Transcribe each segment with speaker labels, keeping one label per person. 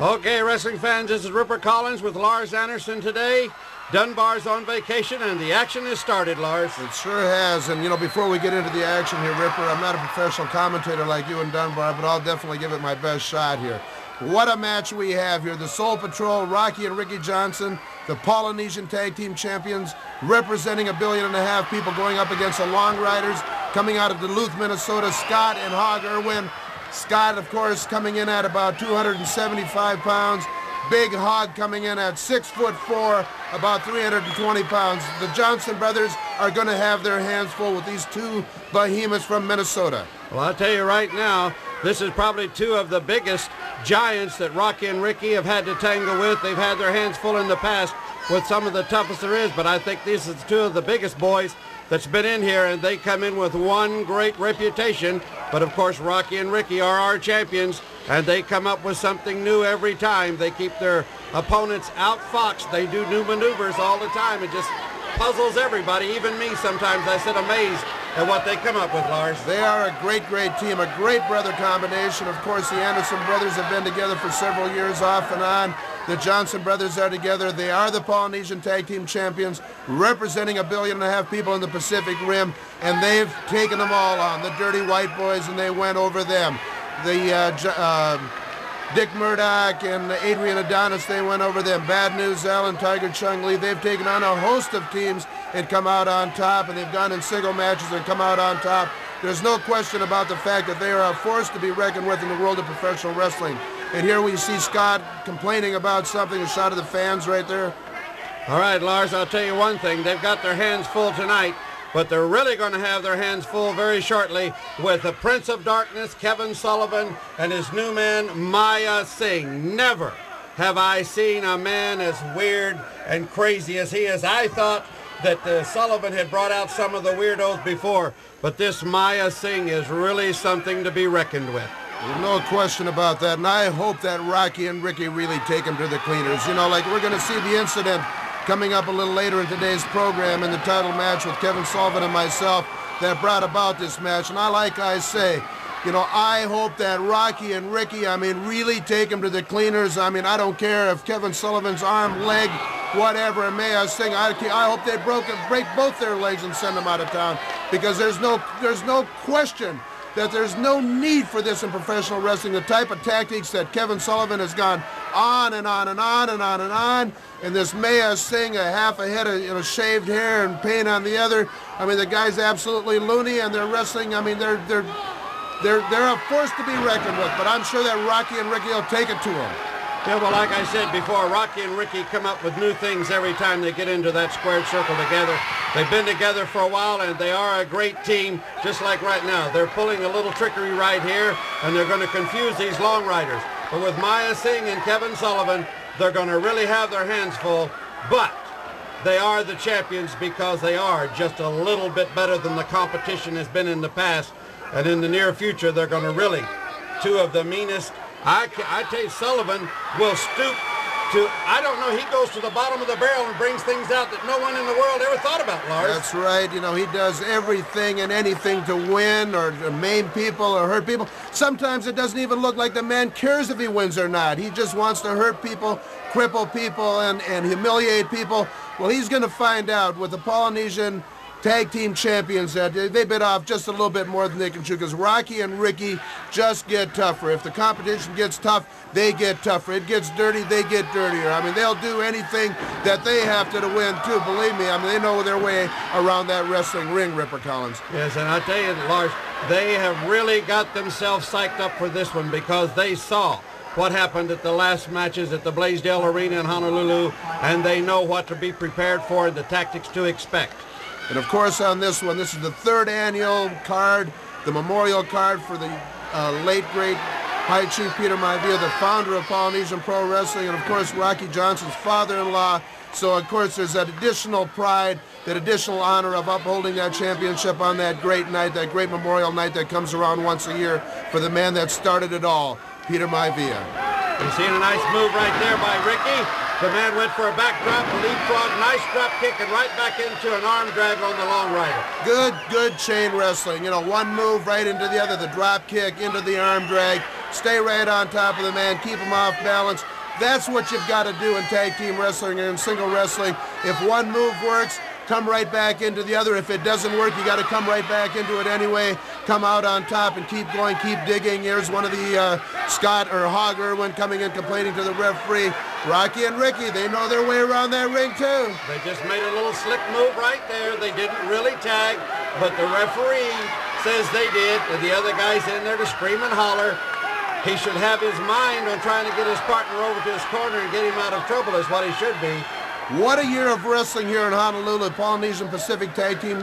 Speaker 1: Okay, wrestling fans, this is Ripper Collins with Lars Anderson today. Dunbar's on vacation, and the action has started, Lars.
Speaker 2: It sure has. And, before we get into the action here, Ripper, I'm not a professional commentator like you and Dunbar, but I'll definitely give it my best shot here. What a match we have here. The Soul Patrol, Rocky and Ricky Johnson, the Polynesian Tag Team Champions, representing 1.5 billion people going up against the Long Riders, coming out of Duluth, Minnesota, Scott and Hog Irwin. Scott, of course, coming in at about 275 pounds. Big Hog coming in at 6'4", about 320 pounds. The Johnson brothers are going to have their hands full with these two behemoths from Minnesota.
Speaker 1: Well, I'll tell you right now, this is probably two of the biggest giants that Rocky and Ricky have had to tangle with. They've had their hands full in the past with some of the toughest there is, but I think these are two of the biggest boys that's been in here, and they come in with one great reputation. But of course, Rocky and Ricky are our champions, and they come up with something new every time. They keep their opponents outfoxed. They do new maneuvers all the time. It just puzzles everybody, even me sometimes. I sit amazed at what they come up with, Lars.
Speaker 2: They are a great, great team, a great brother combination. Of course, the Anderson brothers have been together for several years off and on. The Johnson brothers are together. They are the Polynesian Tag Team Champions, representing 1.5 billion people in the Pacific Rim, and they've taken them all on, the Dirty White Boys, and they went over them. The Dick Murdoch and Adrian Adonis, they went over them. Bad News Al and Tiger Chung Lee, they've taken on a host of teams and come out on top, and they've gone in single matches and come out on top. There's no question about the fact that they are a force to be reckoned with in the world of professional wrestling. And here we see Scott complaining about something, a shot of the fans right there.
Speaker 1: All right, Lars, I'll tell you one thing. They've got their hands full tonight, but they're really going to have their hands full very shortly with the Prince of Darkness, Kevin Sullivan, and his new man, Maya Singh. Never have I seen a man as weird and crazy as he is. I thought that Sullivan had brought out some of the weirdos before, but this Maya Singh is really something to be reckoned with.
Speaker 2: There's no question about that, and I hope that Rocky and Ricky really take him to the cleaners. Like we're going to see the incident coming up a little later in today's program in the title match with Kevin Sullivan and myself that brought about this match. And I say, I hope that Rocky and Ricky, really take him to the cleaners. I don't care if Kevin Sullivan's arm, leg, whatever, and may I sing, I hope they break both their legs and send them out of town, because there's no question that there's no need for this in professional wrestling. The type of tactics that Kevin Sullivan has gone on and on and on and on and on, and this Maya Singh, a half a head of shaved hair and paint on the other. The guy's absolutely loony, and they're wrestling. They're a force to be reckoned with. But I'm sure that Rocky and Ricky will take it to them.
Speaker 1: Yeah, well, like I said before, Rocky and Ricky come up with new things every time they get into that squared circle together. They've been together for a while, and they are a great team, just like right now. They're pulling a little trickery right here, and they're going to confuse these Long Riders. But with Maya Singh and Kevin Sullivan, they're going to really have their hands full. But they are the champions because they are just a little bit better than the competition has been in the past. And in the near future, they're going to really, two of the meanest. I tell you, Sullivan will stoop to, I don't know, he goes to the bottom of the barrel and brings things out that no one in the world ever thought about, Lars.
Speaker 2: That's right. He does everything and anything to win or to maim people or hurt people. Sometimes it doesn't even look like the man cares if he wins or not. He just wants to hurt people, cripple people, and humiliate people. Well, he's going to find out with the Polynesian Tag Team Champions that they bit off just a little bit more than they can chew, because Rocky and Ricky just get tougher. If the competition gets tough, they get tougher. It gets dirty, they get dirtier. They'll do anything that they have to win, too. Believe me, they know their way around that wrestling ring, Ripper Collins.
Speaker 1: Yes, and I tell you, Lars, they have really got themselves psyched up for this one, because they saw what happened at the last matches at the Blaisdell Arena in Honolulu, and they know what to be prepared for and the tactics to expect.
Speaker 2: And of course, on this one, this is the third annual card, the memorial card for the late, great High Chief Peter Maivia, the founder of Polynesian Pro Wrestling, and of course, Rocky Johnson's father-in-law. So, of course, there's that additional pride, that additional honor of upholding that championship on that great night, that great memorial night that comes around once a year for the man that started it all, Peter Maivia.
Speaker 1: You're seeing a nice move right there by Ricky. The man went for a backdrop, a leapfrog, nice drop kick, and right back into an arm drag on the Long Rider.
Speaker 2: Good chain wrestling. One move right into the other, the drop kick into the arm drag. stay right on top of the man, keep him off balance. That's what you've got to do in tag team wrestling and in single wrestling. If one move works, come right back into the other. If it doesn't work, you got to come right back into it anyway. Come out on top and keep going, keep digging. Here's one of the Hog Irwin coming in complaining to the referee. Rocky and Ricky, they know their way around that ring too.
Speaker 1: They just made a little slick move right there. They didn't really tag, but the referee says they did. And the other guy's in there to scream and holler. He should have his mind on trying to get his partner over to his corner and get him out of trouble is what he should be.
Speaker 2: What a year of wrestling here in Honolulu, Polynesian Pacific Tag Team,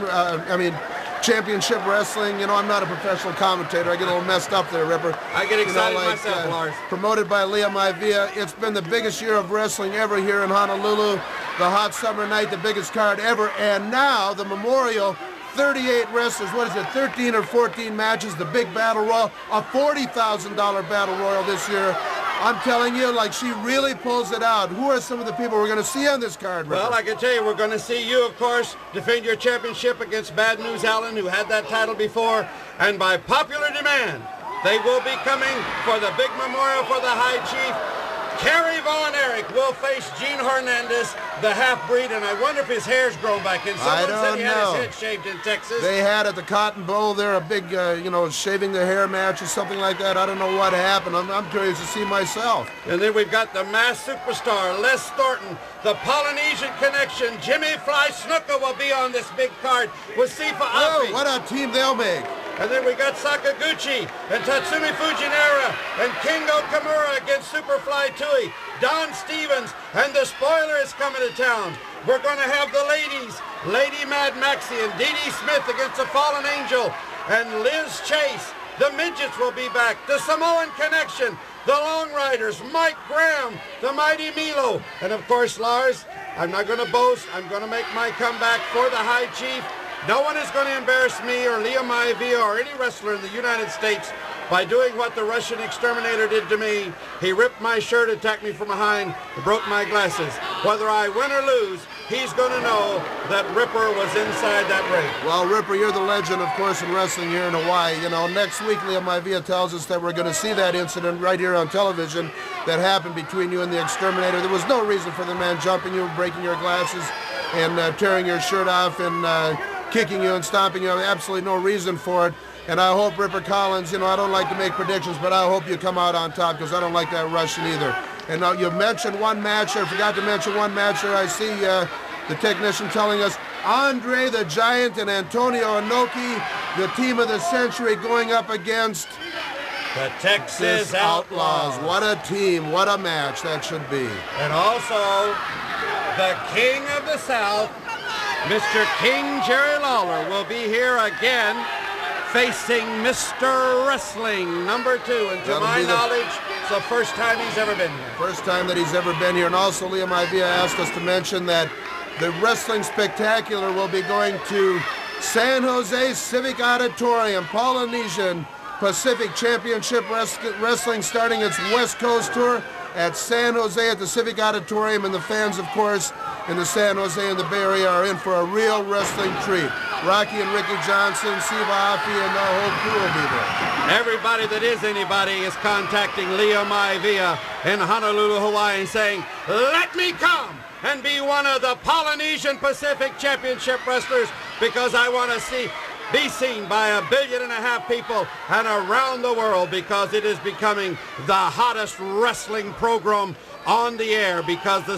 Speaker 2: Championship Wrestling. You know, I'm not a professional commentator. I get a little messed up there, Ripper.
Speaker 1: I get excited myself, Lars.
Speaker 2: Promoted by Liam Ivia. It's been the biggest year of wrestling ever here in Honolulu. The hot summer night, the biggest card ever. And now the memorial, 38 wrestlers, 13 or 14 matches, the big battle royal, a $40,000 battle royal this year. I'm telling you, like, she really pulls it out. Who are some of the people we're going to see on this card, Ripper?
Speaker 1: Well, I can tell you, we're going to see you, of course, defend your championship against Bad News Allen, who had that title before. And by popular demand, they will be coming for the big memorial for the High Chief. Kerry Von Erich will face Gene Hernandez, the half-breed, and I wonder if his hair's grown back in. Someone said he had his head shaved in Texas.
Speaker 2: They had at the Cotton Bowl there a big, shaving the hair match or something like that. I don't know what happened. I'm curious to see myself.
Speaker 1: And then we've got the masked superstar, Les Thornton, the Polynesian Connection. Jimmy Fly Snuka will be on this big card with Sifa Afi.
Speaker 2: Oh, what a team they'll make.
Speaker 1: And then we got Sakaguchi and Tatsumi Fujinara and Kingo Kimura against Superfly Tui. Don Stevens and the Spoiler is coming to town. We're going to have the ladies, Lady Mad Maxie and Dee Dee Smith against the Fallen Angel and Liz Chase. The Midgets will be back. The Samoan Connection, the Long Riders, Mike Graham, the Mighty Milo. And of course, Lars, I'm not going to boast. I'm going to make my comeback for the High Chief. No one is going to embarrass me or Liam Ivia or any wrestler in the United States by doing what the Russian exterminator did to me. He ripped my shirt, attacked me from behind, broke my glasses. Whether I win or lose, he's going to know that Ripper was inside that ring.
Speaker 2: Well, Ripper, you're the legend, of course, in wrestling here in Hawaii. You know, next week, Liam Ivia tells us that we're going to see that incident right here on television that happened between you and the exterminator. There was no reason for the man jumping you, breaking your glasses, and tearing your shirt off and kicking you and stomping you. Absolutely no reason for it. And I hope Ripper Collins, I don't like to make predictions, but I hope you come out on top because I don't like that Russian either. And now you mentioned one match there. Forgot to mention one match there. I see the technician telling us Andre the Giant and Antonio Inoki, the team of the century, going up against
Speaker 1: the Texas Outlaws.
Speaker 2: What a team. What a match that should be.
Speaker 1: And also the King of the South, Mr. King Jerry Lawler, will be here again facing Mr. Wrestling #2. And to my knowledge, it's the first time he's ever been here.
Speaker 2: First time that he's ever been here. And also, Liam Ivia asked us to mention that the Wrestling Spectacular will be going to San Jose Civic Auditorium, Polynesian Pacific Championship Wrestling starting its West Coast tour at San Jose at the Civic Auditorium. And the fans, of course, in the San Jose and the Bay Area are in for a real wrestling treat. Rocky and Ricky Johnson, Siva Afi, and the whole crew will be there.
Speaker 1: Everybody that is anybody is contacting Liam Ivia in Honolulu, Hawaii, and saying, let me come and be one of the Polynesian Pacific Championship wrestlers because I want to be seen by 1.5 billion people and around the world because it is becoming the hottest wrestling program on the air because the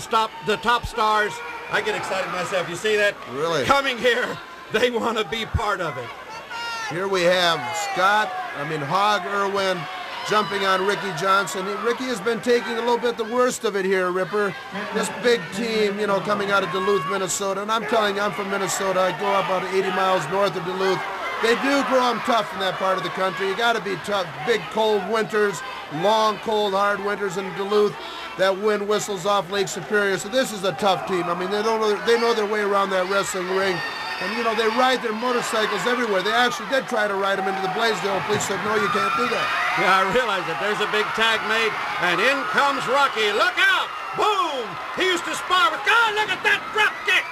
Speaker 1: top stars, I get excited myself. You see that?
Speaker 2: Really?
Speaker 1: Coming here, they want to be part of it.
Speaker 2: Here we have Hog Irwin jumping on Ricky Johnson. Ricky has been taking a little bit the worst of it here, Ripper. This big team, coming out of Duluth, Minnesota. And I'm telling you, I'm from Minnesota. I grew up about 80 miles north of Duluth. They do grow them tough in that part of the country. You got to be tough. Big, cold winters, long, cold, hard winters in Duluth. That wind whistles off Lake Superior. So this is a tough team. I mean, they know their way around that wrestling ring. And, they ride their motorcycles everywhere. They actually did try to ride them into the Blaisdell. Police said, no, you can't do that.
Speaker 1: Yeah, I realize that. There's a big tag made, and in comes Rocky. Look out! Boom! He used to spar with, God, look at that drop kick!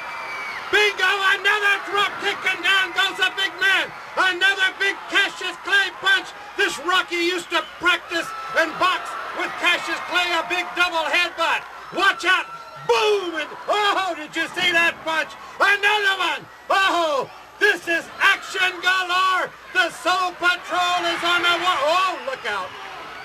Speaker 1: Bingo! Another drop kick, and down goes a big man. Another big Cassius Clay punch. This Rocky used to practice and box with Cassius Clay, a big double headbutt. Watch out! Boom! And, oh, did you see that punch? Another one! Oh, this is action galore! The Soul Patrol is on the wall. Oh, look out!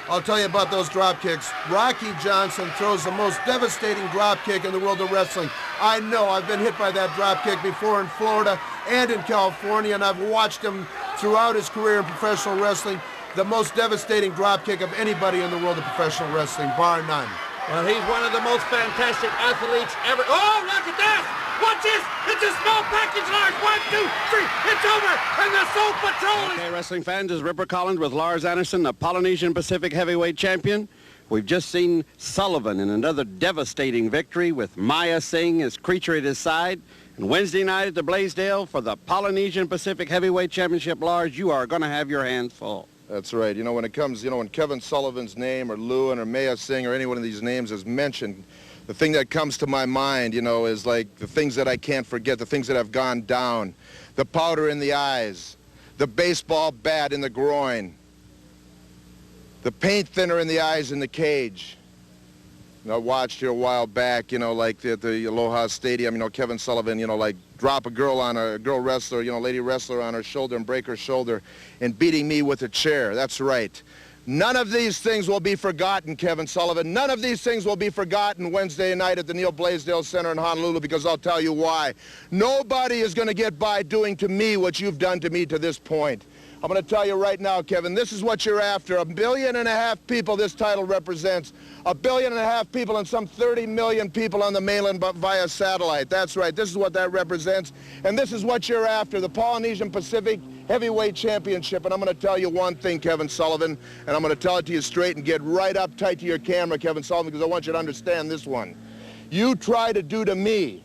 Speaker 2: I'll tell you about those drop kicks. Rocky Johnson throws the most devastating drop kick in the world of wrestling. I know, I've been hit by that drop kick before in Florida and in California, and I've watched him throughout his career in professional wrestling. The most devastating drop kick of anybody in the world of professional wrestling, bar none.
Speaker 1: Well, he's one of the most fantastic athletes ever. Oh, look at this! Watch this! It's a small package, Lars. 1, 2, 3. It's over, and the Soul Patrol is...
Speaker 3: Okay, wrestling fans, is Ripper Collins with Lars Anderson, the Polynesian Pacific Heavyweight Champion. We've just seen Sullivan in another devastating victory with Maya Singh as creature at his side. And Wednesday night at the Blaisdell for the Polynesian Pacific Heavyweight Championship, Lars, you are going to have your hands full.
Speaker 4: That's right. You know, when it comes, when Kevin Sullivan's name or Lewin or Maya Singh or any one of these names is mentioned, the thing that comes to my mind, is like the things that I can't forget, the things that have gone down, the powder in the eyes, the baseball bat in the groin, the paint thinner in the eyes in the cage. I watched here a while back, like at the Aloha Stadium, Kevin Sullivan, like drop a girl wrestler, lady wrestler on her shoulder and break her shoulder and beating me with a chair. That's right. None of these things will be forgotten, Kevin Sullivan. None of these things will be forgotten Wednesday night at the Neil Blaisdell Center in Honolulu, because I'll tell you why. Nobody is going to get by doing to me what you've done to me to this point. I'm going to tell you right now, Kevin, this is what you're after. 1.5 billion people this title represents. 1.5 billion people and some 30 million people on the mainland but via satellite. That's right. This is what that represents. And this is what you're after, the Polynesian Pacific Heavyweight Championship. And I'm going to tell you one thing, Kevin Sullivan, and I'm going to tell it to you straight and get right up tight to your camera, Kevin Sullivan, because I want you to understand this one. You try to do to me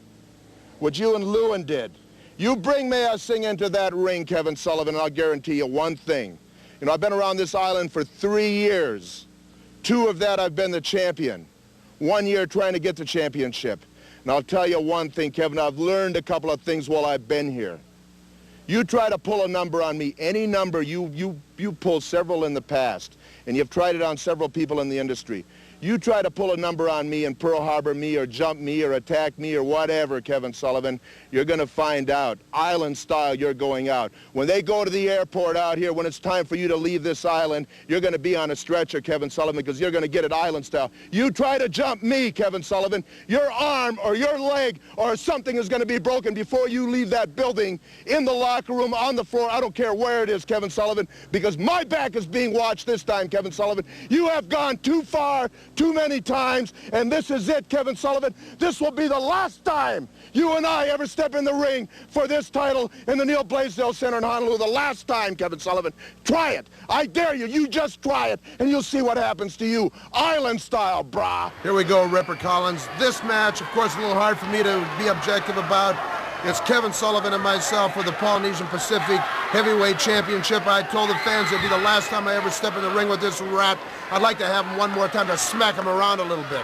Speaker 4: what you and Lewin did. You bring Maya Singh into that ring, Kevin Sullivan, and I'll guarantee you one thing. I've been around this island for 3 years. 2 of that I've been the champion. 1 year trying to get the championship. And I'll tell you one thing, Kevin, I've learned a couple of things while I've been here. You try to pull a number on me, any number, you pulled several in the past, and you've tried it on several people in the industry. You try to pull a number on me and Pearl Harbor me or jump me or attack me or whatever, Kevin Sullivan, you're going to find out. Island style, you're going out. When they go to the airport out here, when it's time for you to leave this island, you're going to be on a stretcher, Kevin Sullivan, because you're going to get it island style. You try to jump me, Kevin Sullivan, your arm or your leg or something is going to be broken before you leave that building, in the locker room, on the floor. I don't care where it is, Kevin Sullivan, because my back is being watched this time, Kevin Sullivan. You have gone too far, too many times, and this is it, Kevin Sullivan. This will be the last time you and I ever step in the ring for this title in the Neil Blaisdell Center in Honolulu. The last time, Kevin Sullivan. Try it. I dare you. You just try it, and you'll see what happens to you. Island style, brah.
Speaker 2: Here we go, Ripper Collins. This match, of course, a little hard for me to be objective about. It's Kevin Sullivan and myself for the Polynesian Pacific Heavyweight Championship. I told the fans it'd be the last time I ever step in the ring with this rat. I'd like to have him one more time to smack him around a little bit.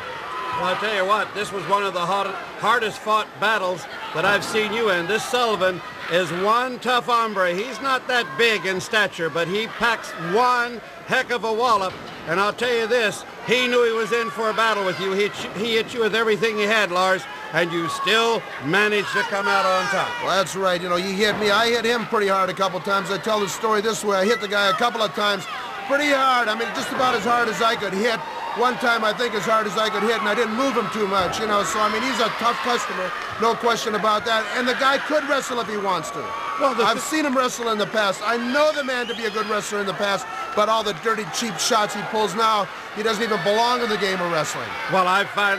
Speaker 1: Well, I'll tell you what, this was one of the hardest fought battles that I've seen you in. This Sullivan is one tough hombre. He's not that big in stature, but he packs one heck of a wallop. And I'll tell you this, he knew he was in for a battle with you. He hit you with everything he had, Lars, and you still managed to come out on top.
Speaker 2: Well, that's right. You hit me. I hit him pretty hard a couple times. I tell the story this way. I hit the guy a couple of times pretty hard. I mean, just about as hard as I could hit. One time, I think, as hard as I could hit, and I didn't move him too much, So, I mean, he's a tough customer, no question about that. And the guy could wrestle if he wants to. Well, I've seen him wrestle in the past. I know the man to be a good wrestler in the past, but all the dirty, cheap shots he pulls now, he doesn't even belong in the game of wrestling.
Speaker 1: Well, I found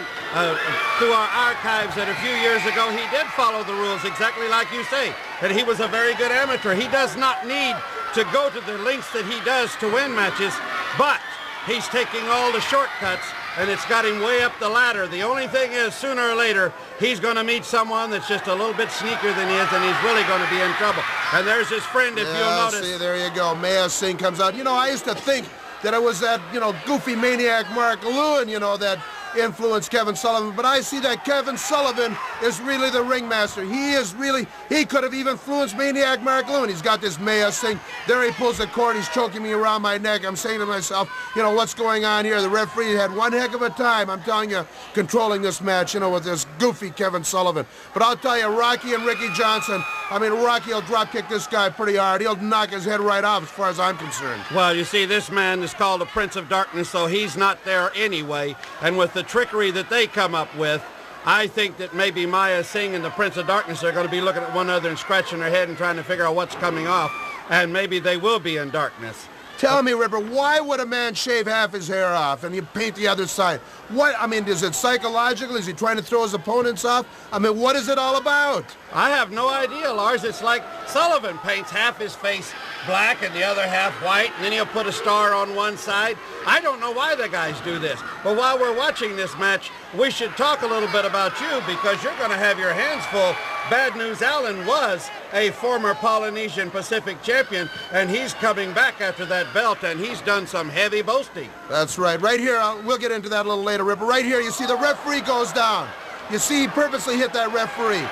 Speaker 1: through our archives that a few years ago, he did follow the rules exactly like you say, and he was a very good amateur. He does not need to go to the lengths that he does to win matches, but he's taking all the shortcuts, and it's got him way up the ladder. The only thing is, sooner or later, he's going to meet someone that's just a little bit sneakier than he is, and he's really going to be in trouble. And there's his friend, if you'll notice.
Speaker 2: See, there you go. Maya Singh comes out. I used to think that it was that, goofy maniac Mark Lewin, that influenced Kevin Sullivan. But I see that Kevin Sullivan is really the ringmaster. He could have even influenced Maniac Mark Lewin. He's got this Maya Singh. There he pulls the cord. He's choking me around my neck. I'm saying to myself, you know, what's going on here? The referee had one heck of a time, I'm telling you, controlling this match, you know, with this goofy Kevin Sullivan. But I'll tell you, Rocky and Ricky Johnson, I mean, Rocky will drop kick this guy pretty hard. He'll knock his head right off as far as I'm concerned.
Speaker 1: Well, you see, this man is called the Prince of Darkness, so he's not there anyway. And with the trickery that they come up with, I think that maybe Maya Singh and the Prince of Darkness are going to be looking at one another and scratching their head and trying to figure out what's coming off. And maybe they will be in darkness.
Speaker 2: Tell me, Ripper, why would a man shave half his hair off and you paint the other side? What, I mean, is it psychological? Is he trying to throw his opponents off? I mean, what is it all about?
Speaker 1: I have no idea, Lars. It's like Sullivan paints half his face black and the other half white, and then he'll put a star on one side. I don't know why the guys do this. But while we're watching this match, we should talk a little bit about you, because you're going to have your hands full. Bad News Allen was a former Polynesian Pacific champion, and he's coming back after that belt, and he's done some heavy boasting.
Speaker 2: That's right. Right here, we'll get into that a little later, Ripper. Right here, you see the referee goes down. You see he purposely hit that referee.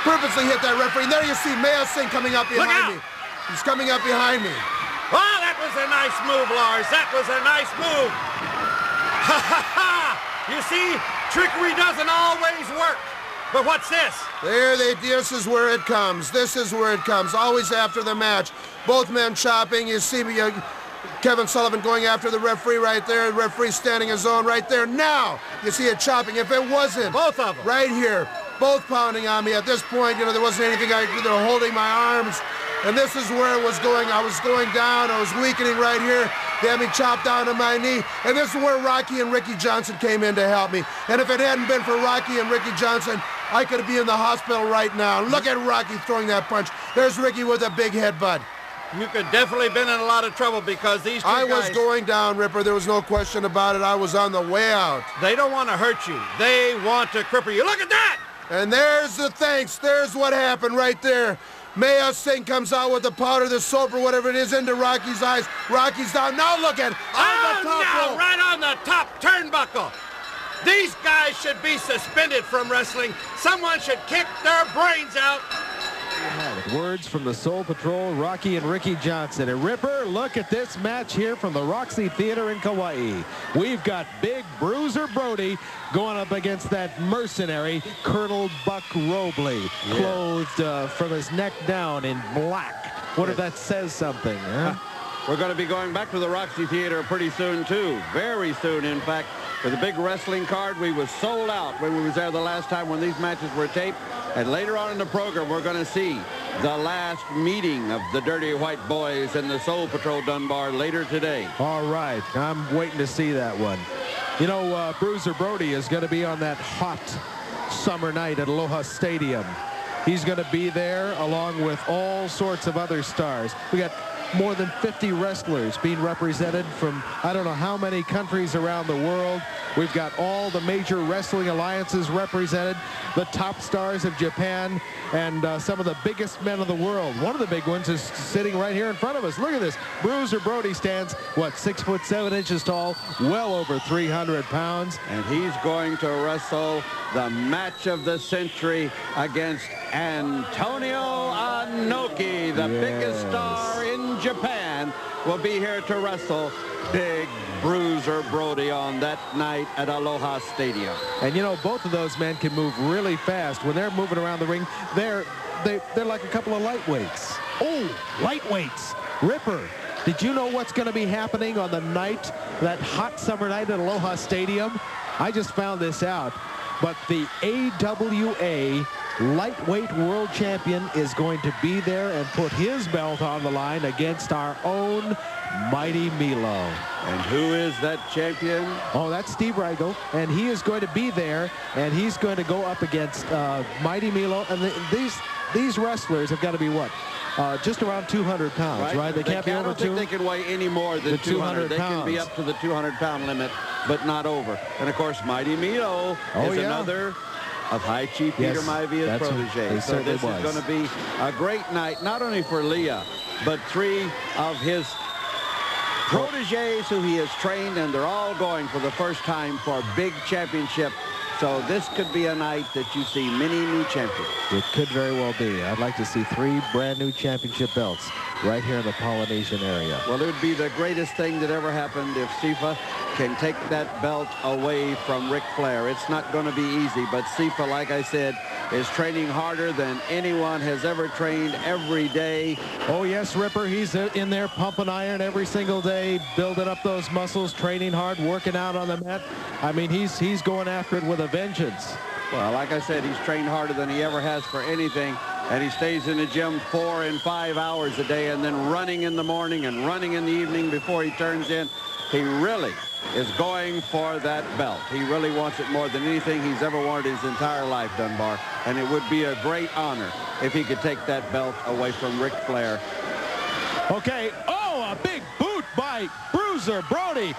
Speaker 2: And there you see Maya Singh coming up behind me. He's coming up behind me.
Speaker 1: Oh, that was a nice move, Lars. That was a nice move. Ha, ha, ha. You see, trickery doesn't always work. But what's this?
Speaker 2: This is where it comes. This is where it comes. Always after the match. Both men chopping. You see Kevin Sullivan going after the referee right there. The referee standing his own right there. Now, you see it chopping. If it wasn't.
Speaker 1: Both of them.
Speaker 2: Right here. Both pounding on me. At this point, you know, there wasn't anything I could do. They're holding my arms. And this is where it was going. I was going down. I was weakening right here. They had me chopped down to my knee. And this is where Rocky and Ricky Johnson came in to help me. And if it hadn't been for Rocky and Ricky Johnson, I could be in the hospital right now. Look at Rocky throwing that punch. There's Ricky with a big headbutt.
Speaker 1: You could definitely been in a lot of trouble, because these two guys...
Speaker 2: I was going down, Ripper. There was no question about it. I was on the way out.
Speaker 1: They don't want to hurt you. They want to cripple you. Look at that!
Speaker 2: And there's the thanks. There's what happened right there. Maya Singh comes out with the powder, the soap, or whatever it is, into Rocky's eyes. Rocky's down. Now look at on the top rope.
Speaker 1: Right on the top turnbuckle. These guys should be suspended from wrestling. Someone should kick their brains out.
Speaker 5: Words from the Soul Patrol, Rocky and Ricky Johnson. And Ripper, look at this match here from the Roxy Theater in Kauai. We've got Big Bruiser Brody going up against that mercenary, Colonel Buck Robley, clothed from his neck down in black. What if that says something, huh?
Speaker 3: We're going to be going back to the Roxy Theater pretty soon, too. Very soon, in fact. For the big wrestling card, we was sold out when we was there the last time when these matches were taped. And later on in the program, we're going to see the last meeting of the Dirty White Boys and the Soul Patrol Dunbar later today.
Speaker 5: All right. I'm waiting to see that one. You know, Bruiser Brody is going to be on that hot summer night at Aloha Stadium. He's going to be there along with all sorts of other stars. We got more than 50 wrestlers being represented from I don't know how many countries around the world. We've got all the major wrestling alliances represented, the top stars of Japan, and some of the biggest men of the world. One of the big ones is sitting right here in front of us. Look at this. Bruiser Brody stands, what, 6'7" tall, well over 300 pounds.
Speaker 3: And he's going to wrestle the match of the century against Antonio Inoki, the biggest star in Japan, will be here to wrestle Big Bruiser Brody on that night at Aloha Stadium.
Speaker 5: And you know, both of those men can move really fast. When they're moving around the ring, they're like a couple of lightweights. Oh, lightweights. Ripper, did you know what's going to be happening on the night, that hot summer night at Aloha Stadium? I just found this out. But the AWA lightweight world champion is going to be there and put his belt on the line against our own Mighty Milo.
Speaker 3: And who is that champion?
Speaker 5: Oh, that's Steve Reigel, and he is going to be there, and he's going to go up against Mighty Milo. And these wrestlers have got to be what? Just around 200 pounds, right? They can't be over 200.
Speaker 3: I don't think they can weigh any more than 200
Speaker 5: They
Speaker 3: can be up to the 200-pound limit, but not over. And, of course, Mighty Milo is another of High Chief Peter Maivia's protege. So this is going to be a great night, not only for Leah, but 3 of his proteges who he has trained, and they're all going for the first time for a big championship So this could be a night that you see many new champions.
Speaker 5: It could very well be. I'd like to see 3 brand new championship belts right here in the Polynesian area.
Speaker 3: Well, it would be the greatest thing that ever happened if Sifa can take that belt away from Ric Flair. It's not going to be easy, but Sifa, like I said, is training harder than anyone has ever trained every day.
Speaker 5: Oh, yes, Ripper. He's in there pumping iron every single day, building up those muscles, training hard, working out on the mat. I mean, he's going after it with a vengeance.
Speaker 3: Well, like I said, he's trained harder than he ever has for anything, and he stays in the gym 4 and 5 hours a day, and then running in the morning and running in the evening before he turns in. He really is going for that belt. He really wants it more than anything he's ever wanted his entire life, Dunbar, and it would be a great honor if he could take that belt away from Ric Flair.
Speaker 5: Okay. Oh, a big boot by Bruiser Brody.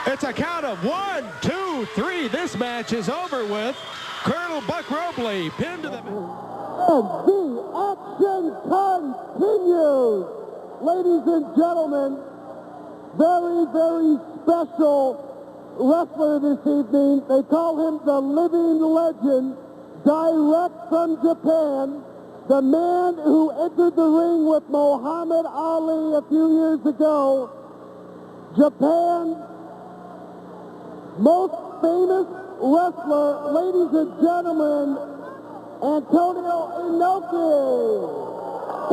Speaker 5: It's a count of 1, 2, 3. This match is over with. Colonel Buck Robley pinned to the...
Speaker 6: And the action continues. Ladies and gentlemen, very, very special wrestler this evening. They call him the living legend, direct from Japan. The man who entered the ring with Muhammad Ali a few years ago. Japan's most famous wrestler, ladies and gentlemen, Antonio Inoki.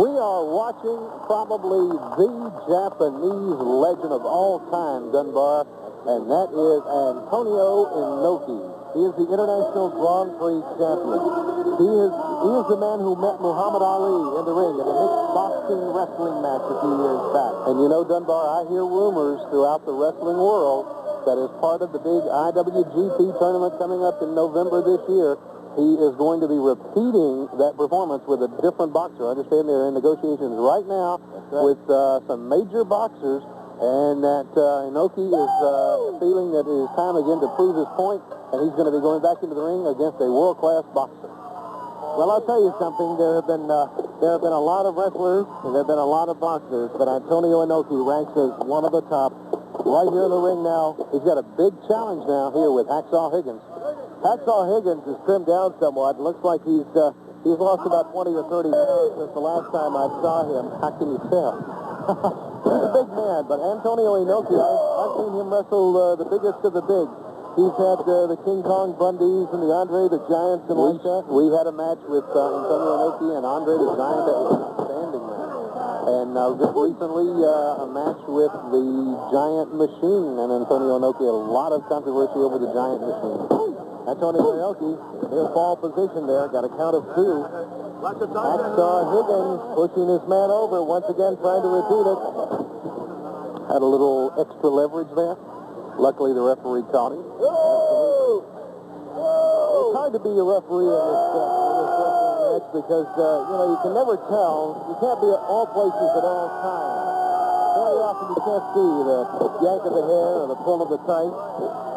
Speaker 6: We are watching probably the Japanese legend of all time, Dunbar, and that is Antonio Inoki. He is the International Grand Prix champion. He is the man who met Muhammad Ali in the ring in a mixed boxing wrestling match a few years back. And you know, Dunbar, I hear rumors throughout the wrestling world that as part of the big IWGP tournament coming up in November this year, he is going to be repeating that performance with a different boxer. I understand they're in negotiations right now with some major boxers, and that Inoki is feeling that it is time again to prove his point, and he's going to be going back into the ring against a world-class boxer. Well, I'll tell you something. There have been a lot of wrestlers, and there have been a lot of boxers, but Antonio Inoki ranks as one of the top. Right here in the ring now, he's got a big challenge now here with Hacksaw Higgins. Hacksaw Higgins is trimmed down somewhat. Looks like he's lost about 20 or 30 pounds since the last time I saw him. How can you tell? He's a big man, but Antonio Inoki, I've seen him wrestle the biggest of the big. He's had the King Kong Bundys and the Andre the Giants and like that. We had a match with Antonio Inoki and Andre the Giant that was an outstanding match. And just recently, a match with the Giant Machine and Antonio Inoki. A lot of controversy over the Giant Machine. Antonio Inoki in fall position there. Got a count of 2. Hacksaw Higgins pushing his man over. Once again trying to repeat it. Had a little extra leverage there. Luckily, the referee caught him. It's hard to be a referee in this wrestling match because, you can never tell. You can't be at all places at all times. Very often you can't see the yank of the hair or the pull of the tights.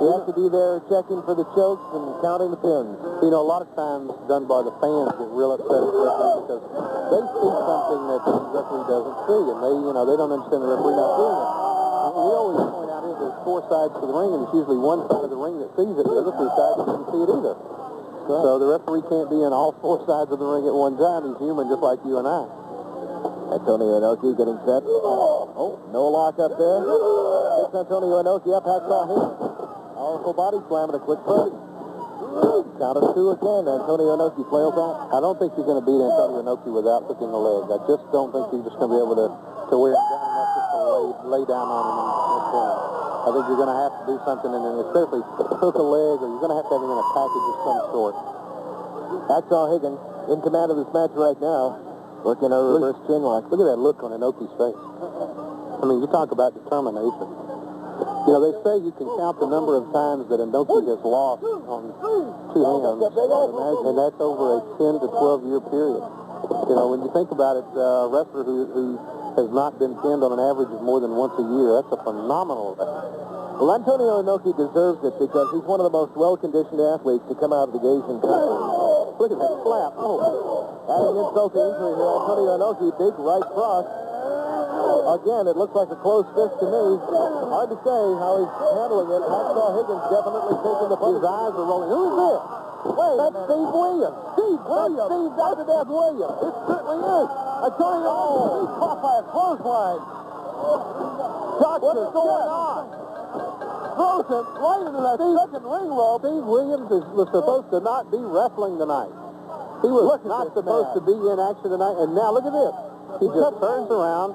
Speaker 6: You have to be there checking for the chokes and counting the pins. You know, a lot of times, Dunbar, the fans get real upset at the referee because they see something that the referee doesn't see, and they don't understand the referee not doing it. We always point out here there's 4 sides to the ring, and it's usually one side of the ring that sees it. The other 3 sides doesn't see it either. So the referee can't be in all 4 sides of the ring at one time. He's human just like you and I. Antonio Inoki getting set. Oh, no lock up there. Gets Antonio Inoki up. Hacksaw Higgins. Powerful body slam and a quick push. Count of 2 again. Antonio Inoki flails out. I don't think you're going to beat Antonio Inoki without hooking the leg. I just don't think you're just going to be able to wear him down enough just to lay down on him and pin him. I think you're going to have to do something, and then especially hook a leg, or you're going to have him in a package of some sort. Hacksaw Higgins in command of this match right now. Looking over reverse chin lock. Look at that look on Inoki's face. I mean, you talk about determination. You know, they say you can count the number of times that Inoki has lost on 2 hands, and that's over a 10 to 12 year period. You know, when you think about it, a wrestler who has not been pinned on an average of more than once a year, that's a phenomenal record. Well, Antonio Inoki deserves it because he's one of the most well-conditioned athletes to come out of the Asian country. Look at that slap. Oh, adding insult to injury here. Antonio Inoki, big right cross. Again, it looks like a close fist to me. Hard to say how he's handling it. Hacksaw Higgins definitely taking the punch. His eyes are rolling. Who is this? Wait, that's Steve Williams. Steve Williams. Steve Dr. Death Williams. It certainly is. I tell you, he's caught by a clothesline. What's going on? Throws him right into that second ring rope. Steve Williams was supposed to not be wrestling tonight. He was not supposed to be in action tonight. And now look at this. He just turns around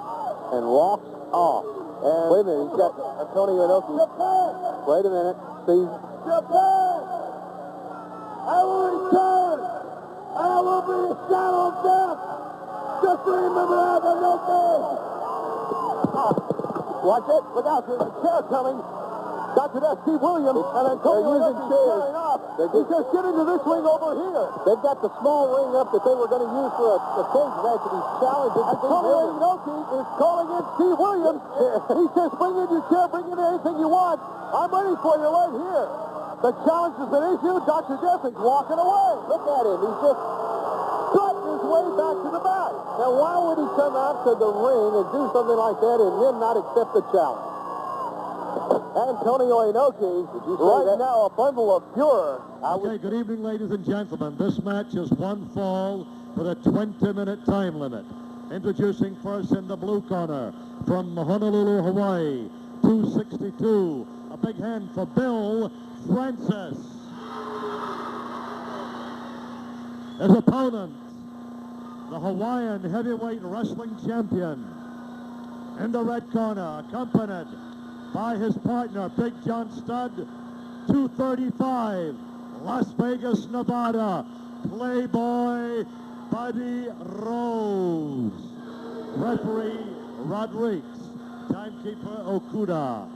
Speaker 6: and walks off. And wait a minute, he's got Antonio Inoki. Wait a minute, Steve. Japan! I will return! I will be the shadow of death! Just remember I have no face! Watch it, look out, there's a chair coming. Dr. Death, Steve Williams, and Antonio Inoki carrying off. He's just getting to this ring over here. They've got the small ring up that they were going to use for a cage match, and he's challenging Antonio Inoki is calling in Steve Williams. He says, bring in your chair, bring in anything you want. I'm ready for you right here. The challenge has been issued. Dr. Death is walking away. Look at him. He's just strutting his way back to the back. Now, why would he come out to the ring and do something like that and then not accept the challenge? Antonio Inoki, right now a bundle of pure.
Speaker 7: Okay, good evening, ladies and gentlemen. This match is one fall with a 20-minute time limit. Introducing first in the blue corner from Honolulu, Hawaii, 262. A big hand for Bill Francis. His opponent, the Hawaiian heavyweight wrestling champion. In the red corner, accompanied by his partner, Big John Studd, 235, Las Vegas, Nevada, Playboy Buddy Rose. Referee Rodriguez, timekeeper Okuda.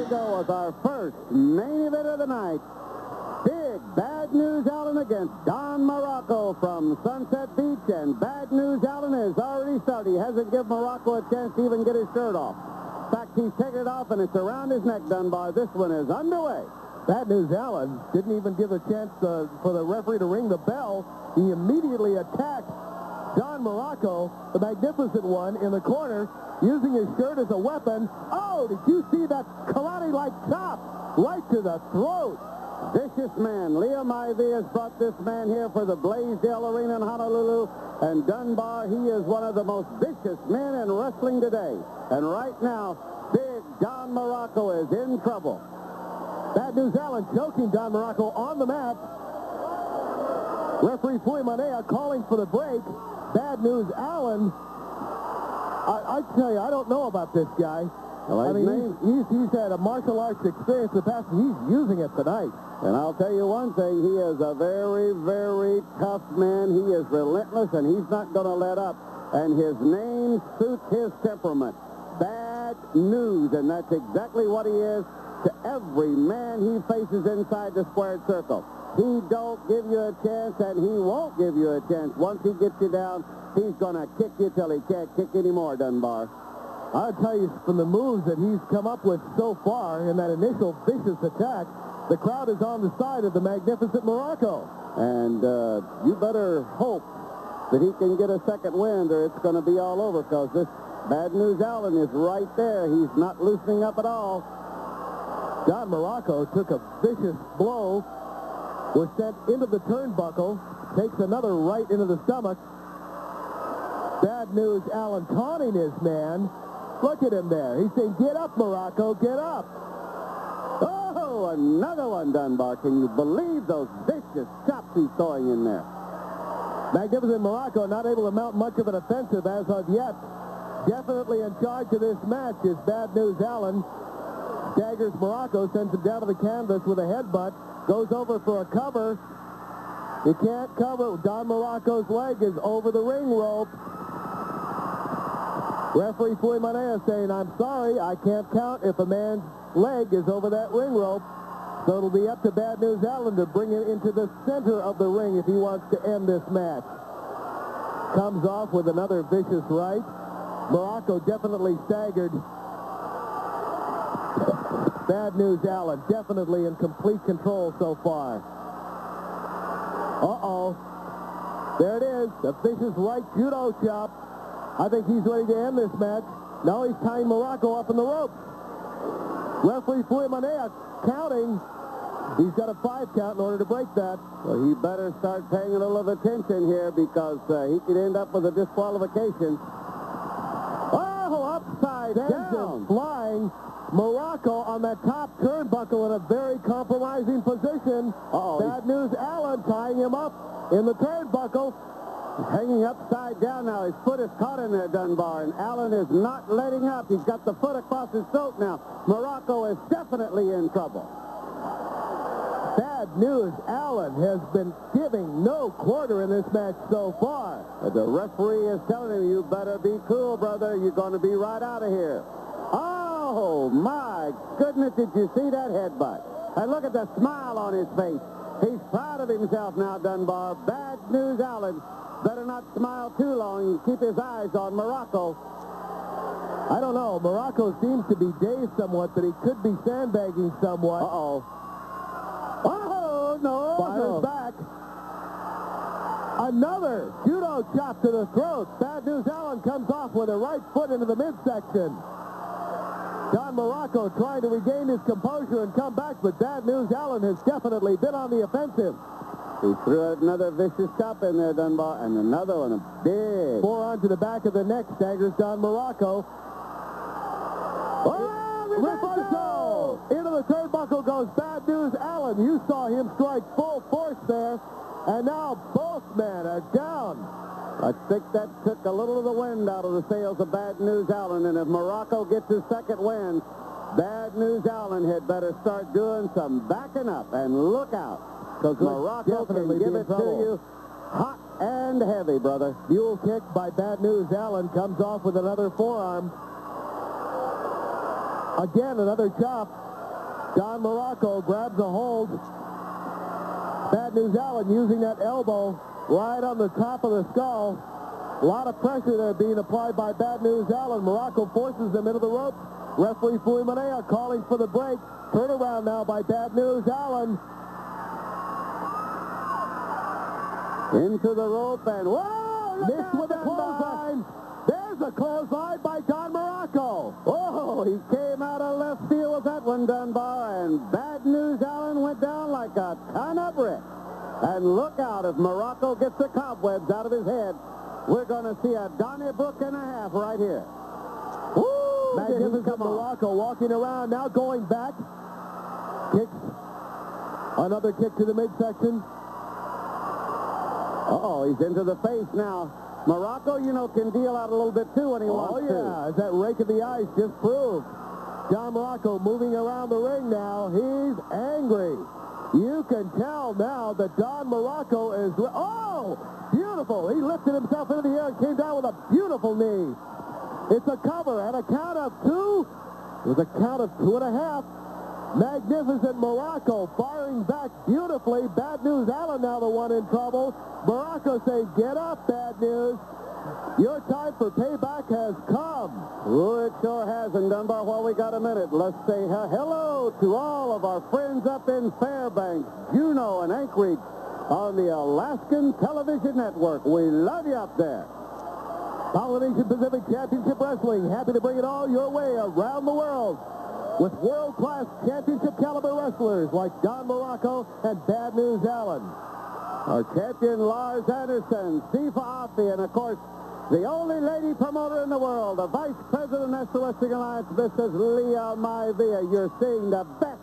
Speaker 6: go with our first main event of the night. Big Bad News Allen against Don Morocco from Sunset Beach, and Bad News Allen has already started. He hasn't given Morocco a chance to even get his shirt off. In fact, he's taken it off, and it's around his neck, Dunbar. This one is underway.
Speaker 8: Bad News Allen didn't even give a chance for the referee to ring the bell. He immediately attacked Don Morocco, the magnificent one, in the corner, using his shirt as a weapon. Oh, did you see that karate-like chop right to the throat?
Speaker 6: Vicious man. Liam Ivey has brought this man here for the Blaisdell Arena in Honolulu. And Dunbar, he is one of the most vicious men in wrestling today. And right now, Big Don Morocco is in trouble.
Speaker 8: Bad News Allen choking Don Morocco on the mat. Referee Fui Manea calling for the break. Bad News Allen, I tell you, I don't know about this guy. I mean, he's had a martial arts experience in the past, and he's using it tonight.
Speaker 6: And I'll tell you one thing, he is a very, very tough man. He is relentless, and he's not going to let up. And his name suits his temperament. Bad News, and that's exactly what he is to every man he faces inside the squared circle. He don't give you a chance, and he won't give you a chance. Once he gets you down, he's going to kick you till he can't kick anymore, Dunbar.
Speaker 8: I'll tell you, from the moves that he's come up with so far in that initial vicious attack, the crowd is on the side of the magnificent Morocco.
Speaker 6: And you better hope that he can get a second wind, or it's going to be all over, because this Bad News Allen is right there. He's not loosening up at all.
Speaker 8: Don Morocco took a vicious blow, was sent into the turnbuckle, takes another right into the stomach. Bad News Allen taunting his man. Look at him there. He's saying, get up, Morocco, get up.
Speaker 6: Oh, another one, Dunbar. Can you believe those vicious chops he's throwing in there?
Speaker 8: Magnificent Morocco not able to mount much of an offensive as of yet. Definitely in charge of this match is Bad News Allen. Daggers Morocco, sends him down to the canvas with a headbutt. Goes over for a cover. He can't cover. Don Morocco's leg is over the ring rope. Referee Fui Manea saying, I'm sorry, I can't count if a man's leg is over that ring rope. So it'll be up to Bad News Allen to bring it into the center of the ring if he wants to end this match. Comes off with another vicious right. Morocco definitely staggered. Bad News Allen definitely in complete control so far. Uh-oh. There it is. The vicious right judo chop. I think he's ready to end this match. Now he's tying Morocco up in the ropes. Referee Fui Manea counting. He's got a 5 count in order to break that.
Speaker 6: Well, he better start paying a little of attention here, because he could end up with a disqualification.
Speaker 8: Oh, upside down. Flying. Morocco on that top turnbuckle in a very compromising position. Bad News Allen tying him up in the turnbuckle.
Speaker 6: He's hanging upside down now. His foot is caught in there, Dunbar, and Allen is not letting up. He's got the foot across his throat now. Morocco is definitely in trouble.
Speaker 8: Bad News Allen has been giving no quarter in this match so far.
Speaker 6: The referee is telling him, you better be cool, brother. You're going to be right out of here. Oh, my goodness, did you see that headbutt? And look at the smile on his face. He's proud of himself now, Dunbar. Bad News Allen better not smile too long and keep his eyes on Morocco.
Speaker 8: I don't know. Morocco seems to be dazed somewhat, but he could be sandbagging somewhat.
Speaker 6: Uh-oh. Oh, no.
Speaker 8: Fires back. Another judo chop to the throat. Bad News Allen comes off with a right foot into the midsection. Don Morocco trying to regain his composure and come back, but Bad News Allen has definitely been on the offensive.
Speaker 6: He threw another vicious chop in there, Dunbar, and another one, a big
Speaker 8: forearm to the back of the neck, staggers Don Morocco. Reversal! Into the turnbuckle goes Bad News Allen. You saw him strike full force there, and now both men are down.
Speaker 6: I think that took a little of the wind out of the sails of Bad News Allen, and if Morocco gets his second win, Bad News Allen had better start doing some backing up, and look out, because Morocco can give it to you hot and heavy, brother.
Speaker 8: Mule kick by Bad News Allen comes off with another forearm. Again, another chop. Don Morocco grabs a hold. Bad News Allen using that elbow right on the top of the skull. A lot of pressure there being applied by Bad News Allen. Morocco forces them into the ropes. Referee Fui Manea calling for the break. Turnaround now by Bad News Allen. Into the rope and whoa! Missed with a clothesline. There's a clothesline by Don Morocco. Oh, he came out of left field with that one, Dunbar, and Bad News Allen went down like a ton of bricks. And look out, if Morocco gets the cobwebs out of his head, we're going to see a Donnybrook and a half right here. Woo! Magnificent Morocco walking around, now going back. Kicks. Another kick to the midsection. Uh-oh, he's into the face now. Morocco, you know, can deal out a little bit, too, when he wants to. Oh, yeah, as that rake of the ice just proved. John Morocco moving around the ring now. He's angry. You can tell now that Don Morocco is... Oh, beautiful. He lifted himself into the air and came down with a beautiful knee. It's a cover and a count of two. With a count of 2.5. Magnificent Morocco firing back beautifully. Bad News Allen now the one in trouble. Morocco saying, get up, Bad News. Your time for payback has come. Oh, it sure has. And Dunbar, while we got a minute, let's say hello to all of our friends up in Fairbanks, Juneau, and Anchorage on the Alaskan Television Network. We love you up there. Polynesian Pacific Championship Wrestling, happy to bring it all your way around the world with world-class championship caliber wrestlers like Don Morocco and Bad News Allen. Our champion Lars Anderson, Sifa Afi, and of course, the only lady promoter in the world, the Vice President of National Wrestling Alliance, Mrs. Leah Maivia. You're seeing the best,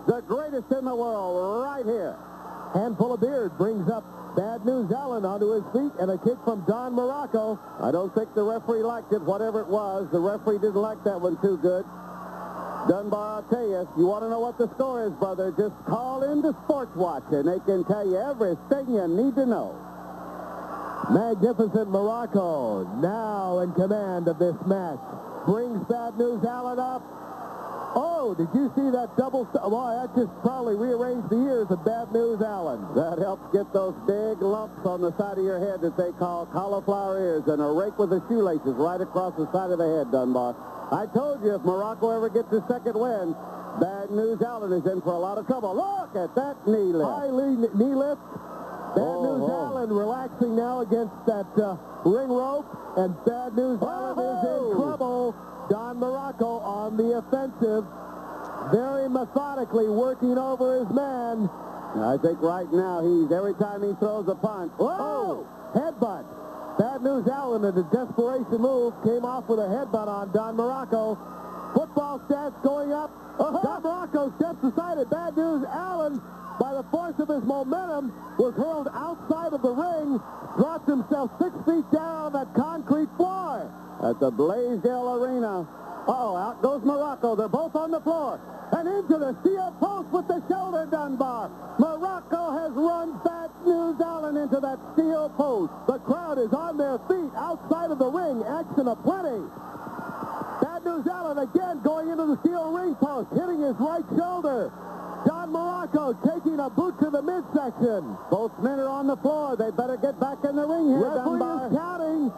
Speaker 8: the greatest in the world right here. Handful of beard brings up Bad News Allen onto his feet, and a kick from Don Morocco. I don't think the referee liked it, whatever it was. The referee didn't like that one too good. Dunbar, I'll tell you, you want to know what the score is, brother, just call into Sports Watch, and they can tell you everything you need to know. Magnificent Morocco, now in command of this match, brings Bad News Allen up. Oh, did you see that double? Well, that just probably rearranged the ears of Bad News Allen. That helps get those big lumps on the side of your head that they call cauliflower ears, and a rake with the shoelaces right across the side of the head, Dunbar. I told you if Morocco ever gets his second win, Bad News Allen is in for a lot of trouble. Look at that knee lift. High knee lift. Bad News Allen relaxing now against that ring rope, and Bad News Allen is in trouble. Don Morocco on the offensive, very methodically working over his man. I think right now every time he throws a punch. Whoa! Headbutt. Bad News Allen, in a desperation move, came off with a headbutt on Don Morocco. Football stats going up. Don Morocco steps aside, and Bad News Allen, by the force of his momentum, was hurled outside of the ring, dropped himself 6 feet down on that concrete floor at the Blaisdell Arena. Out goes Morocco. They're both on the floor. And into the steel post with the shoulder, Dunbar. Morocco has run Bad News Allen into that steel post. The crowd is on their feet outside of the ring. Action aplenty. Bad News Allen again going into the steel ring post, hitting his right shoulder. Don Morocco taking a boot to the midsection. Both men are on the floor. They better get back in the ring here, Dunbar. Referee is counting.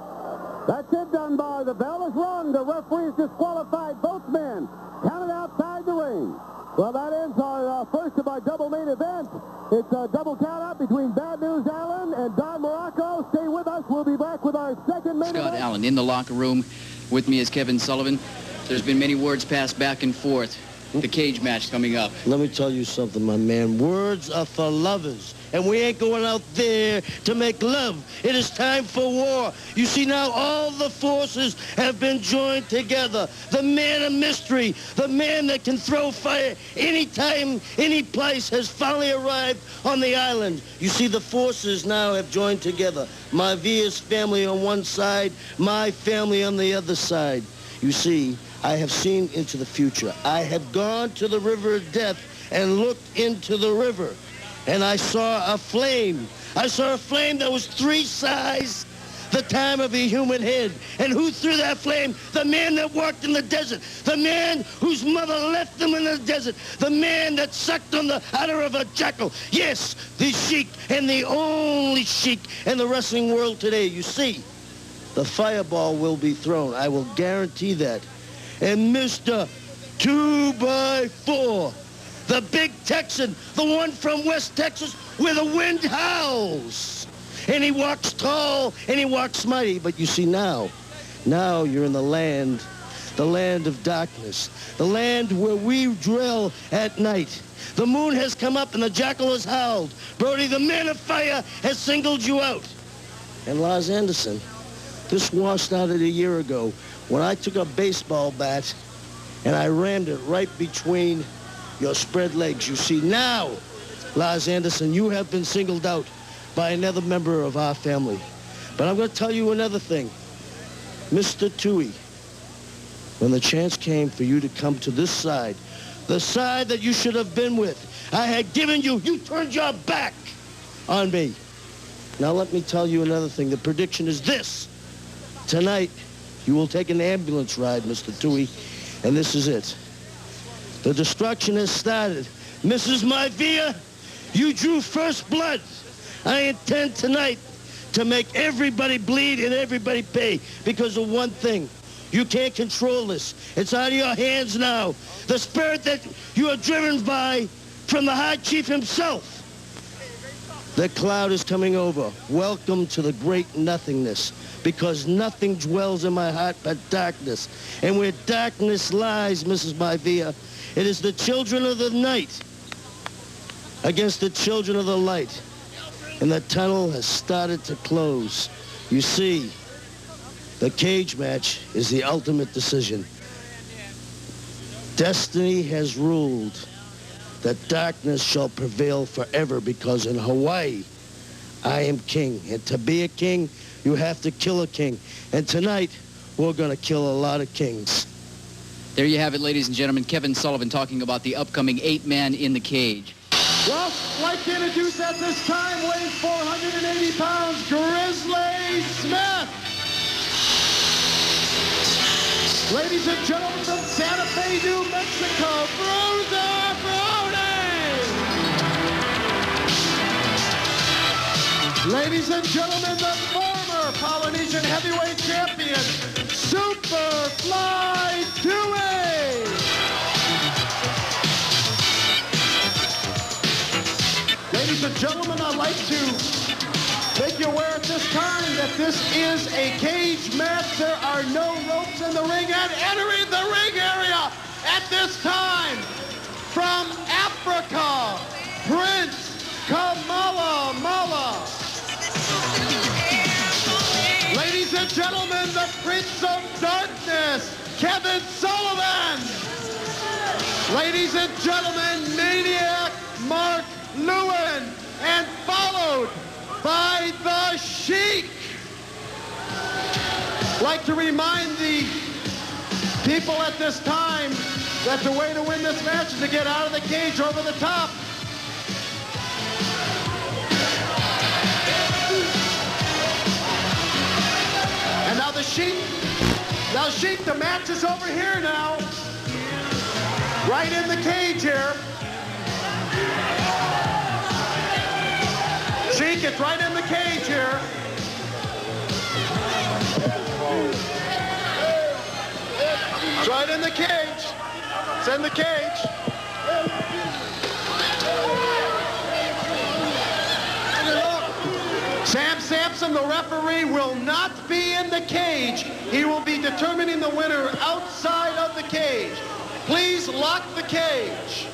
Speaker 8: That's it, Dunbar. The bell is rung. The referee has disqualified both men. Counted outside the ring. Well, that ends our first of our double main event. It's a double count-out between Bad News Allen and Don Morocco. Stay with us. We'll be back with our second main event.
Speaker 9: Scott Allen in the locker room. With me is Kevin Sullivan. There's been many words passed back and forth. The cage match coming up.
Speaker 10: Let me tell you something, my man. Words are for lovers. And we ain't going out there to make love. It is time for war. You see, now all the forces have been joined together. The man of mystery, the man that can throw fire anytime, any place, has finally arrived on the island. You see, the forces now have joined together. My Via's family on one side, my family on the other side. You see, I have seen into the future. I have gone to the river of death and looked into the river. And I saw a flame. I saw a flame that was 3 sides the time of a human head. And who threw that flame? The man that walked in the desert. The man whose mother left him in the desert. The man that sucked on the udder of a jackal. Yes, the Sheik, and the only Sheik in the wrestling world today. You see, the fireball will be thrown. I will guarantee that. And Mr. 2x4, the big Texan, the one from West Texas where the wind howls. And he walks tall and he walks mighty. But you see now you're in the land of darkness, the land where we dwell at night. The moon has come up and the jackal has howled. Brody, the man of fire has singled you out. And Lars Anderson, this war started a year ago when I took a baseball bat and I rammed it right between your spread legs. You see, now, Lars Anderson, you have been singled out by another member of our family. But I'm going to tell you another thing. Mr. Tui, when the chance came for you to come to this side, the side that you should have been with, I had given you, you turned your back on me. Now let me tell you another thing. The prediction is this. Tonight, you will take an ambulance ride, Mr. Tui, and this is it. The destruction has started. Mrs. Maivia, you drew first blood. I intend tonight to make everybody bleed and everybody pay because of one thing. You can't control this. It's out of your hands now. The spirit that you are driven by from the High Chief himself. The cloud is coming over. Welcome to the great nothingness, because nothing dwells in my heart but darkness. And where darkness lies, Mrs. Maivia, it is the children of the night against the children of the light. And the tunnel has started to close. You see, the cage match is the ultimate decision. Destiny has ruled that darkness shall prevail forever, because in Hawaii, I am king. And to be a king, you have to kill a king. And tonight, we're going to kill a lot of kings.
Speaker 9: There you have it, ladies and gentlemen. Kevin Sullivan talking about the upcoming 8-man in the cage.
Speaker 7: Well, I'd like to introduce at this time, weighing 480 pounds, Grizzly Smith. Ladies and gentlemen, from Santa Fe, New Mexico, Bruiser Brody. Ladies and gentlemen, the former Polynesian heavyweight champion, Superfly Dewey. Ladies and gentlemen, I'd like to make you aware at this time that this is a cage match. There are no ropes in the ring, and entering the ring area at this time from Africa, Prince Kamala Mala. Ladies and gentlemen, the Prince of Darkness, Kevin Sullivan. Ladies and gentlemen, Maniac Mark Lewin, and followed by the Sheik. I'd like to remind the people at this time that the way to win this match is to get out of the cage over the top. And now the Sheik, the match is over here now. Right in the cage here. Sheik, it's right in the cage here. It's right in the cage. It's in the cage. Sam Sampson, the referee, will not be in the cage. He will be determining the winner outside of the cage. Please lock the cage.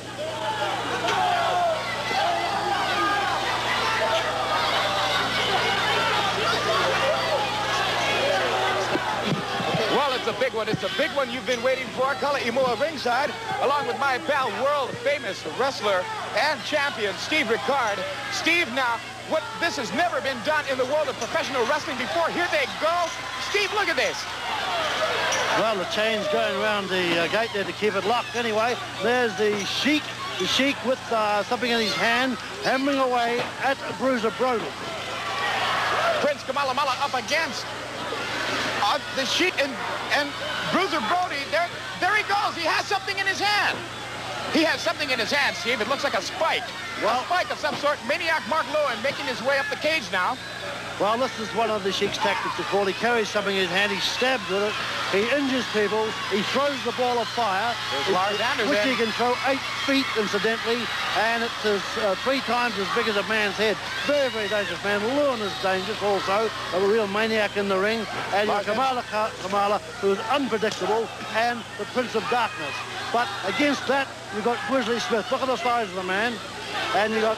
Speaker 11: Well, it's a big one. It's a big one you've been waiting for. Kala Imua ringside, along with my pal, world-famous wrestler and champion, Steve Ricard. Steve, now, this has never been done in the world of professional wrestling before. Here they go. Steve, look at this.
Speaker 12: Well, the chain's going around the gate there to keep it locked. Anyway, there's the Sheik with something in his hand, hammering away at Bruiser Brody.
Speaker 11: Prince Kamala up against the Sheik and Bruiser Brody. There he goes. He has something in his hand. He has something in his hand, Steve. It looks like a spike. Well, a spike of some sort. Maniac Mark Lewin making his way up the cage now.
Speaker 12: Well, this is one of the Sheik's tactics, of course. He carries something in his hand, he stabs with it, he injures people, he throws the ball of fire, which he can throw 8 feet, incidentally, and it's 3 times as big as a man's head. Very, very dangerous man. Lewin is dangerous also, a real maniac in the ring. And you've Kamala, who's unpredictable, and the Prince of Darkness. But against that, you've got Grizzly Smith. Look at the size of the man. And you've got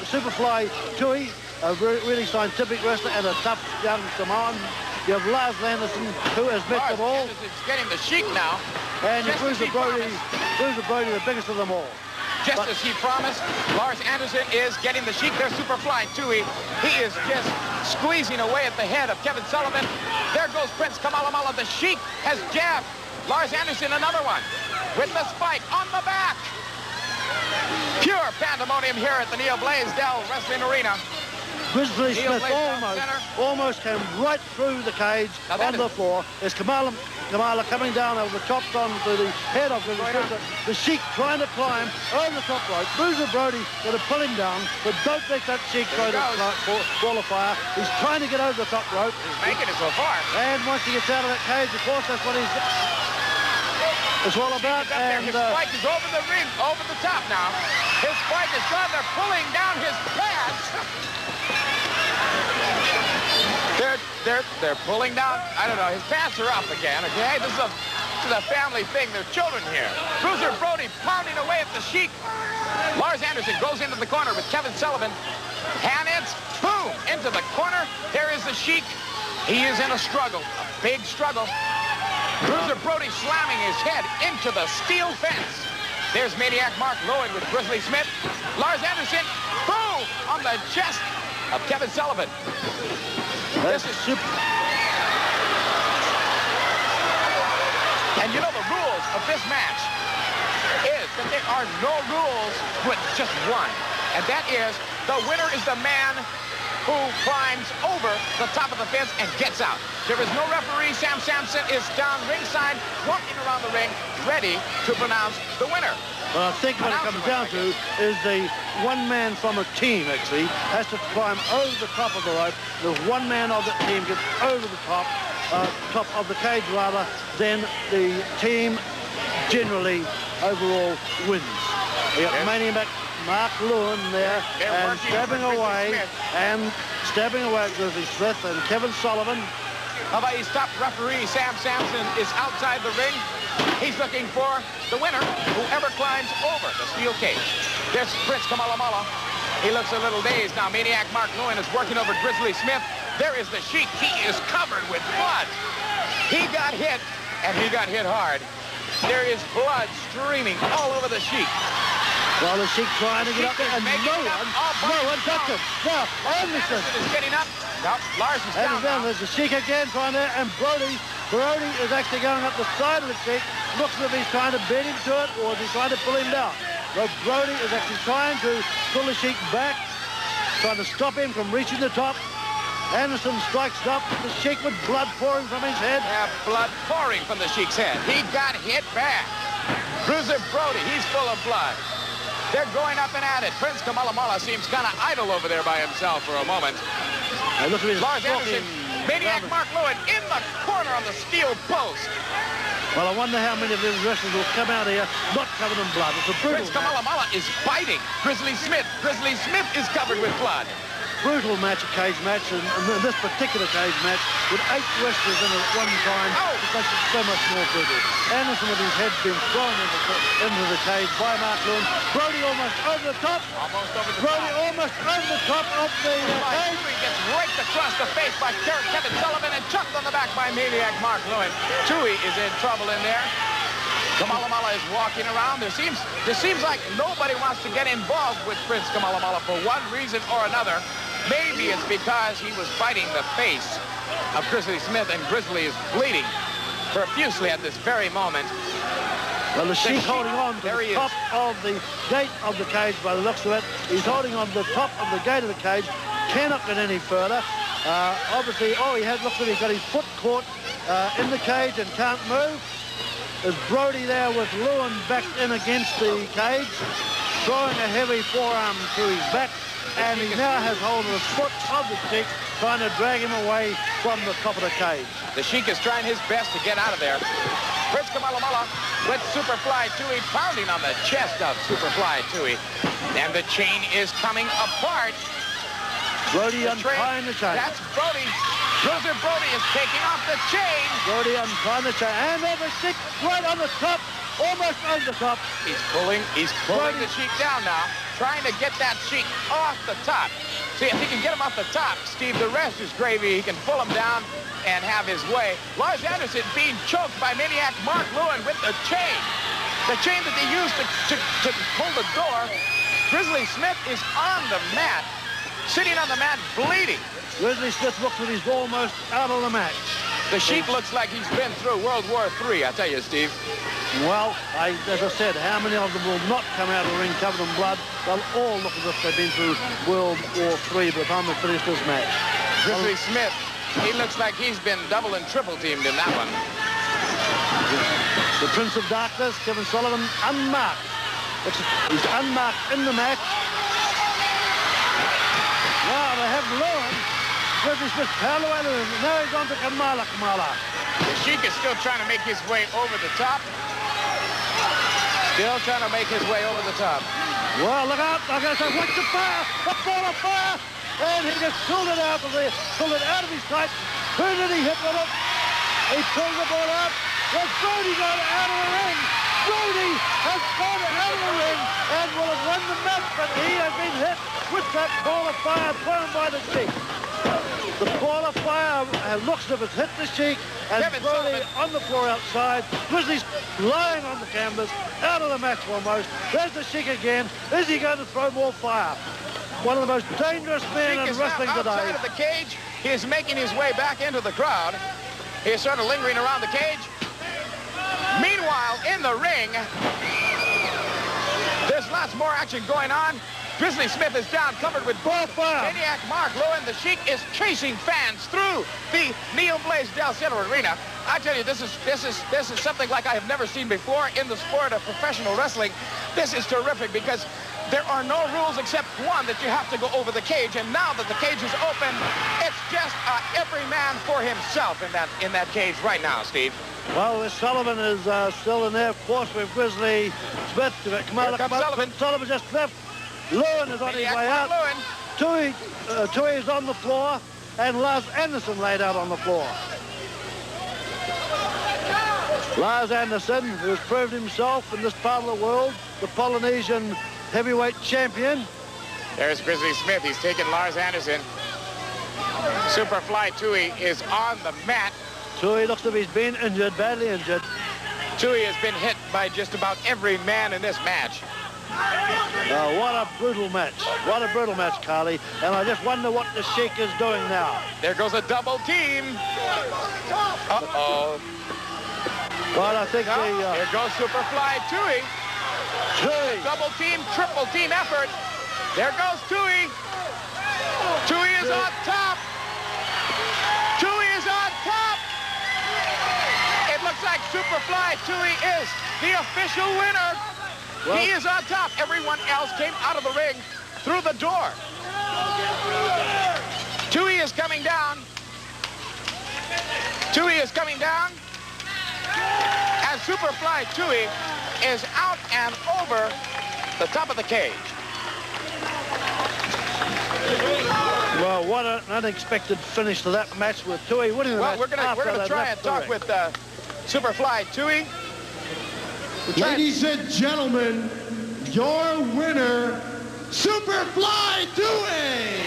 Speaker 12: Superfly Tui, a really scientific wrestler and a tough young Samoan. You have Lars Anderson, who has met them all.
Speaker 11: Anderson's getting the Sheik now.
Speaker 12: And Bruiser Brody, the biggest of them all.
Speaker 11: Just as he promised, Lars Anderson is getting the Sheik. There's Superfly Tui. He is just squeezing away at the head of Kevin Sullivan. There goes Prince Kamala. The Sheik has jabbed Lars Anderson, another one, with the spike on the back. Pure pandemonium here at the Neil Blaisdell Wrestling Arena.
Speaker 12: Grizzly Smith almost came right through the cage on the floor. There's Kamala coming down over the top onto the head of Grizzly Smith. The Sheik trying to climb over the top rope. Bruiser Brody going to pull him down, but don't let that Sheik throw the ball of fire. He's trying to get over the top rope.
Speaker 11: He's making it so far.
Speaker 12: And once he gets out of that cage, of course, that's what it's all about. And
Speaker 11: his spike is over the ring, over the top now. His spike is gone. They're pulling down his pants. They're pulling down. I don't know. His pants are up again. Okay, this is a family thing. There's children here. Bruiser Brody pounding away at the Sheik. Lars Anderson goes into the corner with Kevin Sullivan. Hand-ins, boom, into the corner. There is the Sheik. He is in a struggle, a big struggle. Bruiser Brody slamming his head into the steel fence. There's Maniac Mark Lewin with Grizzly Smith. Lars Anderson, boom, on the chest of Kevin Sullivan. This is super. And you know the rules of this match is that there are no rules with just one. And that is the winner is the man who climbs over the top of the fence and gets out. There is no referee. Sam Sampson is down ringside, walking around the ring, ready to pronounce the winner.
Speaker 12: Well, I think what it comes down to is the one man from a team, actually, has to climb over the top of the rope. The one man of the team gets over the top of the cage, rather, then the team generally overall wins. You got Maniac Mark Lewin there and stabbing away at Grizzly Smith and Kevin Sullivan.
Speaker 11: How about his top referee, Sam Sampson, is outside the ring. He's looking for the winner, whoever climbs over the steel cage. There's Prince Kamala. He looks a little dazed now. Maniac Mark Lewin is working over Grizzly Smith. There is the Sheik. He is covered with blood. He got hit, and he got hit hard. There is blood streaming all over the Sheik.
Speaker 12: Well, the Sheik trying to get up there, and no one touched him. Now, Anderson
Speaker 11: is getting up. Now, Lars is down now.
Speaker 12: There's the Sheik again trying to, and Brody is actually going up the side of the Sheik. Looks as if he's trying to bend him to it, or is he trying to pull him down? But Brody is actually trying to pull the Sheik back, trying to stop him from reaching the top. Anderson strikes up the Sheik with blood pouring from his head.
Speaker 11: Yeah, blood pouring from the Sheik's head. He got hit bad. Bruiser Brody, he's full of blood. They're going up and at it. Prince Kamala seems kind of idle over there by himself for a moment.
Speaker 12: And look at his
Speaker 11: Lars Anderson, Maniac Mark Lewin in the corner on the steel post.
Speaker 12: Well, I wonder how many of these wrestlers will come out here not covered in blood. It's a brutal
Speaker 11: Prince Kamala is biting Grizzly Smith. Grizzly Smith is covered with blood.
Speaker 12: Brutal match, a cage match, and this particular cage match with 8 wrestlers in it at one time, it makes it so much more brutal. Anderson with his head being thrown into the cage by Mark Lewin. Brody almost over the top.
Speaker 11: Almost over the
Speaker 12: top.
Speaker 11: Almost
Speaker 12: over the top of the cage.
Speaker 11: Tui gets raked across the face by Kevin Sullivan and chucked on the back by Maniac Mark Lewin. Tui is in trouble in there. Kamala is walking around. There seems like nobody wants to get involved with Prince Kamala for one reason or another. Maybe it's because he was biting the face of Grizzly Smith, and Grizzly is bleeding profusely at this very moment.
Speaker 12: Well, the Sheik holding on to the top of the gate of the cage by the looks of it. He's holding on to the top of the gate of the cage. Cannot get any further. Obviously, looks like he's got his foot caught in the cage and can't move. There's Brody there with Lewin backed in against the cage, throwing a heavy forearm to his back, and he now has hold of the foot of the Sheik, trying to drag him away from the top of the cage.
Speaker 11: The Sheik is trying his best to get out of there. Prince Kamalumala with Superfly Tui pounding on the chest of Superfly Tui. And the chain is coming apart.
Speaker 12: Brody untying the chain.
Speaker 11: That's Brody. Bruiser Brody is taking off the chain.
Speaker 12: Brody untying the chain. And there's the Sheik right on the top, almost on the top.
Speaker 11: He's pulling the Sheik down now, trying to get that Sheik off the top. See, if he can get him off the top, Steve, the rest is gravy. He can pull him down and have his way. Lars Anderson being choked by maniac Mark Lewin with the chain. The chain that they used to pull the door. Grizzly Smith is on the mat, sitting on the mat, bleeding.
Speaker 12: Grizzly Smith looks like he's almost out of the match.
Speaker 11: The Sheik looks like he's been through World War III, I tell you, Steve.
Speaker 12: Well, as I said, how many of them will not come out of the ring covered in blood? They'll all look as if they've been through World War III by the time they finish this match.
Speaker 11: Grizzly Smith, he looks like he's been double and triple teamed in that one.
Speaker 12: The Prince of Darkness, Kevin Sullivan, unmarked. He's unmarked in the match. Wow, they have Lewin. Grizzly Smith pound away to him. Now he's on to Kamala.
Speaker 11: The Sheik is still trying to make his way over the top. Still trying to make his way over the top.
Speaker 12: Well, look out. I'm going to say, watch the fire. The ball of fire. And he just pulled it out of his tight. Who did he hit with it? He pulled the ball out. Well, Brody got out of the ring. Brody has gone out of the ring and will have won the match, but he has been hit with that ball of fire thrown by the Sheik. The ball of fire looks as if it's hit the Sheik, and Brody on the floor outside. Grizzly's lying on the canvas, out of the match almost. There's the Sheik again. Is he going to throw more fire? One of the most dangerous men in wrestling today.
Speaker 11: Outside of the cage. He is making his way back into the crowd. He is sort of lingering around the cage. Meanwhile, in the ring, there's lots more action going on. Grizzly Smith is down, covered with
Speaker 12: ball fire.
Speaker 11: Maniac Mark Lewin. The Sheik is chasing fans through the Neil Blaisdell Center Arena. I tell you, this is something like I have never seen before in the sport of professional wrestling. This is terrific because there are no rules except one, that you have to go over the cage. And now that the cage is open, it's just every man for himself in that cage right now, Steve.
Speaker 12: Well, Sullivan is still in there, of course, with Grizzly Smith.
Speaker 11: Sullivan.
Speaker 12: Sullivan just left. Lewin is on his way out. Tui is on the floor, and Lars Anderson laid out on the floor. Lars Anderson, who has proved himself in this part of the world, the Polynesian heavyweight champion.
Speaker 11: There's Grizzly Smith. He's taken Lars Anderson. Superfly Tui is on the mat.
Speaker 12: Tui looks as if he's been injured, badly injured.
Speaker 11: Tui has been hit by just about every man in this match.
Speaker 12: What a brutal match. What a brutal match, Carly. And I just wonder what the Sheik is doing now.
Speaker 11: There goes a double team. Uh-oh.
Speaker 12: Well, I think
Speaker 11: here goes Superfly Tui. Double team, triple team effort. There goes Tui. Tui is on top. Tui is on top. It looks like Superfly Tui is the official winner. Well, he is on top. Everyone else came out of the ring through the door. Tui is coming down. Tui is coming down. And Superfly Tui is out and over the top of the cage.
Speaker 12: Well, what an unexpected finish to that match with Tui winning the match.
Speaker 11: We're gonna try and talk with Superfly Tui.
Speaker 13: Ladies and gentlemen, your winner, Superfly Tui.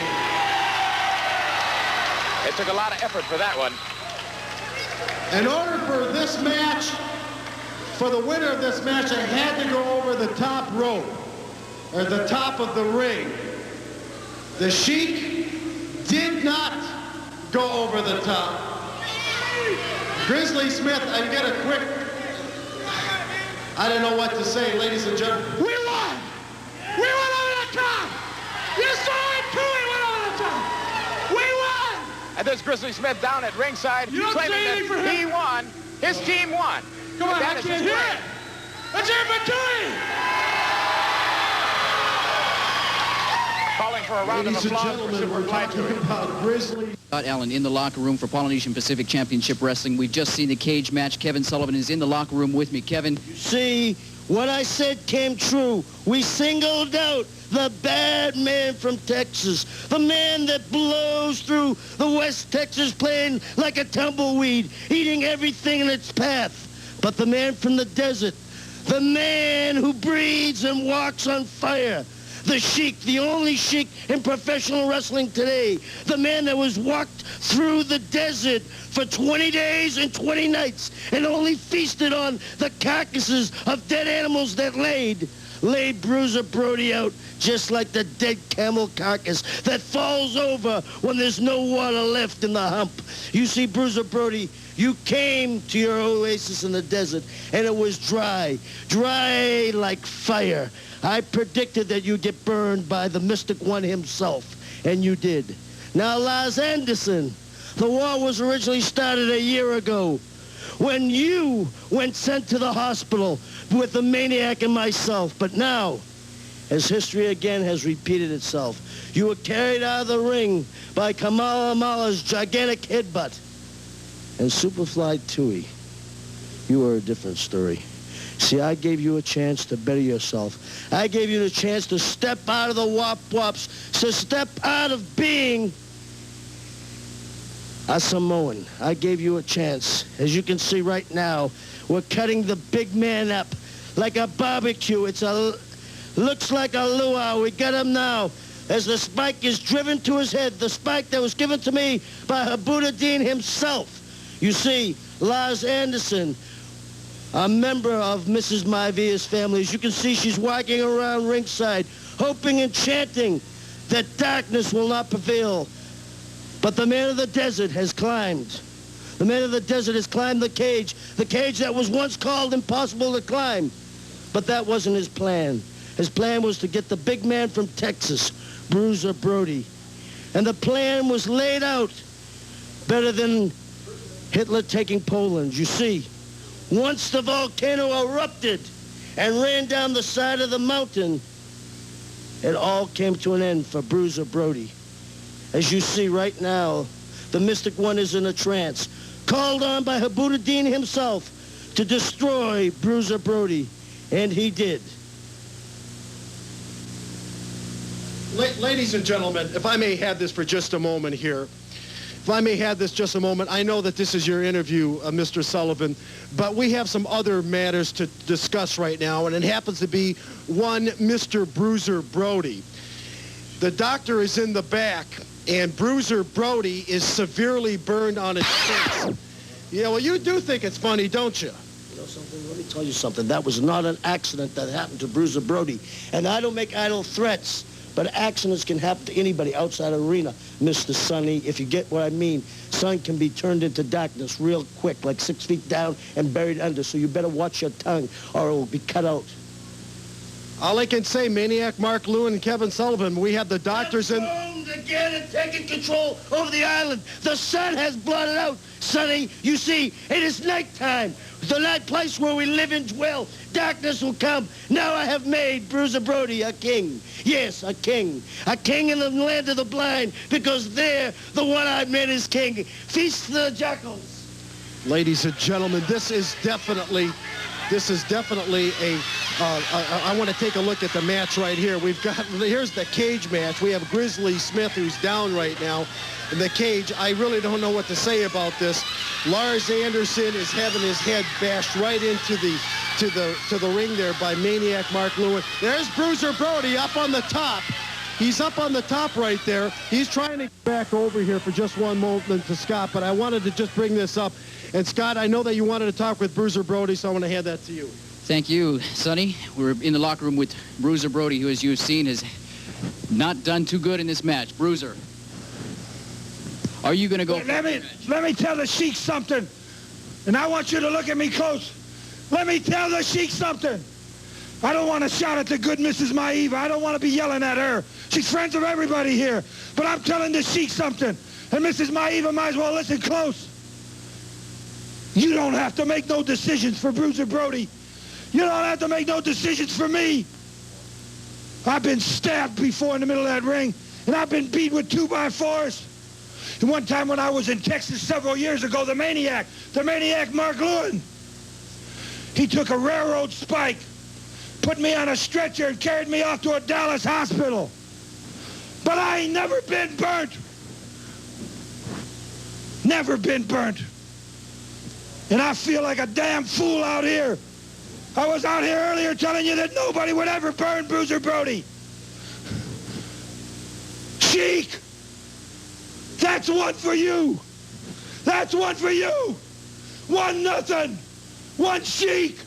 Speaker 11: It took a lot of effort for that one.
Speaker 13: In order for this match, for the winner of this match, I had to go over the top rope, or the top of the ring. The Sheik did not go over the top. Grizzly Smith, I get a quick, I don't know what to say, ladies and gentlemen. We won! We went over the top! You saw it too, we went over the top! We won!
Speaker 11: And there's Grizzly Smith down at ringside
Speaker 13: You don't
Speaker 11: claiming
Speaker 13: say anything for
Speaker 11: that
Speaker 13: him.
Speaker 11: he won. His team won.
Speaker 13: Come on,
Speaker 11: That
Speaker 13: I
Speaker 11: is
Speaker 13: can't
Speaker 11: his
Speaker 13: hear
Speaker 11: claim.
Speaker 13: it. Let's hear it for Tony.
Speaker 11: Calling for a round
Speaker 13: Ladies
Speaker 11: of
Speaker 13: and
Speaker 11: applause for
Speaker 13: gentlemen,
Speaker 11: Super
Speaker 13: we're talking
Speaker 11: Flyweight.
Speaker 13: about Grizzly.
Speaker 9: Scott Allen in the locker room for Polynesian Pacific Championship Wrestling. We've just seen the cage match. Kevin Sullivan is in the locker room with me. Kevin.
Speaker 10: See, what I said came true. We singled out the bad man from Texas, the man that blows through the West Texas plain like a tumbleweed, eating everything in its path. But the man from the desert, the man who breathes and walks on fire, the Sheik, the only Sheik in professional wrestling today, the man that was walked through the desert for 20 days and 20 nights and only feasted on the carcasses of dead animals that laid Bruiser Brody out just like the dead camel carcass that falls over when there's no water left in the hump. You see, Bruiser Brody, you came to your oasis in the desert and it was dry like fire. I predicted that you'd get burned by the Mystic One himself, and you did. Now, Lars Anderson, the war was originally started a year ago when you went sent to the hospital with the Maniac and myself. But now, as history again has repeated itself, you were carried out of the ring by Kamala Mala's gigantic headbutt. And Superfly Tui, you were a different story. See, I gave you a chance to better yourself. I gave you the chance to step out of the wop-wops, to step out of being a Samoan. I gave you a chance. As you can see right now, we're cutting the big man up like a barbecue. Looks like a luau. We got him now as the spike is driven to his head, the spike that was given to me by Habuddin himself. You see, Lars Anderson, a member of Mrs. Maivia's family. As you can see, she's walking around ringside, hoping and chanting that darkness will not prevail. But the man of the desert has climbed. The man of the desert has climbed the cage that was once called impossible to climb. But that wasn't his plan. His plan was to get the big man from Texas, Bruiser Brody. And the plan was laid out better than Hitler taking Poland. You see, once the volcano erupted and ran down the side of the mountain, it all came to an end for Bruiser Brody. As you see right now, the Mystic One is in a trance, called on by Habuddin himself to destroy Bruiser Brody, and he did.
Speaker 14: Ladies and gentlemen, if I may have this for just a moment here. If I may have this just a moment, I know that this is your interview, Mr. Sullivan, but we have some other matters to discuss right now, and it happens to be one Mr. Bruiser Brody. The doctor is in the back, and Bruiser Brody is severely burned on his face. Yeah, well, you do think it's funny, don't you?
Speaker 10: You know something? Let me tell you something. That was not an accident that happened to Bruiser Brody. And I don't make idle threats. But accidents can happen to anybody outside the arena, Mr. Sonny, if you get what I mean. Sun can be turned into darkness real quick, like 6 feet down and buried under, so you better watch your tongue or it will be cut out.
Speaker 14: All I can say, Maniac, Mark Lewin, and Kevin Sullivan, we have the doctors in...
Speaker 10: Again and taking control over the island. The sun has blotted out. Sonny, you see, it is nighttime. The night place where we live and dwell. Darkness will come. Now I have made Bruiser Brody a king. Yes, a king. A king in the land of the blind, because there, the one-eyed man is king. Feast the jackals.
Speaker 14: Ladies and gentlemen, this is definitely a, I want to take a look at the match right here. Here's the cage match. We have Grizzly Smith, who's down right now in the cage. I really don't know what to say about this. Lars Anderson is having his head bashed right into the ring there by Maniac Mark Lewin. There's Bruiser Brody up on the top. He's up on the top right there. He's trying to get back over here for just one moment to Scott, but I wanted to just bring this up. And Scott, I know that you wanted to talk with Bruiser Brody, so I want to hand that to you.
Speaker 9: Thank you, Sonny. We're in the locker room with Bruiser Brody, who, as you've seen, has not done too good in this match. Bruiser, are you going to go?
Speaker 15: Let me tell the Sheik something, and I want you to look at me close. Let me tell the Sheik something. I don't want to shout at the good Mrs. Maiva. I don't want to be yelling at her. She's friends of everybody here. But I'm telling the Sheik something. And Mrs. Maeva might as well listen close. You don't have to make no decisions for Bruiser Brody. You don't have to make no decisions for me. I've been stabbed before in the middle of that ring, and I've been beat with 2x4s. And one time when I was in Texas several years ago, the maniac Mark Lewin, he took a railroad spike, put me on a stretcher, and carried me off to a Dallas hospital. But I ain't never been burnt. Never been burnt. And I feel like a damn fool out here. I was out here earlier telling you that nobody would ever burn Bruiser Brody. Sheik, that's one for you. That's one for you. 1-0. 1 Sheik.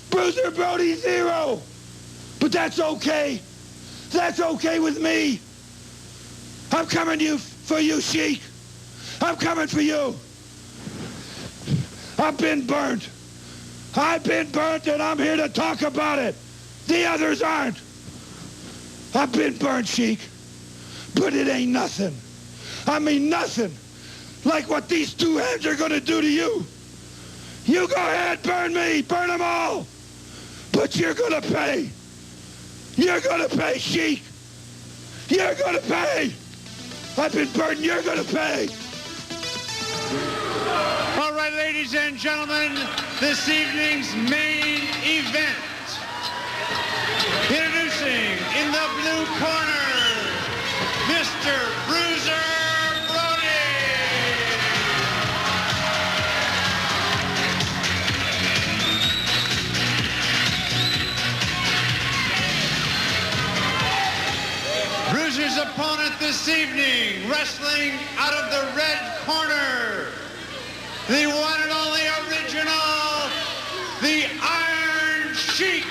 Speaker 15: Bruiser Brody 0. But that's okay. That's okay with me. I'm coming for you, Sheik. I'm coming for you. I've been burnt. I've been burnt, and I'm here to talk about it. The others aren't. I've been burnt, Sheik. But it ain't nothing. I mean nothing. Like what these 2 hands are going to do to you. You go ahead, burn me. Burn them all. But you're going to pay. You're going to pay, Sheik. You're going to pay. I've been burnt, and you're going to pay.
Speaker 16: All right, ladies and gentlemen, this evening's main event. Introducing in the blue corner, Mr. Bruiser Brody. Bruiser's opponent this evening, wrestling out of the red corner, the one and only original, the Iron Sheik.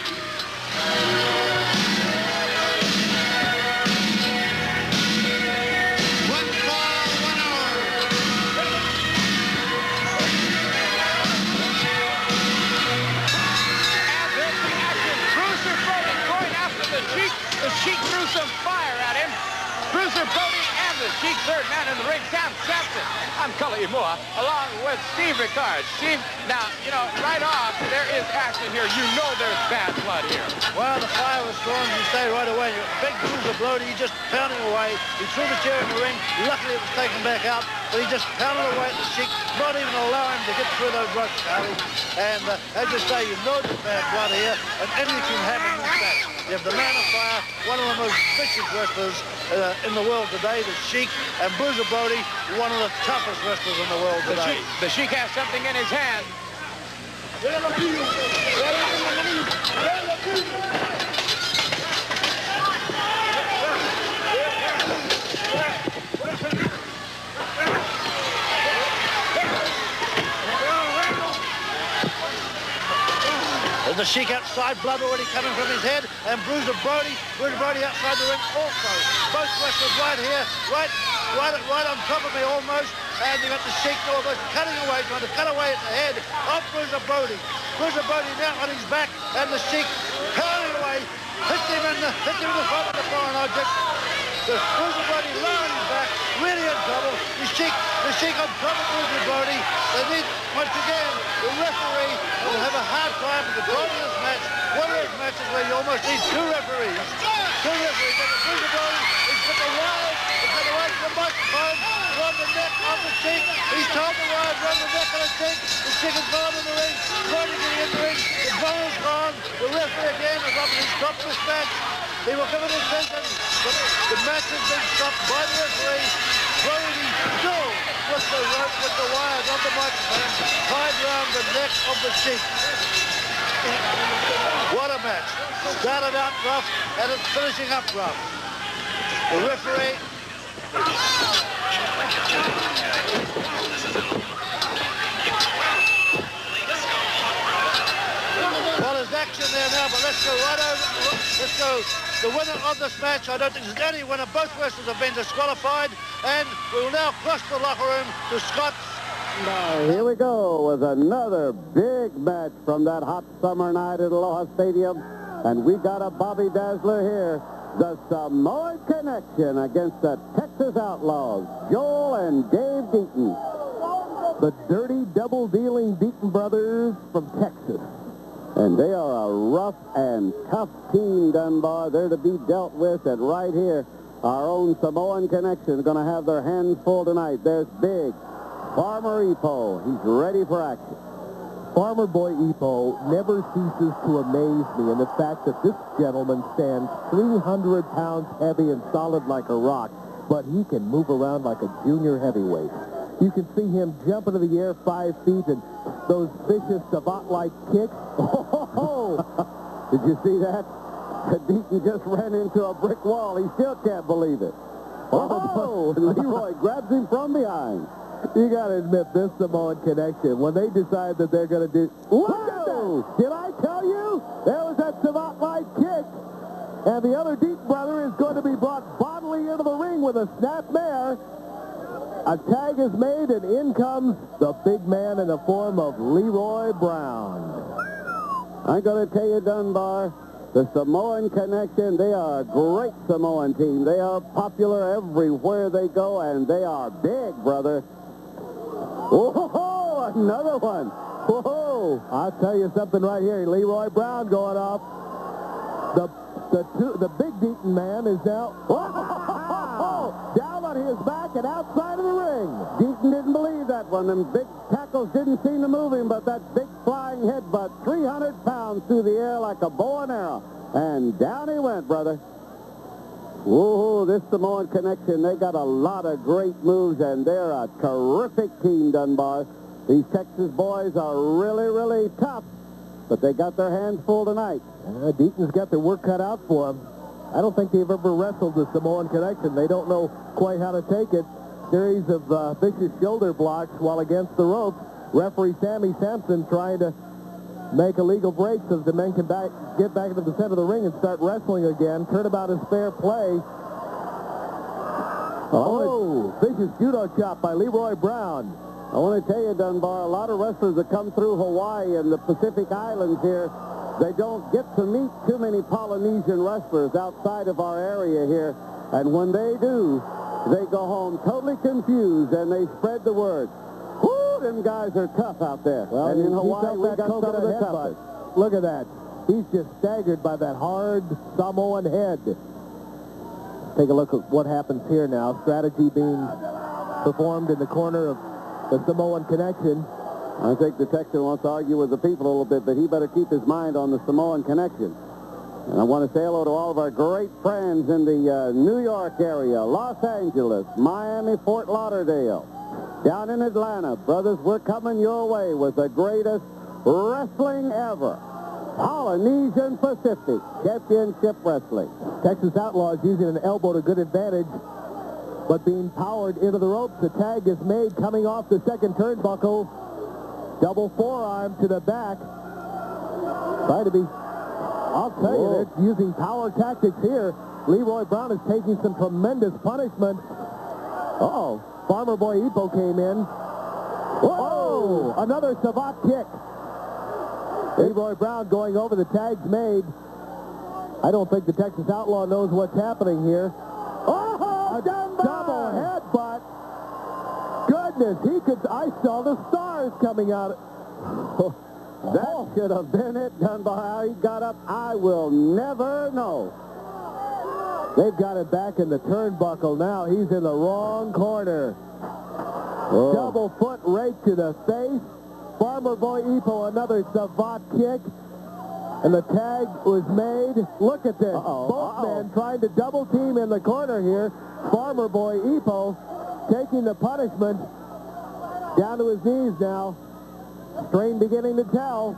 Speaker 16: One fall, 1 hour.
Speaker 11: And there's the action. Bruiser Brody going after the Sheik. The Sheik threw some fire at him. Bruiser Brody and the Sheik, third man in the ring, Sam Sampson. I'm Cully Imua, along with Steve Ricard. Steve, now, you know, right off, there is action here. You know there's bad blood here.
Speaker 12: Well, the fire was strong. You say right away. Big Bruiser Brody, he just pounding away. He threw the chair in the ring. Luckily, it was taken back out. But he just pounded away at the Sheik, not even allowing him to get through those ropes, Charlie. And as you say, you know there's bad blood here, and anything can happen in this match. You have the Man of Fire, one of the most vicious wrestlers in the world today, the Sheik, and Bruiser Brody, one of the toughest wrestlers in the world today.
Speaker 11: The Sheik has something in his hand.
Speaker 12: There's the Sheik outside, blood already coming from his head, and Bruiser Brody outside the ring also. Both wrestlers right here, right on top of me almost, and you got the Sheik almost cutting away, trying to cut away at the head of Bruiser Brody. Bruiser Brody now on his back, and the Sheik pounding away, hits him in the front of the foreign object. The Bruiser Brody low on his back, really in trouble. The Sheik on top of Bruiser Brody. They need, once again, the referee will have a hard time with the Brody in this match. One of those matches where you almost need 2 referees. 2 referees. And the Bruiser Brody is put the wires, he's got away from the microphone, from the neck of the Sheik. He's told the wires around the neck of the Sheik. The Sheik is gone in the ring, Brody getting in the ring. The ball is gone. The referee again is up and he's stopped this match. He will give it a sentence, but the match has been stopped by the referee. Brody still with the rope, with the wires on the microphone, tied around the neck of the Sheik. What a match. Started out rough, and it's finishing up rough. The referee... Well, there's action there now, but let's go right over. Let's go. The winner of this match, I don't think there's any winner. Both wrestlers have been disqualified, and we will now cross the locker room to Scott.
Speaker 6: Now, here we go with another big match from that hot summer night at Aloha Stadium. And we got a Bobby Dazzler here. The Samoan Connection against the Texas
Speaker 8: Texas Outlaws, Joel and Dave Deaton. The dirty, double-dealing Deaton brothers from Texas. And they are a rough and tough team, Dunbar. They're to be dealt with, and right here, our own Samoan Connection is going to have their hands full tonight. There's big Farmer Ipo. He's ready for action. Farmer Boy Ipo never ceases to amaze me in the fact that this gentleman stands 300 pounds heavy and solid like a rock, but he can move around like a junior heavyweight. You can see him jump into the air 5 feet and those vicious savant-like kicks. Oh, did you see that? Deaton just ran into a brick wall. He still can't believe it. Oh, Leroy grabs him from behind. You got to admit, this Samoan Connection, when they decide that they're going to do... Whoa! Did I tell you? There was that savant-like kick. And the other Deaton brother is going to be brought bodily into the ring with a snap mare. A tag is made, and in comes the big man in the form of Leroy Brown. I'm going to tell you, Dunbar, the Samoan Connection, they are a great Samoan team. They are popular everywhere they go, and they are big, brother. Whoa, another one. Whoa, I'll tell you something right here. Leroy Brown going off. The big Deaton man is now down on his back and outside of the ring. Deaton didn't believe that one. Them big tackles didn't seem to move him, but that big flying headbutt, 300 pounds through the air like a bow and arrow. And down he went, brother. Whoa, this Samoan Connection, they got a lot of great moves, and they're a terrific team, Dunbar. These Texas boys are really, really tough, but they got their hands full tonight. Deaton's got their work cut out for them. I don't think they've ever wrestled the Samoan Connection. They don't know quite how to take it. Series of vicious shoulder blocks while against the ropes. Referee Sammy Sampson trying to make illegal breaks so the men can get back into the center of the ring and start wrestling again. Turnabout is fair play. Oh, vicious judo chop by Leroy Brown. I want to tell you, Dunbar, a lot of wrestlers that come through Hawaii and the Pacific Islands here, they don't get to meet too many Polynesian wrestlers outside of our area here. And when they do, they go home totally confused and they spread the word. Whoo, them guys are tough out there. Well, and in Hawaii, we got some of the toughest. Look at that. He's just staggered by that hard Samoan head. Take a look at what happens here now. Strategy being performed in the corner of the Samoan Connection. I think the Texan wants to argue with the people a little bit, but he better keep his mind on the Samoan Connection. And I want to say hello to all of our great friends in the New York area, Los Angeles, Miami, Fort Lauderdale, down in Atlanta. Brothers, we're coming your way with the greatest wrestling ever. Polynesian Pacific Championship Wrestling. Texas Outlaws using an elbow to good advantage, but being powered into the ropes. The tag is made coming off the second turnbuckle. Double forearm to the back. Trying to be... I'll tell you, they're using power tactics here. Leroy Brown is taking some tremendous punishment. Uh-oh. Farmer Boy Ipo came in. Whoa! Another savant kick. Leroy Brown going over. The tag's made. I don't think the Texas Outlaw knows what's happening here. Oh! A double headbutt. Goodness, he could... I saw the stars coming out. That should have been it. Dunbar, how he got up, I will never know. They've got it back in the turnbuckle now. He's in the wrong corner. Oh. Double foot rake to the face. Farmer Boy Ipo, another savant kick. And the tag was made. Look at this. Both men trying to double team in the corner here. Farmer Boy Ipo taking the punishment. Down to his knees now. Strain beginning to tell.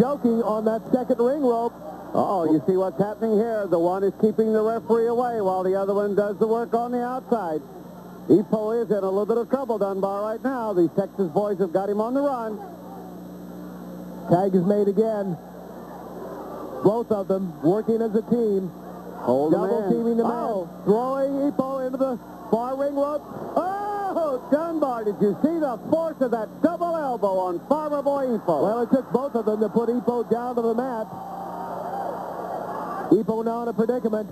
Speaker 8: Choking on that second ring rope. You see what's happening here? The one is keeping the referee away while the other one does the work on the outside. Ipo is in a little bit of trouble, Dunbar, right now. These Texas boys have got him on the run. Tag is made again. Both of them working as a team. Double teaming the man. Throwing Ipo into the far ring rope. Oh, Dunbar, did you see the force of that double elbow on Farmer Boy Ipo? Well, it took both of them to put Ipo down to the mat. Ipo now in a predicament.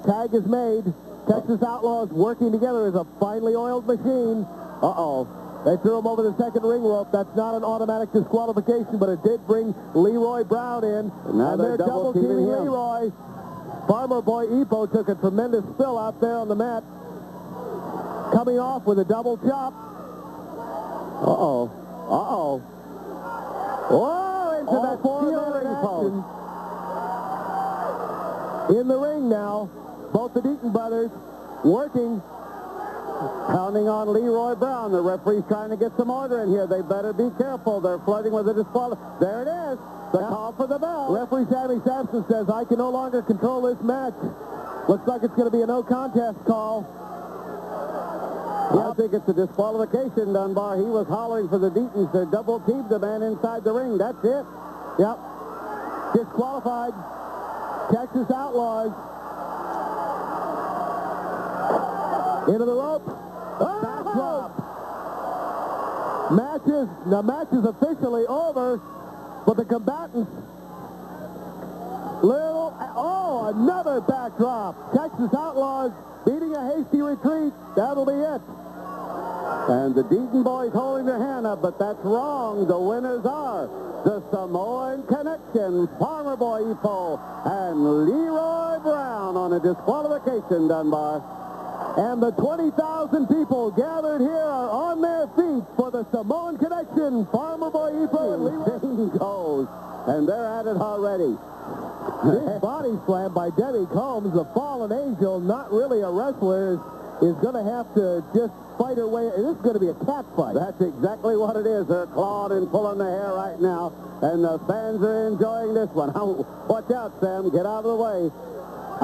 Speaker 8: Tag is made. Texas Outlaws working together as a finely oiled machine. Uh-oh. They threw him over the second ring rope. That's not an automatic disqualification, but it did bring Leroy Brown in.
Speaker 17: And they're double teaming him.
Speaker 8: Leroy. Farmer Boy Ipo took a tremendous spill out there on the mat. Coming off with a double chop. Uh-oh. Uh-oh. Whoa, into that ceiling post. In the ring now, both the Deaton brothers working. Counting on Leroy Brown. The referee's trying to get some order in here. They better be careful. They're flirting with a disqualification. There it is. The call for the bell. Referee Sammy Sampson says, I can no longer control this match. Looks like it's going to be a no contest call.
Speaker 17: I think it's a disqualification, Dunbar. He was hollering for the Deatons to double team the man inside the ring. That's it.
Speaker 8: Yep. Disqualified. Texas Outlaws. Into the rope. Backdrop. The match is officially over, but the combatants. Another backdrop. Texas Outlaws beating a hasty retreat. That'll be it.
Speaker 17: And the Deaton boys holding their hand up, but that's wrong. The winners are the Samoan Connection, Farmer Boy Ipo, and Leroy Brown on a disqualification, Dunbar.
Speaker 8: And the 20,000 people gathered here are on their feet for the Samoan Connection, Farmer Boy Ipo and Leroy
Speaker 17: goes, and they're at it already.
Speaker 8: This body slam by Debbie Combs, the fallen angel, not really a wrestler, is going to have to just fight her way. It is going to be a cat fight.
Speaker 17: That's exactly what it is. They're clawing and pulling the hair right now, and the fans are enjoying this one. Watch out, Sam. Get out of the way.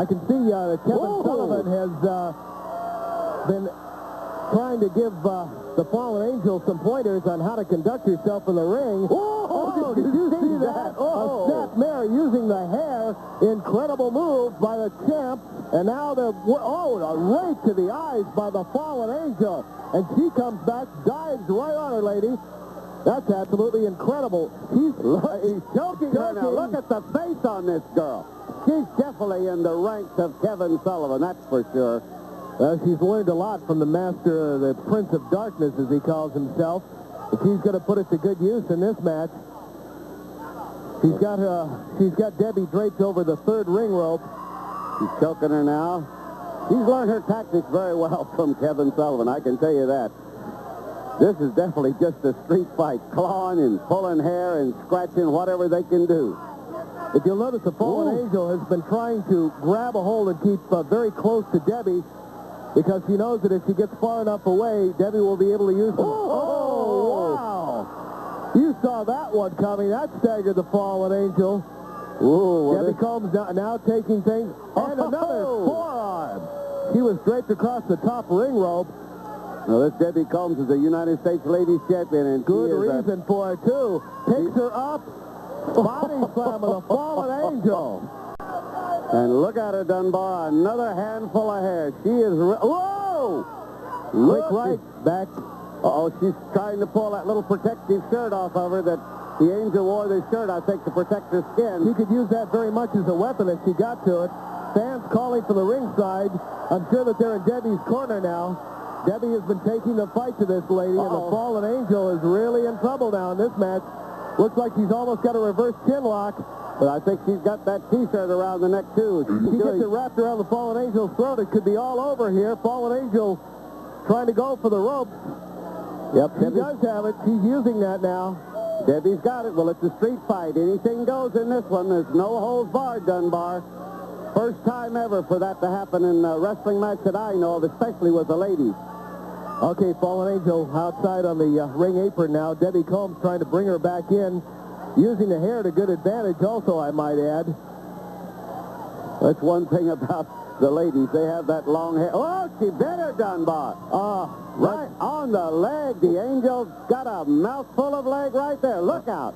Speaker 8: I can see Kevin Sullivan has been trying to give the fallen angel some pointers on how to conduct yourself in the ring. Did you see that? A snap mare using the hair. Incredible move by the champ. And now a right to the eyes by the fallen angel. And she comes back, dives right on her, lady. That's absolutely incredible. He's choking her now.
Speaker 17: Look at the face on this girl. She's definitely in the ranks of Kevin Sullivan, that's for sure.
Speaker 8: She's learned a lot from the master, the Prince of Darkness, as he calls himself. But she's going to put it to good use in this match. She's got Debbie draped over the third ring rope.
Speaker 17: She's choking her now. She's learned her tactics very well from Kevin Sullivan, I can tell you that. This is definitely just a street fight, clawing and pulling hair and scratching whatever they can do.
Speaker 8: If you'll notice, the fallen angel has been trying to grab a hold and keep very close to Debbie, because she knows that if she gets far enough away, Debbie will be able to use them. Wow! You saw that one coming. That staggered the fallen angel. Debbie Combs now taking things. And another forearm. She was draped across the top ring rope.
Speaker 17: Now, this Debbie Combs is a United States Ladies Champion. And
Speaker 8: good reason for it, too. Picks her up. Body slam of the fallen angel.
Speaker 17: And look at her, Dunbar. Another handful of hair. She is... Whoa!
Speaker 8: Quick right. Back.
Speaker 17: She's trying to pull that little protective shirt off of her that the angel wore this shirt, I think, to protect her skin.
Speaker 8: She could use that very much as a weapon if she got to it. Fans calling for the ringside. I'm sure that they're in Debbie's corner now. Debbie has been taking the fight to this lady, and the fallen angel is really in trouble now in this match. Looks like she's almost got a reverse chin lock.
Speaker 17: But I think she's got that T-shirt around the neck, too.
Speaker 8: She gets it wrapped around the fallen angel's throat. It could be all over here. Fallen angel trying to go for the ropes.
Speaker 17: Yep,
Speaker 8: she does have it. She's using that now.
Speaker 17: Debbie's got it. Well, it's a street fight. Anything goes in this one. There's no holds barred, Dunbar. First time ever for that to happen in a wrestling match that I know of, especially with the ladies.
Speaker 8: Okay, fallen angel outside on the ring apron now. Debbie Combs trying to bring her back in. Using the hair to good advantage also, I might add.
Speaker 17: That's one thing about the ladies. They have that long hair. Oh, she bit her, Dunbar. Right on the leg. The angel's got a mouthful of leg right there. Look out.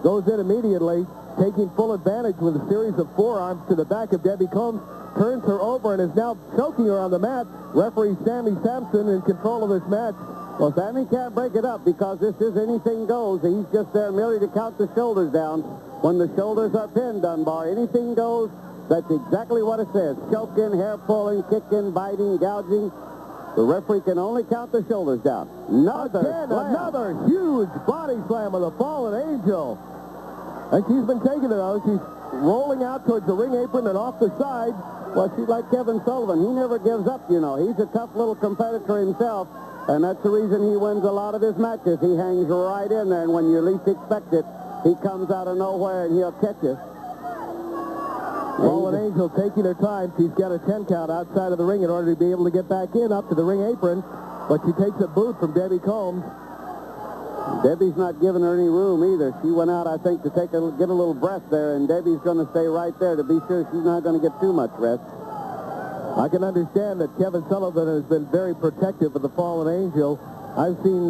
Speaker 8: Goes in immediately, taking full advantage with a series of forearms to the back of Debbie Combs. Turns her over and is now choking her on the mat. Referee Sammy Sampson in control of this match.
Speaker 17: Well, Sammy can't break it up because this is anything goes. He's just there merely to count the shoulders down. When the shoulders are pinned, Dunbar, anything goes. That's exactly what it says. Choking, hair pulling, kicking, biting, gouging. The referee can only count the shoulders down. Another huge body slam of the fallen angel. And she's been taking it, though. She's rolling out towards the ring apron and off the side. Well, she's like Kevin Sullivan. He never gives up, you know. He's a tough little competitor himself, and that's the reason he wins a lot of his matches. He hangs right in there, and when you least expect it, he comes out of nowhere, and he'll catch you. Fallen Angel taking her time. She's got a 10 count outside of the ring in order to be able to get back in up to the ring apron, but she takes a boot from Debbie Combs. Debbie's not giving her any room either. She went out, I think, to get a little breath there, and Debbie's going to stay right there to be sure she's not going to get too much rest. I can understand that Kevin Sullivan has been very protective of the Fallen Angel. I've seen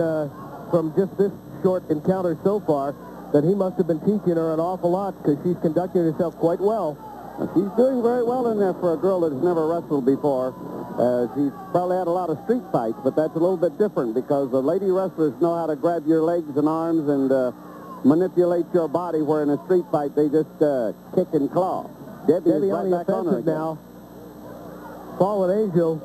Speaker 17: from just this short encounter so far that he must have been teaching her an awful lot because she's conducting herself quite well. She's doing very well in there for a girl that's never wrestled before. She's probably had a lot of street fights, but that's a little bit different because the lady wrestlers know how to grab your legs and arms and manipulate your body, where in a street fight they just kick and claw. Debbie on the offensive now. Fallen Angel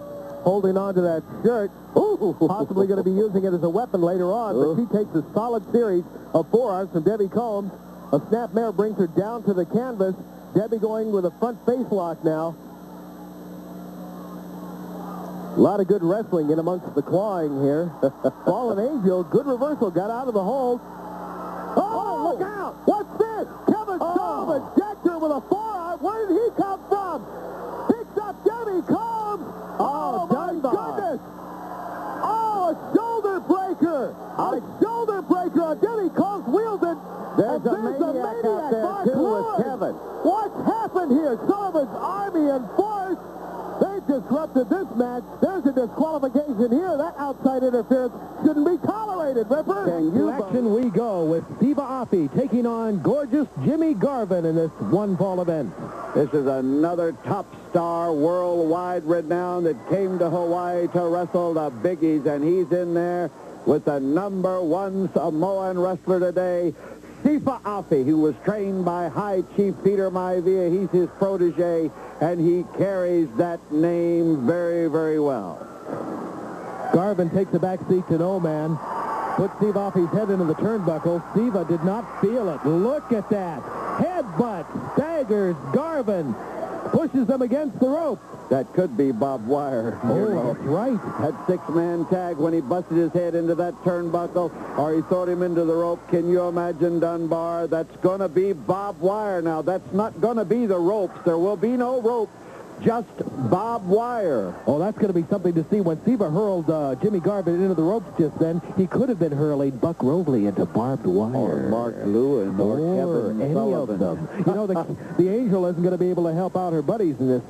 Speaker 17: holding on to that shirt, possibly going to be using it as a weapon later on, but she takes a solid series of forearms from Debbie Combs. A snapmare brings her down to the canvas. Debbie going with a front face lock now. A lot of good wrestling in amongst the clawing here. Fallen Angel, good reversal, got out of the hold. Oh, look out! What's this? Kevin Sullivan jacked her with a forearm. Where did he come from? Picks up Debbie Combs. Oh, my goodness! Oh, a shoulder breaker! A shoulder breaker on Debbie Combs, wheels it. There's a maniac out there, too, with Kevin. What's happened here? Sullivan's army in force. They disrupted this match. There's a disqualification here. That outside interference shouldn't be tolerated, Ripper.
Speaker 8: To action we go with Siva Afi taking on gorgeous Jimmy Garvin in this one-fall event.
Speaker 17: This is another top star, worldwide renowned, that came to Hawaii to wrestle the biggies, and he's in there with the #1 Samoan wrestler today, Sifa Afi, who was trained by High Chief Peter Maivia. He's his protege, and he carries that name very, very well.
Speaker 8: Garvin takes a back seat to no man. Puts Siva Afi's head into the turnbuckle. Siva did not feel it. Look at that. Headbutt. Staggers. Garvin pushes them against the rope.
Speaker 17: That could be Bob Wire.
Speaker 8: That's right.
Speaker 17: That six-man tag when he busted his head into that turnbuckle, or he thrown him into the rope. Can you imagine, Dunbar? That's going to be Bob Wire. Now, that's not going to be the ropes. There will be no rope. Just Bob Wire.
Speaker 8: Oh, that's going to be something to see. When Siva hurled Jimmy Garvin into the ropes just then, he could have been hurling Buck Robley into barbed wire.
Speaker 17: Or Mark Lewin or Kevin
Speaker 8: any
Speaker 17: Sullivan.
Speaker 8: of them. You know, the Angel isn't going to be able to help out her buddies in this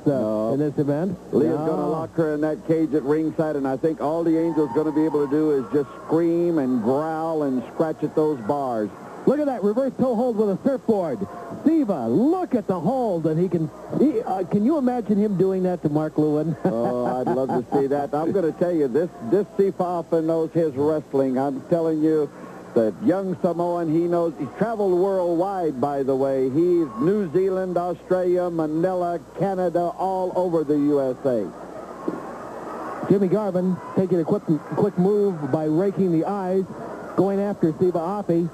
Speaker 8: event.
Speaker 17: Leah's going to lock her in that cage at ringside, and I think all the Angel's going to be able to do is just scream and growl and scratch at those bars.
Speaker 8: Look at that reverse toe hold with a surfboard. Siva, look at the hold, and can you imagine him doing that to Mark Lewin?
Speaker 17: Oh, I'd love to see that. I'm going to tell you, this Sifa often knows his wrestling. I'm telling you, that young Samoan, he knows. He's traveled worldwide, by the way. He's New Zealand, Australia, Manila, Canada, all over the USA.
Speaker 8: Jimmy Garvin taking a quick move by raking the eyes, going after Siva Afi.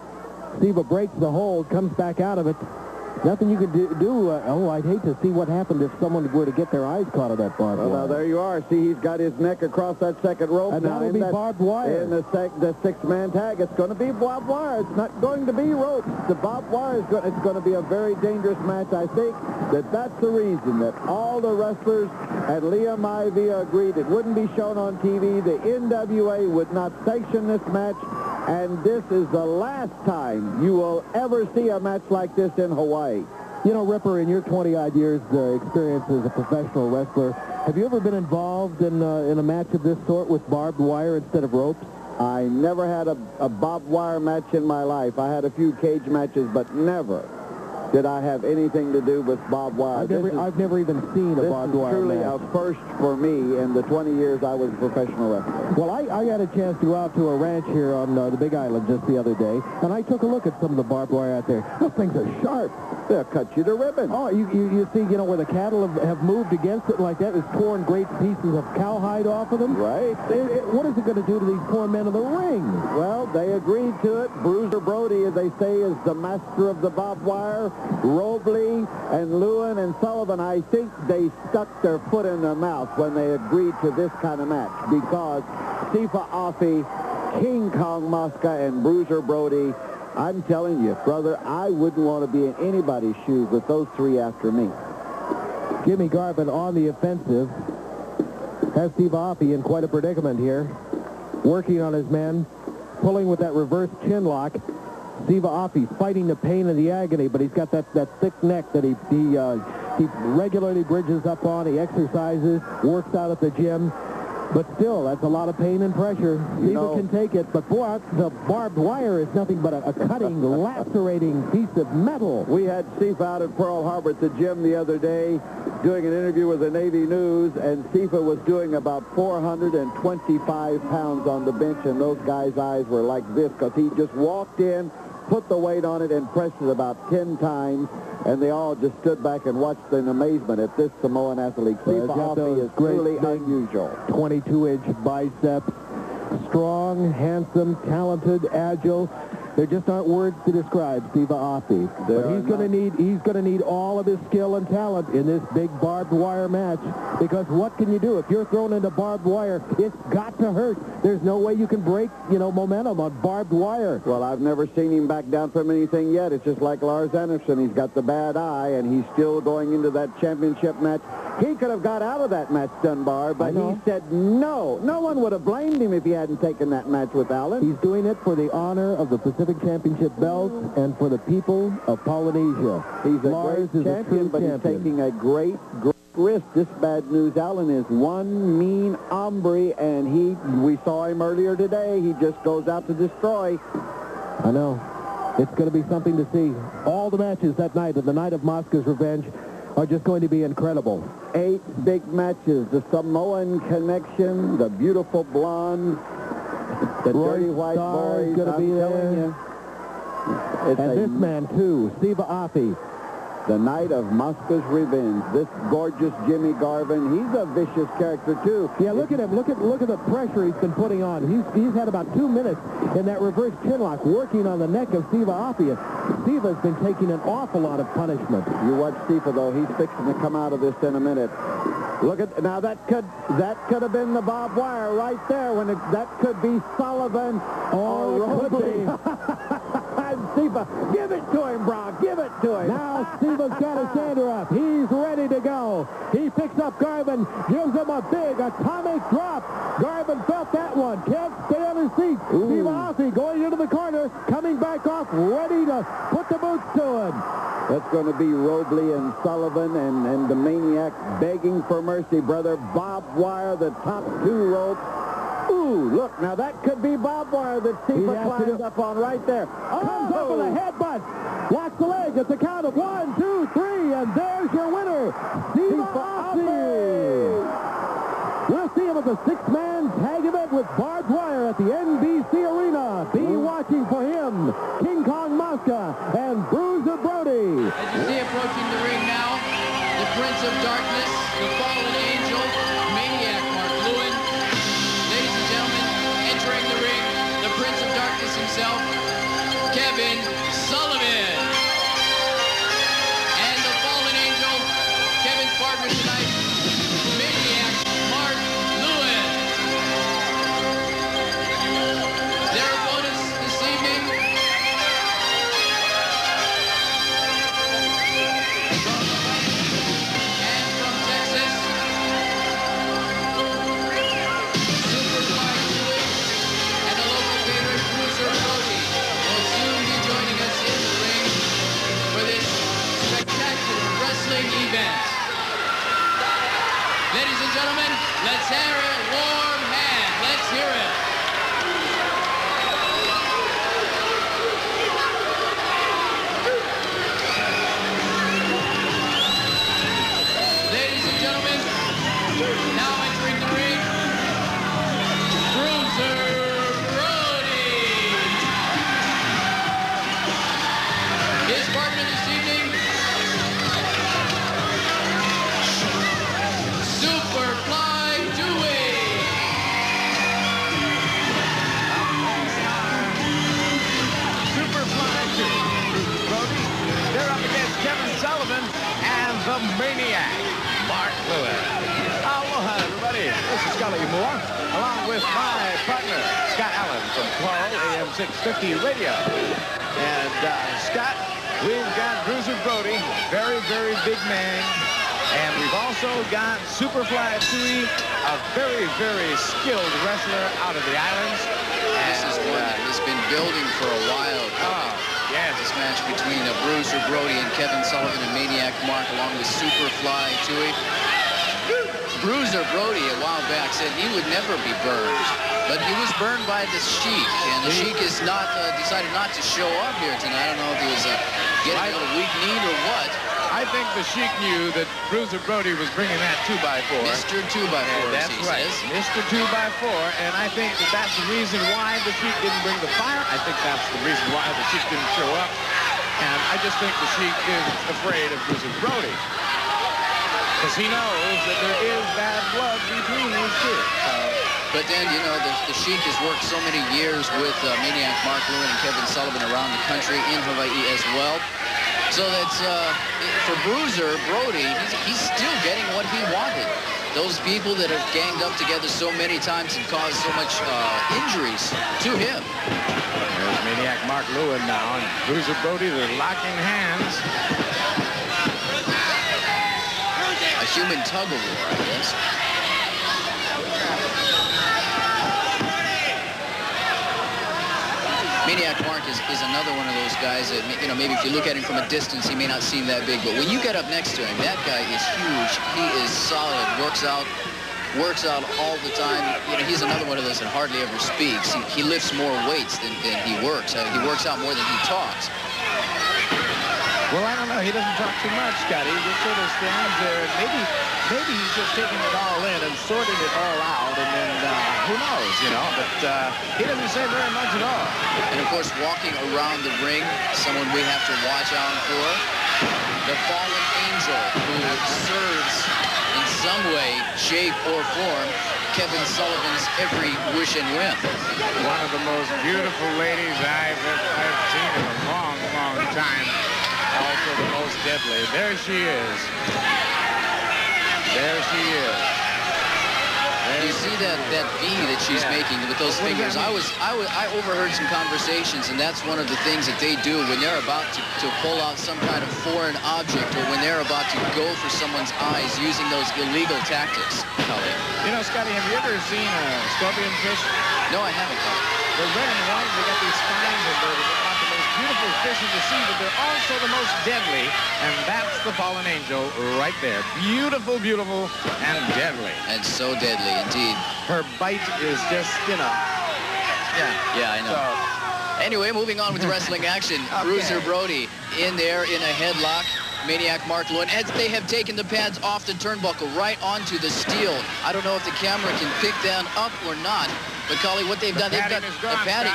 Speaker 8: Siva breaks the hold, comes back out of it. Nothing you can do. I'd hate to see what happened if someone were to get their eyes caught on that barbed wire.
Speaker 17: Well, now, there you are. See, he's got his neck across that second rope.
Speaker 8: And
Speaker 17: now
Speaker 8: that'll be barbed wire.
Speaker 17: In the six-man tag, it's going to be barbed wire. It's not going to be ropes. The barbed wire is it's going to be a very dangerous match. I think that's the reason that all the wrestlers and Leah Maivia agreed it wouldn't be shown on TV. The NWA would not sanction this match. And this is the last time you will ever see a match like this in Hawaii.
Speaker 8: You know, Ripper, in your 20-odd years experience as a professional wrestler, have you ever been involved in a match of this sort with barbed wire instead of ropes?
Speaker 17: I never had a barbed wire match in my life. I had a few cage matches, but never did I have anything to do with barbed wire.
Speaker 8: I've never even seen a barbed wire
Speaker 17: This is truly
Speaker 8: match.
Speaker 17: a first for me in the 20 years I was a professional wrestler.
Speaker 8: Well, I had a chance to go out to a ranch here on the Big Island just the other day, and I took a look at some of the barbed wire out there. Those things are sharp.
Speaker 17: They'll cut you to ribbons.
Speaker 8: Oh, you see, where the cattle have moved against it like that, it's torn great pieces of cowhide off of them.
Speaker 17: Right.
Speaker 8: What is it going to do to these poor men in the ring?
Speaker 17: Well, they agreed to it. Bruiser Brody, as they say, is the master of the barbed wire. Robley and Lewin and Sullivan, I think they stuck their foot in their mouth when they agreed to this kind of match, because Sifa Afi, King Kong Mosca, and Bruiser Brody, I'm telling you, brother, I wouldn't want to be in anybody's shoes with those three after me.
Speaker 8: Jimmy Garvin on the offensive has Steve Afi in quite a predicament here. Working on his man, pulling with that reverse chin lock. Steve Afi fighting the pain and the agony, but he's got that thick neck that he regularly bridges up on. He exercises, works out at the gym. But still, that's a lot of pain and pressure. Steve can take it, but boy, the barbed wire is nothing but a cutting, lacerating piece of metal.
Speaker 17: We had Steve out at Pearl Harbor at the gym the other day doing an interview with the Navy News, and Sifa was doing about 425 pounds on the bench, and those guys' eyes were like this, because he just walked in, put the weight on it, and pressed it about 10 times, and they all just stood back and watched in amazement at this Samoan athlete. Sifa Afi is truly unusual.
Speaker 8: 22-inch biceps, strong, handsome, talented, agile. There just aren't words to describe Sifa Afi. But he's going to need all of his skill and talent in this big barbed wire match, because what can you do if you're thrown into barbed wire? It's got to hurt. There's no way you can break, momentum on barbed wire.
Speaker 17: Well, I've never seen him back down from anything yet. It's just like Lars Anderson. He's got the bad eye, and he's still going into that championship match. He could have got out of that match, Dunbar, but he said no. No one would have blamed him if he hadn't taken that match with Allen.
Speaker 8: He's doing it for the honor of the Pacific Championship belt and for the people of Polynesia.
Speaker 17: He's a great champion, but he's taking a great risk. This Bad News Allen is one mean hombre, and we saw him earlier today. He just goes out to destroy.
Speaker 8: I know. It's going to be something to see. All the matches that night, the night of Mosca's Revenge, are just going to be incredible.
Speaker 17: 8 big matches. The Samoan Connection, the beautiful blondes, the dirty white boys.
Speaker 8: Going to be there. And this man, too, Sifa Afi.
Speaker 17: The night of Mosca's Revenge. This gorgeous Jimmy Garvin, he's a vicious character, too.
Speaker 8: Yeah, look at him. Look at the pressure he's been putting on. He's had about 2 minutes in that reverse chin lock working on the neck of Sifa Afi. Sifa's been taking an awful lot of punishment.
Speaker 17: You watch Sifa, though. He's fixing to come out of this in a minute. Look at, now that could have been the barbed wire right there. That could be Sullivan or Robley. Sifa, give it to him, Brock. Give it to him.
Speaker 8: Now Sifa's got his sander up. He's ready to go. He picks up Garvin, gives him a big atomic drop. Garvin felt that one. Can't stay on his feet. Sifa Afi going into the corner, coming back off, ready to put the boots to him.
Speaker 17: That's going to be Robley and Sullivan and the Maniac begging for mercy, brother. Barbed wire, the top 2 ropes. Ooh, look, now that could be barbed wire that Sifa climbs up on right there.
Speaker 8: Comes up with a headbutt. Watch the leg at the count of 1, 2, 3, and there's your winner, Sifa Afi. We'll see him at the 6-man tag event with barbed wire at the NBC Arena. Be watching for him, King Kong Mosca and Bruiser Brody.
Speaker 9: As you see approaching the ring now, the Prince of Darkness, the Fallen Angel, Maniac Mark Lewin. Ladies and gentlemen, entering the ring, the Prince of Darkness himself, Kevin Sullivan. And the Fallen Angel, Kevin's partner tonight, Maniac Mark Lewin. Their opponents this evening, and from Texas, Super Fly Jewish, and the local favorite Bruiser Brody will soon be joining us in the ring for this spectacular wrestling event. Ladies and gentlemen, let's hear a warm hand. Let's hear it.
Speaker 11: the Maniac, Mark Lewin. Aloha, everybody. This is Scully Moore, along with my partner, Scott Allen from Coral AM 650 Radio. And Scott, we've got Bruiser Brody, very, very big man. And we've also got Superfly Tui, a very, very skilled wrestler out of the islands.
Speaker 9: This is one that has been building for a while.
Speaker 11: Yes.
Speaker 9: This match between Bruiser Brody and Kevin Sullivan and Maniac Mark, along with Superfly Tui. Bruiser Brody a while back said he would never be burned, but he was burned by the Sheik, and the Sheik is not decided not to show up here tonight. I don't know if he was getting a little weak kneed or what.
Speaker 11: I think the Sheik knew that Bruiser Brody was bringing that 2x4.
Speaker 9: Mr. 2x4,
Speaker 11: that's right. Mr. 2x4, and I think that that's the reason why the Sheik didn't bring the fire. I think that's the reason why the Sheik didn't show up. And I just think the Sheik is afraid of Bruiser Brody, because he knows that there is bad blood between these two.
Speaker 9: But then, you know, the Sheik has worked so many years with Maniac Mark Lewin and Kevin Sullivan around the country, in Hawaii as well. So that's, for Bruiser Brody, he's still getting what he wanted. Those people that have ganged up together so many times and caused so much injuries to him.
Speaker 11: There's Maniac Mark Lewin now, and Bruiser Brody, they're locking hands.
Speaker 9: A human tug-of-war, I guess. Maniac Mark is another one of those guys that, you know, maybe if you look at him from a distance, he may not seem that big, but when you get up next to him, that guy is huge. He is solid, works out all the time. You know, he's another one of those that hardly ever speaks. He lifts more weights than he works. He works out more than he talks.
Speaker 11: Well, I don't know. He doesn't talk too much, Scotty. He just sort of stands there, and maybe he's just taking it all in and sorting it all out, and then who knows, you know. But he doesn't say very much at all.
Speaker 9: And, of course, walking around the ring, someone we have to watch out for, the fallen angel who serves in some way, shape, or form Kevin Sullivan's every wish and whim.
Speaker 11: One of the most beautiful ladies I've seen in a long, long time. Also the most deadly. There she is. There she is.
Speaker 9: You see that V that she's making with those fingers. I overheard some conversations, and that's one of the things that they do when they're about to pull out some kind of foreign object, or when they're about to go for someone's eyes using those illegal tactics.
Speaker 11: You know, Scotty, have you ever seen a scorpion fish?
Speaker 9: No, I haven't.
Speaker 11: They're red and white. They got these spines, and they're not the most beautiful fish in the sea, but they're also the most deadly, and that's the fallen angel right there. Beautiful, beautiful, and deadly.
Speaker 9: And so deadly, indeed.
Speaker 11: Her bite is just, you know.
Speaker 9: Yeah, I know. So, anyway, moving on with the wrestling action. Bruiser Brody in there in a headlock. Maniac Mark Lewin, as they have taken the pads off the turnbuckle right onto the steel. I don't know if the camera can pick that up or not, but Collie, what they've done, the padding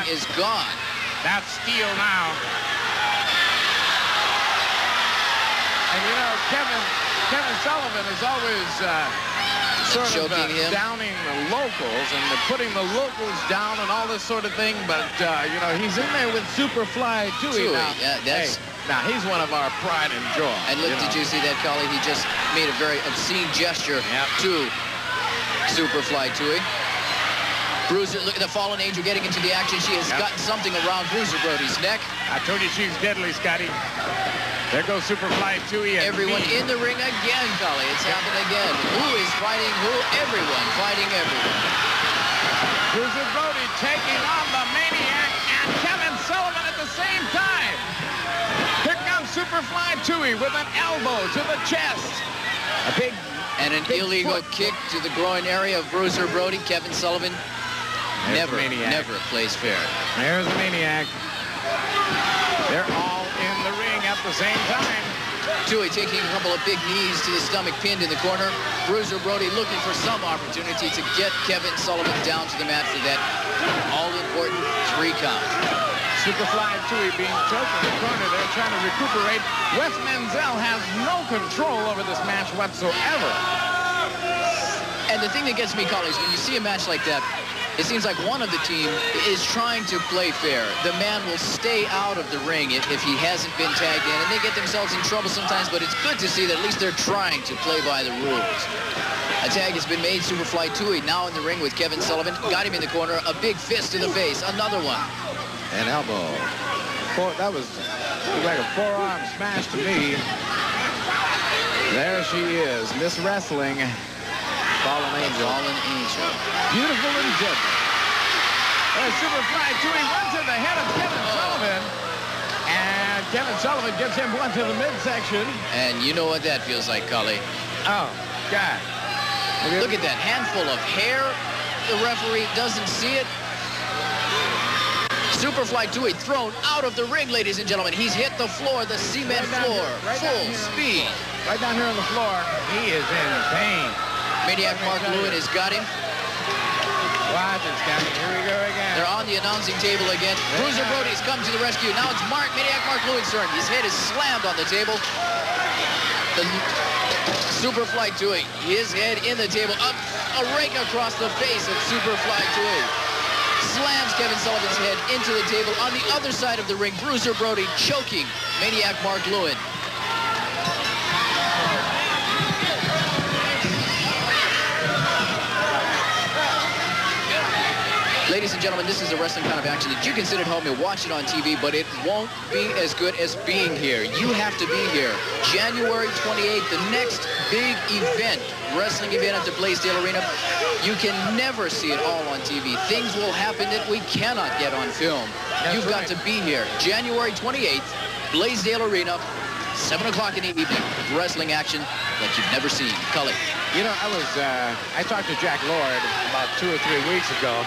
Speaker 9: is gone.
Speaker 11: That's steel now. And you know, Kevin Sullivan is always sort of downing the locals and putting the locals down and all this sort of thing, but you know, he's in there with Superfly Tui now.
Speaker 9: Yeah, that's...
Speaker 11: Now, he's one of our pride and joy.
Speaker 9: And look, did you see that, Collie? He just made a very obscene gesture to Superfly Tui. Bruiser, look at the fallen angel getting into the action. She has gotten something around Bruiser Brody's neck.
Speaker 11: I told you she's deadly, Scotty. There goes Superfly Tui.
Speaker 9: Everyone in the ring again, Collie. It's happened again. Who is fighting who? Everyone fighting everyone.
Speaker 11: Bruiser Brody taking on the Maniac and Kevin Sullivan at the same time. Here comes Superfly Tui with an elbow to the chest. A big
Speaker 9: and an illegal kick to the groin area of Bruiser Brody. Kevin Sullivan never plays fair.
Speaker 11: There's the Maniac. They're all in the ring at the same time.
Speaker 9: Tui taking a couple of big knees to the stomach, pinned in the corner. Bruiser Brody looking for some opportunity to get Kevin Sullivan down to the mat for that all-important 3 count.
Speaker 11: Superfly Tui being choked in the corner. They're trying to recuperate. Wes Menzel has no control over this match whatsoever.
Speaker 9: And the thing that gets me, Collie, is when you see a match like that, It seems like one of the team is trying to play fair. The man will stay out of the ring if he hasn't been tagged in, and they get themselves in trouble sometimes, but it's good to see that at least they're trying to play by the rules. A tag has been made. Superfly Tui now in the ring with Kevin Sullivan. Got him in the corner. A big fist to the face. Another one.
Speaker 11: An elbow. That was like a forearm smash to me. There she is, Miss Wrestling. Fallen Angel.
Speaker 9: Fallen Angel.
Speaker 11: Beautiful and gentle. Superfly Tui runs to the head of Kevin Sullivan. And Kevin Sullivan gives him one to the midsection.
Speaker 9: And you know what that feels like, Cully.
Speaker 11: Oh, God.
Speaker 9: Look at that handful of hair. The referee doesn't see it. Superfly Tui thrown out of the ring, ladies and gentlemen. He's hit the floor, the cement floor, full speed.
Speaker 11: Right down here on the floor. He is in pain.
Speaker 9: Maniac Mark Lewin has got him.
Speaker 11: Watch it, Scotty. Here we go again.
Speaker 9: They're on the announcing table again. Bruiser Brody's come to the rescue. Now it's Maniac Mark Lewin's turn. His head is slammed on the table. The Superfly Tui, his head in the table. Up a rake across the face of Superfly Tui. Slams Kevin Sullivan's head into the table. On the other side of the ring, Bruiser Brody choking Maniac Mark Lewin. Ladies and gentlemen, this is a wrestling kind of action that you can sit at home and watch it on TV, but it won't be as good as being here. You have to be here. January 28th, the next big event, wrestling event at the Blaisdell Arena. You can never see it all on TV. Things will happen that we cannot get on film. You've got to be here. January 28th, Blaisdell Arena, 7 o'clock in the evening. Wrestling action that you've never seen. Cully.
Speaker 11: You know, I talked to Jack Lord about 2 or 3 weeks ago.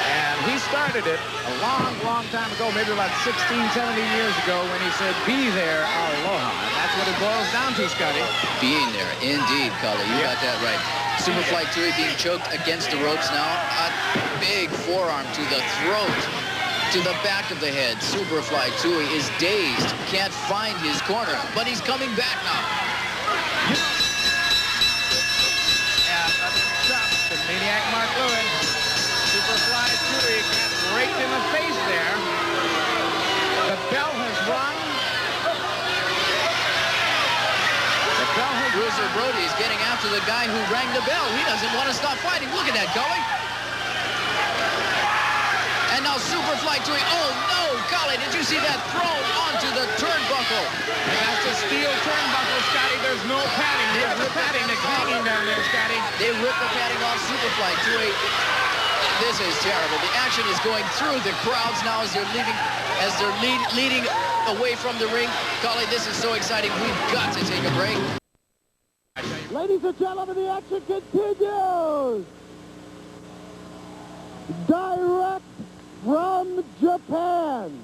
Speaker 11: And he started it a long, long time ago, maybe about 16, 17 years ago, when he said, be there, aloha. And that's what it boils down to, Scotty.
Speaker 9: Being there, indeed, Cully. You got that right. Superfly Tui being choked against the ropes now. A big forearm to the throat, to the back of the head. Superfly Tui is dazed, can't find his corner, but he's coming back now.
Speaker 11: And the Maniac Mark Lewin. Superfly Tui got raked in the face there. The bell has rung. The bell has
Speaker 9: Bruiser Brody is getting after the guy who rang the bell. He doesn't want to stop fighting. Look at that going. And now Superfly Tui. Oh no, Collie, did you see that thrown onto the turnbuckle?
Speaker 11: And that's a steel turnbuckle, Scotty. There's no padding. There's the padding that's hanging down there, Scotty.
Speaker 9: They ripped the padding off Superfly Tui. This is terrible. The action is going through the crowds now as they're leading away from the ring. Collie, this is so exciting. We've got to take a break.
Speaker 6: Ladies and gentlemen, the action continues. Direct from Japan,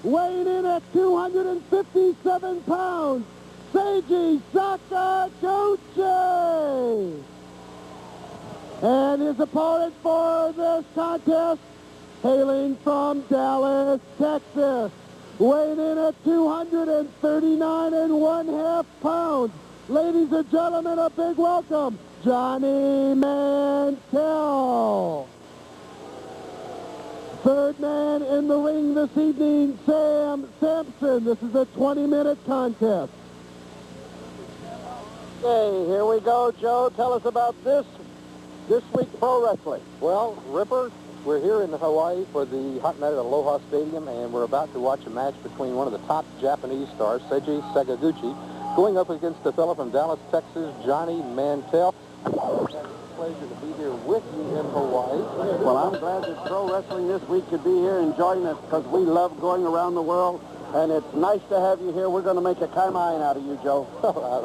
Speaker 6: weighing in at 257 pounds, Seiji Sakaguchi. And his opponent for this contest, hailing from Dallas, Texas, weighing in at 239.5 pounds. Ladies and gentlemen, a big welcome, Johnny Mantell. Third man in the ring this evening, Sam Sampson. This is a 20-minute contest. Okay, here we go, Joe. Tell us about this week pro wrestling.
Speaker 18: Well, Ripper, we're here in Hawaii for the Hot Night at Aloha Stadium, and we're about to watch a match between one of the top Japanese stars, Seiji Sakaguchi, going up against the fellow from Dallas, Texas, Johnny Mantell. It's a pleasure to be here with you in Hawaii.
Speaker 17: Well, I'm glad that pro wrestling this week could be here and join us because we love going around the world, and it's nice to have you here. We're going to make a kaimaen out of you, Joe.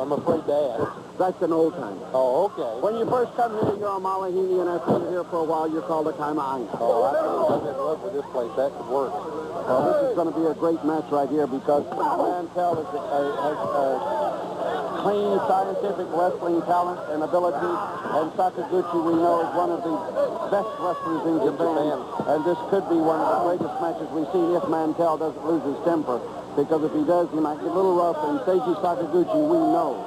Speaker 18: I'm afraid to ask.
Speaker 17: That's an old time.
Speaker 18: Oh, okay.
Speaker 17: When you first come here, you're a Malahini, and after you're here for a while, you're called a kaimaen.
Speaker 18: Oh, I'm in love with this place. That could work.
Speaker 17: Well, this is going to be a great match right here because Mantell has clean scientific wrestling talent and ability, and Sakaguchi, we know, is one of the best wrestlers in Japan. And this could be one of the greatest matches we've seen if Mantell doesn't lose his temper. Because if he does, he might get a little rough, and Seiji Sakaguchi, we know,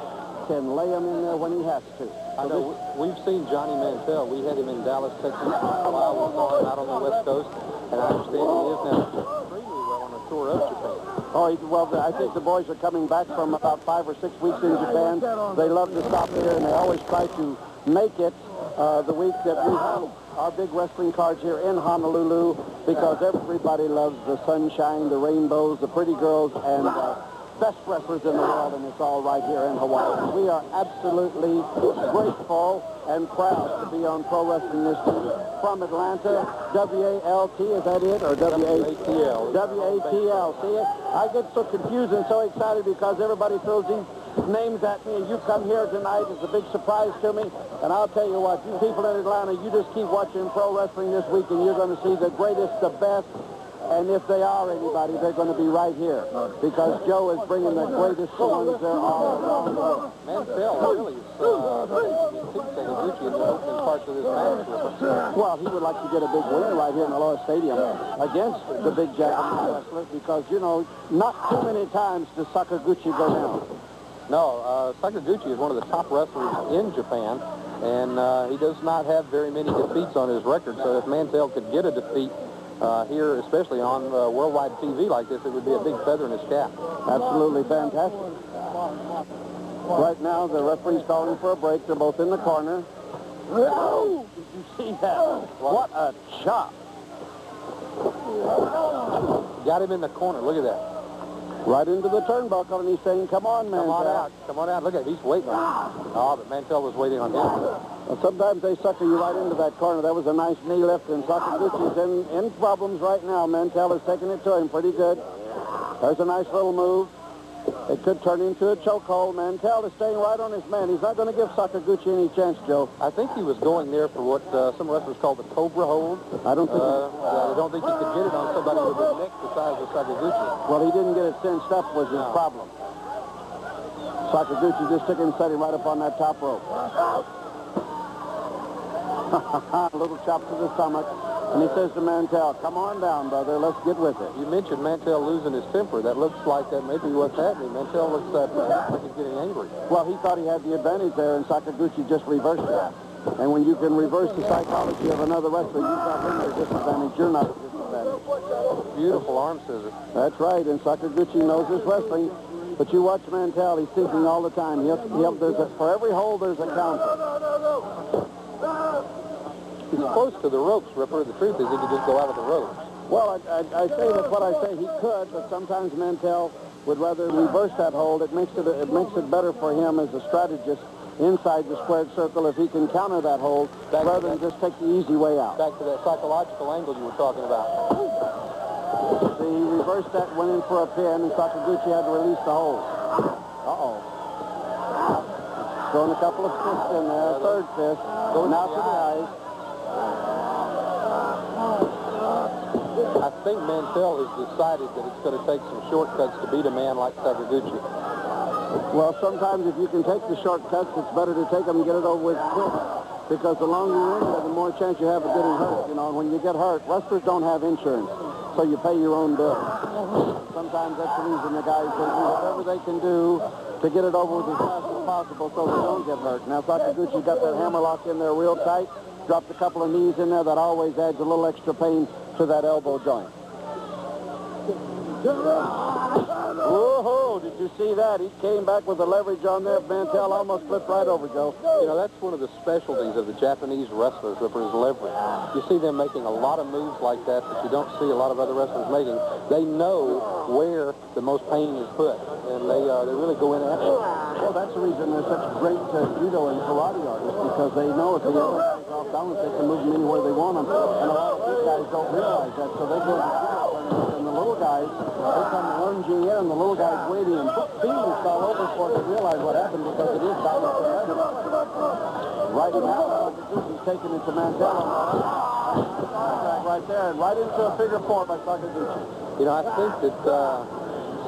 Speaker 17: can lay him in there when he has to.
Speaker 18: I know we've seen Johnny Mantell. We had him in Dallas, Texas while we saw him out on the West Coast, and I understand he is now extremely well on a tour of Japan.
Speaker 17: Oh, well, I think the boys are coming back from about 5 or 6 weeks in Japan. They love to stop here, and they always try to make it the week that we have our big wrestling cards here in Honolulu, because everybody loves the sunshine, the rainbows, the pretty girls, and best wrestlers in the world, and it's all right here in Hawaii. We are absolutely grateful and proud to be on Pro Wrestling This Week from Atlanta. WALT, is that it? Or WATL? WATL. See it? I get so confused and so excited because everybody throws these names at me, and you come here tonight. It's a big surprise to me. And I'll tell you what, you people in Atlanta, you just keep watching Pro Wrestling This Week, and you're going to see the greatest, the best. And if they are anybody, they're going to be right here, because Joe is bringing the greatest ones there all around the world.
Speaker 18: Mantell really is Sakaguchi in the opening parts of this match.
Speaker 17: Well, he would like to get a big win right here in Aloha Stadium against the big Japanese wrestler, because, you know, not too many times does Sakaguchi go down.
Speaker 18: No, Sakaguchi is one of the top wrestlers in Japan, and he does not have very many defeats on his record, so if Mantell could get a defeat here, especially on worldwide TV like this, it would be a big feather in his cap.
Speaker 17: Absolutely fantastic. Right now, the referee's calling for a break. They're both in the corner. Oh, did you see that? What a chop.
Speaker 18: Got him in the corner. Look at that.
Speaker 17: Right into the turnbuckle, and he's saying, come on, man.
Speaker 18: Come on out. Come on out. Look at it. He's waiting on him. Oh, but Mantell was waiting on him.
Speaker 17: Well, sometimes they sucker you right into that corner. That was a nice knee lift, and Sakaguchi's in problems right now. Mantell is taking it to him pretty good. There's a nice little move. It could turn into a chokehold. Mantell is staying right on his man. He's not going to give Sakaguchi any chance, Joe.
Speaker 18: I think he was going there for what some wrestlers call the Cobra hold.
Speaker 17: I don't think
Speaker 18: I don't think he could get it on somebody with a neck the size of Sakaguchi.
Speaker 17: Well, he didn't get it cinched up was his problem. Sakaguchi just took him and set him right up on that top rope. A little chop to the stomach. And he says to Mantell, come on down, brother. Let's get with it.
Speaker 18: You mentioned Mantell losing his temper. That looks like that may be what's happening. Mantell looks like he's getting angry.
Speaker 17: Well, he thought he had the advantage there, and Sakaguchi just reversed it. And when you can reverse the psychology of another wrestler, you've got him at a disadvantage. You're not at a disadvantage.
Speaker 18: Beautiful arm scissor.
Speaker 17: That's right, and Sakaguchi knows his wrestling. But you watch Mantell, he's thinking all the time. For every hold, there's a counter.
Speaker 18: He's close to the ropes, Ripper. The truth is he could just go out of the ropes.
Speaker 17: Well, I say that's what I say. He could, but sometimes Mantell would rather reverse that hold. It makes it better for him as a strategist inside the squared circle if he can counter that hold rather than just take the easy way out.
Speaker 18: Back to that psychological angle you were talking about.
Speaker 17: See, he reversed that, went in for a pin, and Sakaguchi had to release the hold. Uh-oh. Throwing a couple of fists in there, third fist, going out to the eyes.
Speaker 18: I think Mantell has decided that it's going to take some shortcuts to beat a man like Sakaguchi.
Speaker 17: Well, sometimes if you can take the shortcuts, it's better to take them and get it over with quick. Because the longer you're in there, the more chance you have of getting hurt. You know, and when you get hurt, wrestlers don't have insurance, so you pay your own bill. Sometimes that's the reason the guys will do whatever they can do to get it over with as fast as possible so they don't get hurt. Now, Sakaguchi got that hammerlock in there real tight, dropped a couple of knees in there. That always adds a little extra pain to that elbow joint. Whoa, did you see that? He came back with the leverage on there. Mantell almost flipped right over, Joe.
Speaker 18: You know, that's one of the specialties of the Japanese wrestlers, Ripper, is leverage. You see them making a lot of moves like that you don't see a lot of other wrestlers making. They know where the most pain is put, and they really go in after it.
Speaker 17: Well, that's the reason they're such great judo and karate artists, because they know if the elbow takes off balance, they can move them anywhere they want them. And a lot of these guys don't realize that, so they go to judo tournaments, and the little guys, they come lunging in, and the little guy's waiting, and beans all over for it to realize what happened, because it is balance competitive. Right now, Sakaguchi's taking it to Mantell. Right there, and right into a figure four by Sakaguchi.
Speaker 18: You know, I think that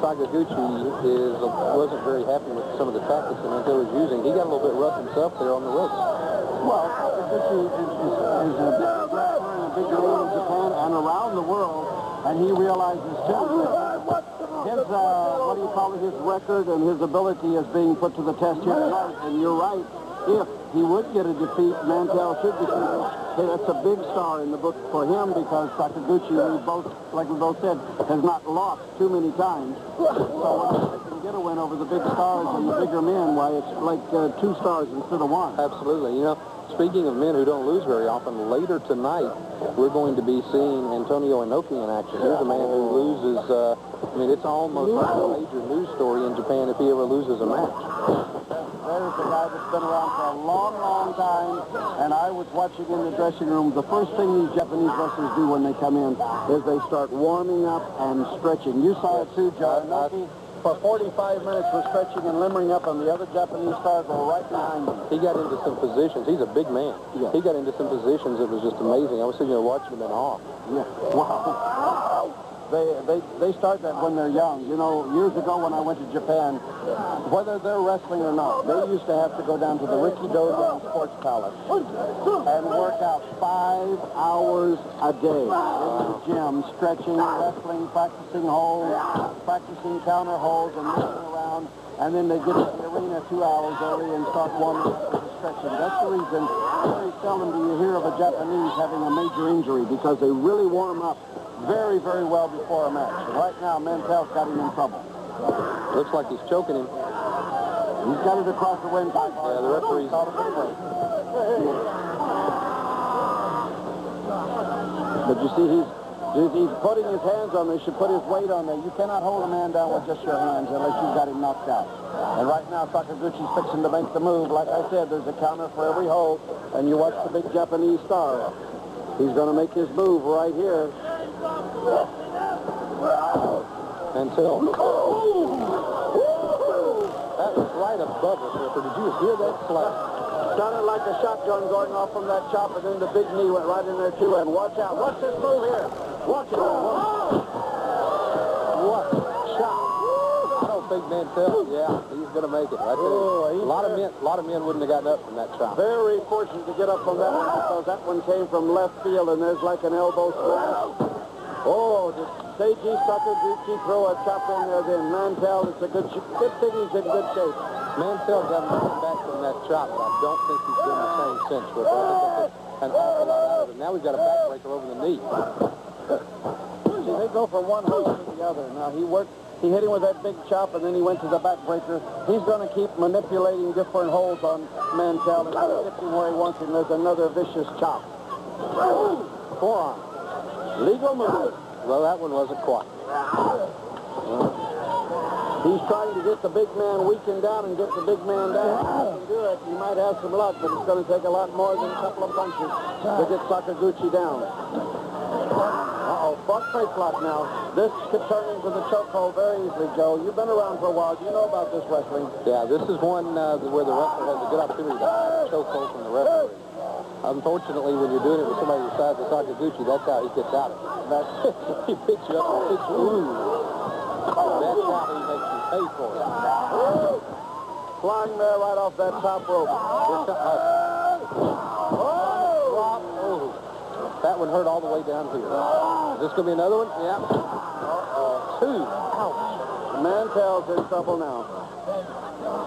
Speaker 18: Sakaguchi wasn't very happy with some of the tactics that Mantell was using. He got a little bit rough himself there on the ropes.
Speaker 17: Well, Sakaguchi is a big wrestler and a big name in Japan and around the world, and he realizes too that his what do you call it, his record and his ability is being put to the test here tonight. And you're right. If he would get a defeat, Mantell should be considered. Hey, that's a big star in the book for him because Sakaguchi, like we both said, has not lost too many times. So when they can get a win over the big stars and the bigger men, why, it's like 2 stars instead of 1.
Speaker 18: Absolutely. You know, speaking of men who don't lose very often, later tonight we're going to be seeing Antonio Inoki in action. Here's a man who loses, I mean, it's almost like a major news story in Japan if he ever loses a match.
Speaker 17: There's a guy that's been around for a long, long time, and I was watching in the dressing room. The first thing these Japanese wrestlers do when they come in is they start warming up and stretching. You saw it too, Joe. Inoki, for 45 minutes was stretching and limbering up, and the other Japanese stars were right behind him.
Speaker 18: He got into some positions. He's a big man.
Speaker 17: Yeah.
Speaker 18: He got into some positions that was just amazing. I was sitting there watching him in awe.
Speaker 17: Yeah. Wow. They start that when they're young. You know, years ago when I went to Japan, whether they're wrestling or not, they used to have to go down to the Riki-Dogan Sports Palace and work out 5 hours a day in the gym, stretching, wrestling, practicing holds, practicing counter holds, and moving around. And then they get to the arena 2 hours early and start warming up with the stretching. That's the reason very seldom do you hear of a Japanese having a major injury, because they really warm up very, very well before a match. And right now, Mantell's got him in trouble.
Speaker 18: Looks like he's choking him.
Speaker 17: He's got it across the windpipe.
Speaker 18: Yeah, the referee's called it for the break.
Speaker 17: But you see, he's putting his hands on there. He should put his weight on there. You cannot hold a man down with just your hands unless you've got him knocked out. And right now, Sakaguchi's fixing to make the move. Like I said, there's a counter for every hold. And you watch the big Japanese star. He's going to make his move right here.
Speaker 18: Until that was right above us, Ripper. Did you hear that slap?
Speaker 17: Sounded like a shotgun going off from that chop, and then the big knee went right in there too. And watch out! Watch this move here. Watch it.
Speaker 18: What shot? I don't think Mantell. Yeah, he's going to make it right there. A lot of men wouldn't have gotten up from that chop.
Speaker 17: Very fortunate to get up from that one, because that one came from left field, and there's like an elbow smash. Oh, did Seiji Sakaguchi throw a chop in there then? Mantell, it's a good thing he's in good shape.
Speaker 18: Mantell got him back from that chop, but I don't think he's been the same since, Ripper. I think that's an awful lot out of it. Now we've got a backbreaker over the knee.
Speaker 17: See, they go from one hold to the other. Now, he hit him with that big chop, and then he went to the backbreaker. He's going to keep manipulating different holds on Mantell and hit him where he wants him. There's another vicious chop. Forearm. Legal move.
Speaker 18: Well, that one wasn't quite.
Speaker 17: He's trying to get the big man weakened down and get the big man down. If he can do it, he might have some luck, but it's going to take a lot more than a couple of punches to get Sakaguchi down. Uh-oh, front face lock now. This could turn into the chokehold very easily, Joe. You've been around for a while. You know about this wrestling.
Speaker 18: Yeah, this is one where the wrestler has a good opportunity to hide a chokehold from the referee. Unfortunately, when you're doing it with somebody the size of Sakaguchi, that's how he gets out of it. He picks you up and picks you up. That's how he makes you pay for it.
Speaker 17: Flying there right off that top rope.
Speaker 18: That one hurt all the way down here. Is this going to be another one? Yeah. Two. Ouch.
Speaker 17: Mantell's in trouble now.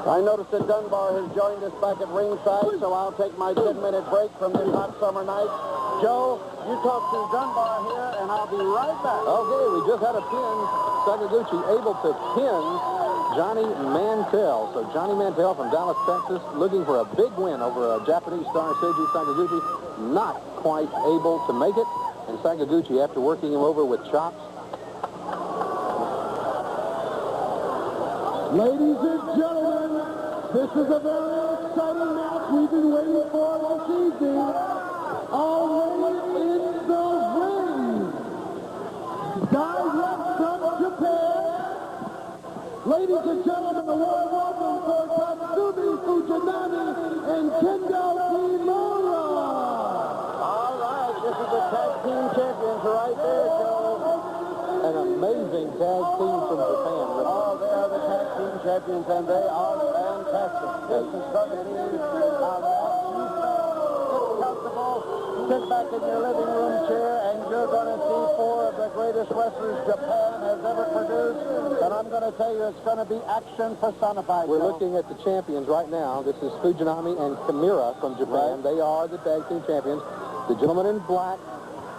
Speaker 17: I noticed that Dunbar has joined us back at ringside, so I'll take my 10-minute break from this hot summer night. Joe, you talk to Dunbar here, and I'll be right back.
Speaker 18: Okay, we just had a pin. Sakaguchi able to pin Johnny Mantell. So Johnny Mantell from Dallas, Texas, looking for a big win over a Japanese star, Seiji Sakaguchi, not quite able to make it. And Sakaguchi, after working him over with chops.
Speaker 6: Ladies and gentlemen, this is a very exciting match we've been waiting for this evening. Already in the ring, direct from Japan. Ladies and gentlemen, a warm welcome for Tatsumi Fujinami and Kendo Kimura.
Speaker 17: All right, this is the tag team champions right there, Joe.
Speaker 18: An amazing tag team from Japan.
Speaker 17: Oh, they are the tag team champions, and they are fantastic. This is going to be a match. It's got the ball
Speaker 6: Joe. Sit back in your living room chair, and you're going to see four of the greatest wrestlers Japan has ever produced. And I'm going to tell you, it's going to be action personified.
Speaker 18: We're
Speaker 6: Joe.
Speaker 18: looking at the champions right now. This is Fujinami and Kimura from Japan. They are the tag team champions. The gentleman in black,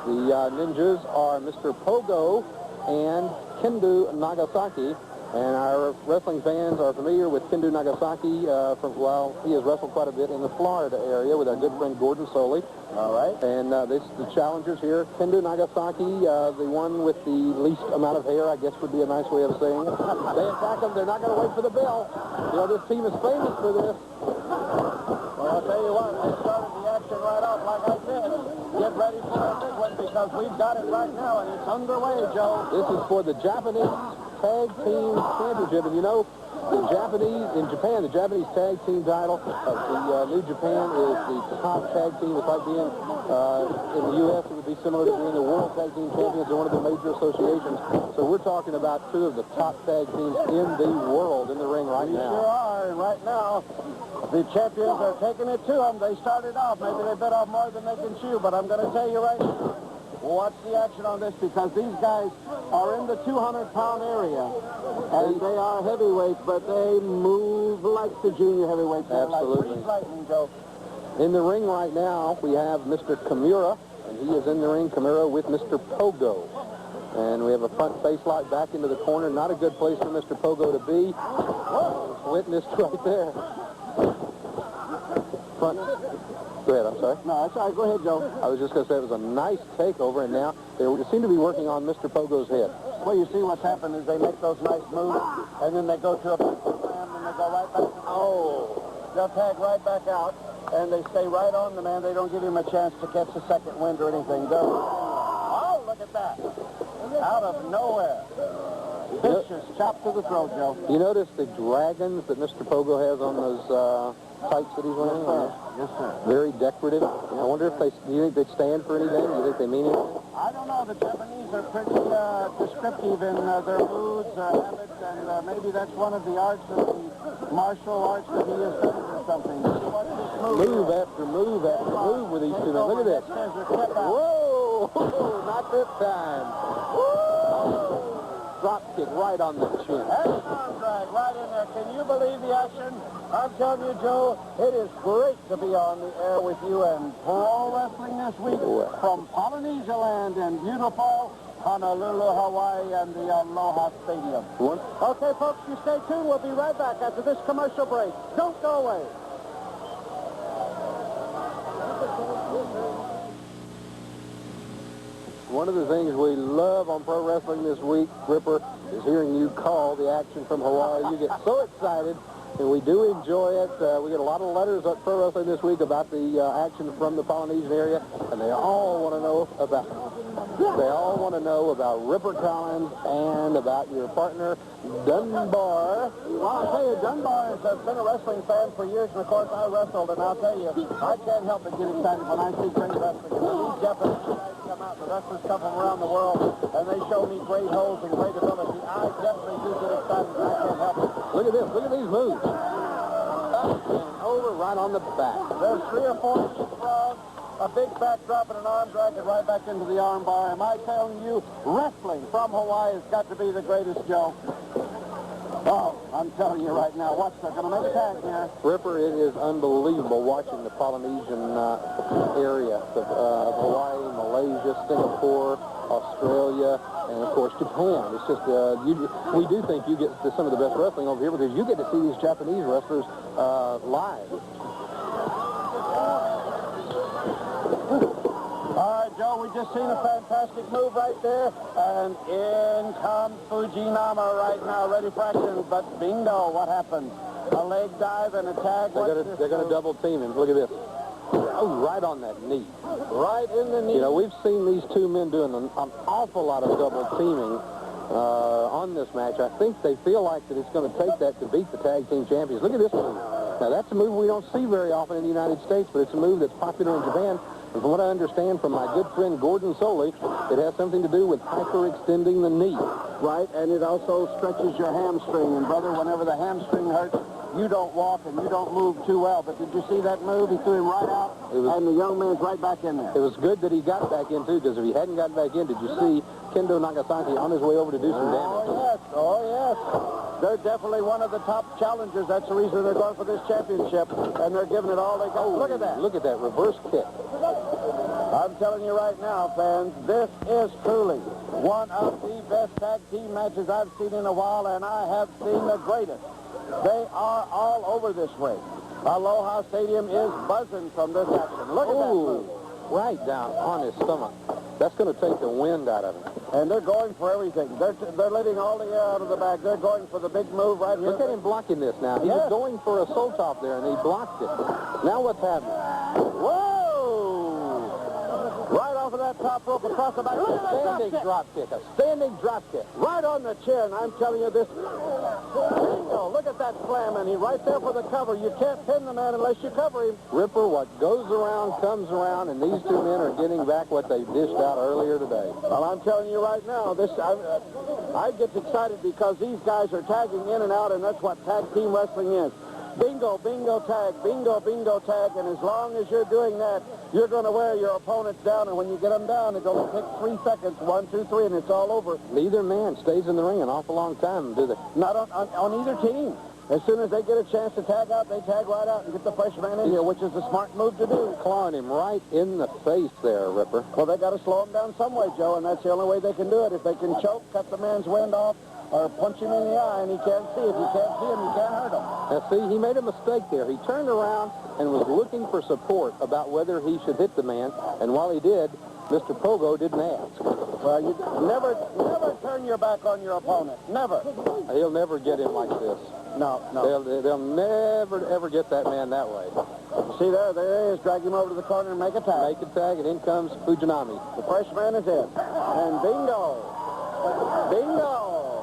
Speaker 18: the ninjas, are Mr. Pogo and Kendo Nagasaki. And our wrestling fans are familiar with Kendo Nagasaki he has wrestled quite a bit in the Florida area with our good friend Gordon Soley.
Speaker 6: All right.
Speaker 18: And the challengers here, Kendo Nagasaki, the one with the least amount of hair, I guess would be a nice way of saying it. They attack him. They're not going to wait for the bell. You know, this team is famous for this.
Speaker 6: Well, I'll tell you what, they started the action right off, like I said. Get ready for a big one because we've got it right now, and it's underway, Joe.
Speaker 18: This is for the Japanese Tag Team Championship, and you know, in Japan, the Japanese Tag Team title of the New Japan is the top tag team. It's like being in the U.S., it would be similar to being the World Tag Team Champions in one of the major associations. So we're talking about two of the top tag teams in the world in the ring right now.
Speaker 6: You sure are, and right now, the champions are taking it to them. They started off. Maybe they bit off more than they can chew, but I'm going to tell you right now, watch the action on this because these guys are in the 200-pound area, and they are heavyweights, but they move like the junior heavyweights.
Speaker 18: Absolutely.
Speaker 6: Like lightning, Joe.
Speaker 18: In the ring right now, we have Mr. Kimura, and he is in the ring, Kimura, with Mr. Pogo. And we have a front face lock back into the corner. Not a good place for Mr. Pogo to be. Witnessed right there. Front. Go ahead, I'm sorry.
Speaker 6: No, that's all right. Go ahead, Joe.
Speaker 18: I was just going to say it was a nice takeover, and now they seem to be working on Mr. Pogo's head.
Speaker 6: Well, you see what's happened is they make those nice moves, and then they go to a big slam, and they go right back to they'll tag right back out, and they stay right on the man. They don't give him a chance to catch a second wind or anything. Oh, look at that. Out of nowhere. Vicious chop to the throat, Joe.
Speaker 18: You notice the dragons that Mr. Pogo has on those tights that he's wearing?
Speaker 6: Yes, sir.
Speaker 18: Very decorative. I wonder if do you think they stand for anything? Do you think they mean anything?
Speaker 6: I don't know. The Japanese are pretty descriptive in their moods, habits, and maybe that's one of the arts of the martial arts that he has studied or something.
Speaker 18: Move after move after move with these two men. Look at this. Whoa! Not this time. Whoa! Drop kick right on the chin.
Speaker 6: And an arm drag right in there. Can you believe the action? I'm telling you, Joe, it is great to be on the air with you and pro wrestling this week from Polynesia Land in beautiful Honolulu, Hawaii, and the Aloha Stadium. Okay, folks, you stay tuned. We'll be right back after this commercial break. Don't go away.
Speaker 18: One of the things we love on pro wrestling this week, Ripper, is hearing you call the action from Hawaii. You get so excited, and we do enjoy it. We get a lot of letters at Pro Wrestling this week about the action from the Polynesian area, and they all want to know about Ripper Collins and about your partner, Dunbar.
Speaker 6: Well, I'll tell you, Dunbar has been a wrestling fan for years, and of course I wrestled, and I'll tell you, I can't help but get excited when I see great wrestling. And when these Japanese guys come out, the wrestlers come from around the world, and they show me great holds and great ability. I definitely do get excited, and I can't help it.
Speaker 18: Look at this. Look at these moves. Up and over right on the back.
Speaker 6: There's 3 or 4 leapfrogs, a big backdrop, and an arm drag, and right back into the arm bar. Am I telling you, wrestling from Hawaii has got to be the greatest, Joe? Oh, I'm telling you right now, watch, they're going to make a tag here.
Speaker 18: Ripper, it is unbelievable watching the Polynesian area of Hawaii, Malaysia, Singapore, Australia, and of course Japan. It's just, we do think you get to some of the best wrestling over here because you get to see these Japanese wrestlers live.
Speaker 6: All right, Joe, we just seen a fantastic move right there, and in comes Fujinami right now, ready for action, but bingo, what happened? A leg dive and a tag.
Speaker 18: They're going to double team him. Look at this. Oh, right on that knee.
Speaker 6: Right in the knee.
Speaker 18: You know, we've seen these two men doing an awful lot of double teaming on this match. I think they feel like that it's going to take that to beat the tag team champions. Look at this move. Now, that's a move we don't see very often in the United States, but it's a move that's popular in Japan. And from what I understand from my good friend Gordon Soley, it has something to do with hyperextending the knee.
Speaker 6: Right, and it also stretches your hamstring. And, brother, whenever the hamstring hurts,
Speaker 17: you don't walk and you don't move too well. But did you see that move? He threw him right out, and the young man's right back in there.
Speaker 18: It was good that he got back in, too, because if he hadn't gotten back in, did you see Kendo Nagasaki on his way over to do some damage?
Speaker 17: Oh, yes. Oh, yes. They're definitely one of the top challengers. That's the reason they're going for this championship, and they're giving it all they got. Look at that.
Speaker 18: Look at that reverse kick.
Speaker 17: I'm telling you right now, fans, this is truly one of the best tag team matches I've seen in a while, and I have seen the greatest. They are all over this ring. Aloha Stadium is buzzing from this action. Look at that move.
Speaker 18: Right down on his stomach. That's going to take the wind out of him.
Speaker 17: And they're going for everything. They're letting all the air out of the bag. They're going for the big move right here.
Speaker 18: Look at him blocking this now. He was going for a salt off there, and he blocked it. Now what's happening?
Speaker 17: Whoa! Right off of that top rope across the back.
Speaker 18: Standing drop kick.
Speaker 17: A standing drop kick. Right on the chin. I'm telling you this. Bingo. Look at that slam, and he's right there for the cover. You can't pin the man unless you cover him.
Speaker 18: Ripper, what goes around comes around, and these two men are getting back what they dished out earlier today.
Speaker 17: Well, I'm telling you right now, I get excited because these guys are tagging in and out, and that's what tag team wrestling is. Bingo, bingo, tag, bingo, bingo, tag, and as long as you're doing that, you're going to wear your opponents down, and when you get them down, it only takes 3 seconds, 1, 2, 3, and it's all over.
Speaker 18: Neither man stays in the ring an awful long time, do they?
Speaker 17: Not on either team. As soon as they get a chance to tag out, they tag right out and get the fresh man in here, which is the smart move to do.
Speaker 18: Clawing him right in the face there, Ripper.
Speaker 17: Well, they got to slow him down some way, Joe, and that's the only way they can do it. If they can choke, cut the man's wind off, or punch him in the eye, and he can't see. If you can't see him, you can't hurt him.
Speaker 18: Now, see, he made a mistake there. He turned around and was looking for support about whether he should hit the man, and while he did, Mr. Pogo didn't ask.
Speaker 17: Well, you never turn your back on your opponent. Never.
Speaker 18: He'll never get him like this.
Speaker 17: No.
Speaker 18: They'll never, ever get that man that way.
Speaker 17: See there he is. Drag him over to the corner and make a tag.
Speaker 18: Make a tag, and in comes Fujinami.
Speaker 17: The fresh man is in. And bingo. Bingo.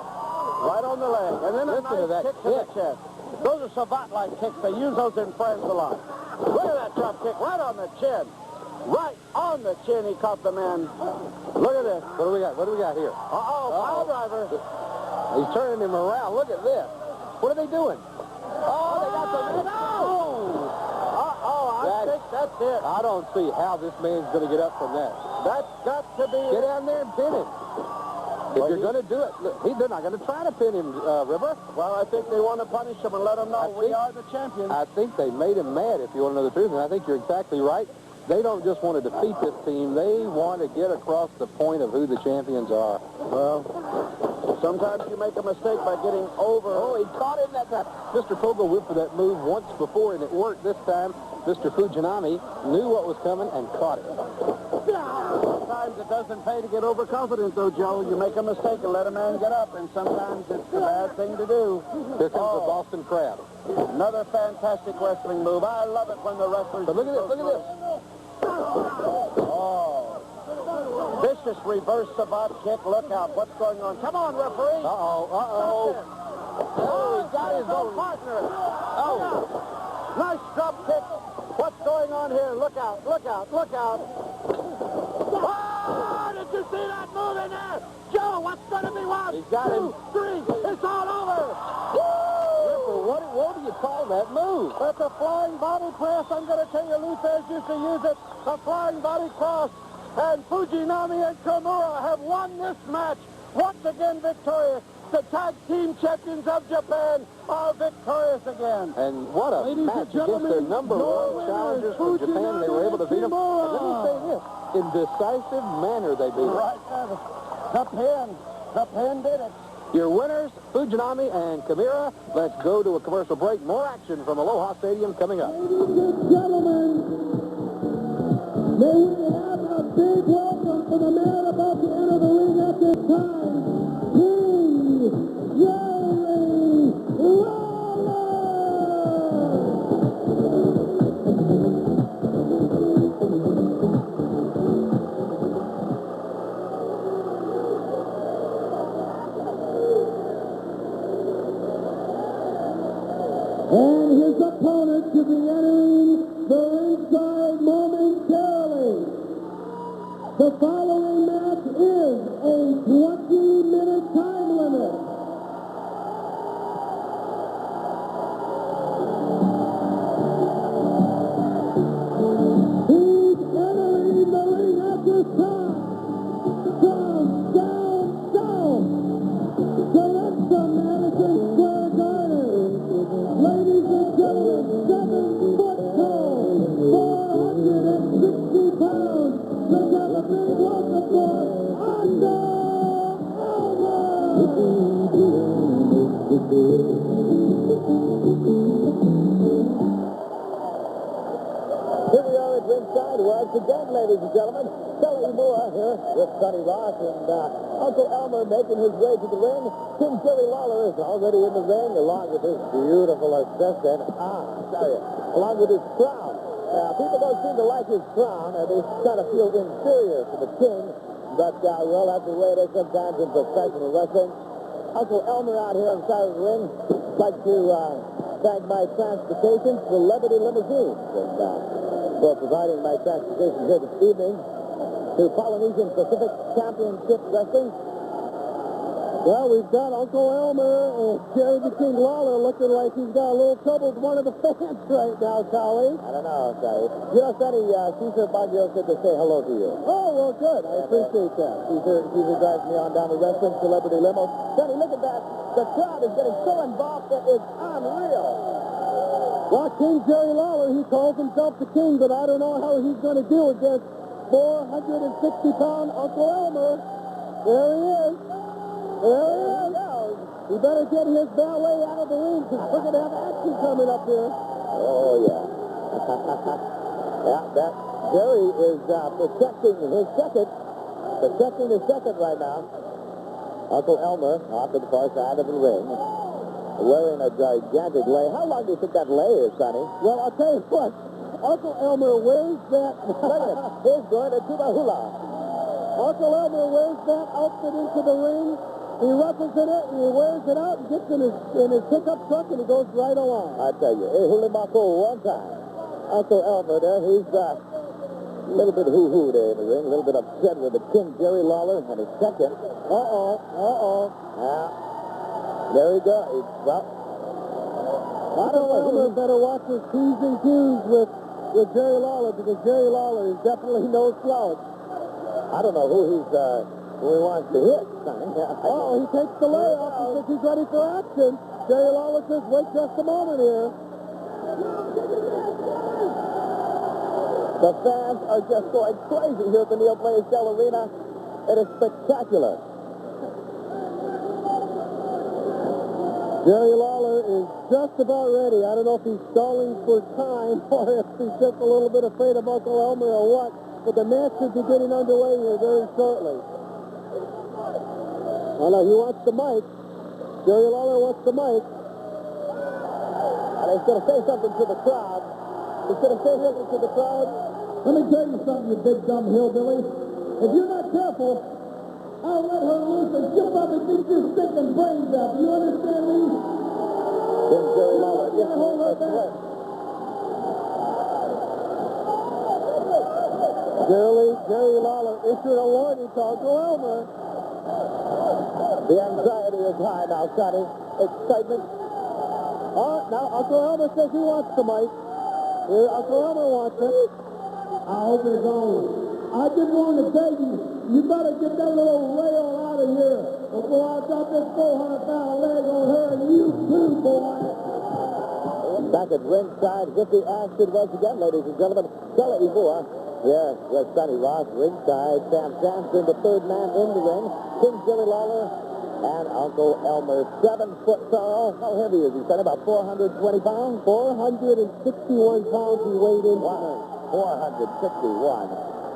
Speaker 17: Right on the leg. And then a nice kick to the chest. Those are savant-like kicks. They use those in France a lot. Look at that drop kick right on the chin. Right on the chin, he caught the man. Look at this.
Speaker 18: What do we got here?
Speaker 17: Pile driver.
Speaker 18: He's turning him around. Look at this. What are they doing?
Speaker 17: Oh, they got the man. I think that's it.
Speaker 18: I don't see how this man's going to get up from that.
Speaker 17: That's got to be
Speaker 18: Get down there and pin him. If you're going to do it, look, they're not going to try to pin him, River.
Speaker 17: Well, I think they want to punish him and let him know we are the champions.
Speaker 18: I think they made him mad, if you want to know the truth, and I think you're exactly right. They don't just want to defeat this team. They want to get across the point of who the champions are.
Speaker 17: Well, sometimes you make a mistake by getting over.
Speaker 18: Oh, he caught him that time. Mr. Pogo went for that move once before, and it worked this time. Mr. Fujinami knew what was coming and caught it.
Speaker 17: Sometimes it doesn't pay to get overconfident, though, Joe. You make a mistake and let a man get up, and sometimes it's the bad thing to do.
Speaker 18: Here comes the Boston Crab.
Speaker 17: Another fantastic wrestling move. I love it when the wrestlers...
Speaker 18: But look at this, look at this.
Speaker 17: Oh. Vicious reverse savant kick. Look out. What's going on? Come on, referee.
Speaker 18: Uh-oh.
Speaker 17: Oh, he got his own partner. Oh. Nice drop kick. What's going on here? Look out, look out, look out. Oh, did you see that move in there? Joe, what's going to be one?
Speaker 18: He's got him.
Speaker 17: 2, 3. It's all over.
Speaker 18: Ripper, what do you call that move?
Speaker 17: That's a flying body press. I'm going to tell you, Luthez used to use it. A flying body cross. And Fujinami and Kimura have won this match. Once again victorious. The tag team champions of Japan are victorious again.
Speaker 18: And what a match against their number one challengers from Japan. They were able to beat them. And let me say this. In decisive manner, they beat them.
Speaker 17: Right. The pin did it.
Speaker 18: Your winners, Fujinami and Kimura. Let's go to a commercial break. More action from Aloha Stadium coming up.
Speaker 6: Ladies and gentlemen, may we have a big welcome for the man about to enter the ring at this time, King Jerry Lawler! And his opponent to be entering the ringside momentarily. The following match is a 20-minute time limit.
Speaker 17: Here we are at ringside once again, ladies and gentlemen. Kelly Moore here with Sonny Ross and Uncle Elmer making his way to the ring. King Jerry Lawler is already in the ring along with his beautiful assistant. I tell you, along with his crown. Now, people don't seem to like his crown, and they kind of feel inferior to the king. But, well, that's the way it is sometimes in professional wrestling. Uncle Elmer out here inside of the ring. I'd like to thank my transportation, Celebrity Limousines, and for providing my transportation here this evening to Polynesian Pacific Championship Wrestling. Well, we've got Uncle Elmer and Jerry the King Lawler looking like he's got a little trouble with one of the fans right now, Collie. I don't know, Sonny. You know, Sonny, Cesar Baggio said to say hello to you. Oh, well, good. I appreciate that. Cesar drives me on down the wrestling celebrity limo. Sonny, look at that. The crowd is getting so involved that it's unreal. Well, King Jerry Lawler, he calls himself the king, but I don't know how he's going to do against 460-pound Uncle Elmer. There he is. There he goes. He better get his valet out of the ring because we're going to have action coming up here. Oh, yeah. Yeah, that Jerry is protecting his second right now. Uncle Elmer off to the far side of the ring, wearing a gigantic lei. How long do you think that lei is, Sonny? Well, I'll tell you what. Uncle Elmer wears that. Look at it. He's going to the hula. Uncle Elmer wears that outfit into the ring. He wrestles in it, and he wears it out, and gets in his pickup truck, and he goes right along. I tell you, hula mako one time. Uncle Elmer there, he's a little bit hoo-hoo there in the ring, a little bit upset with the King Jerry Lawler and his second. Yeah. There he goes. Well, Uncle Elmer better watch his P's and Q's with Jerry Lawler, because Jerry Lawler is definitely no slouch. I don't know who he wants to hit. Oh, he takes the lay off. He thinks he's ready for action. Jerry Lawler says, wait just a moment here. The fans are just going crazy here at the Neil Blaisdell Arena. It is spectacular. Jerry Lawler is just about ready. I don't know if he's stalling for time or if he's just a little bit afraid of Uncle Elmer or what, but the match should be getting underway here very shortly. Oh, no, he wants the mic. Jerry Lawler wants the mic. And he's going to say something to the crowd. He's going to say something to the crowd. Let me tell you something, you big dumb hillbilly. If you're not careful, I'll let her loose and she'll probably beat your stinking brains out. Do you understand me? Then Jerry Lawler gets hold her back. Jerry Lawler issued a warning to Uncle Elmer. The anxiety is high now, Sonny. Excitement. Oh, now Uncle Elmer says he wants the mic. Here, Uncle Elmer wants it. I hope it's on. I just want to tell you, you better get that little rail out of here before I drop this 400-pound leg on her and you too, boy. Back at ringside, with the action once again, ladies and gentlemen. Kelly Moore. Yes, Sonny Ross, ringside. Sam Sampson, the third man in the ring. King Jerry Lawler and Uncle Elmer. 7 foot tall. How heavy is he, Sonny? About 420 pounds? 461 pounds he weighed in. 461.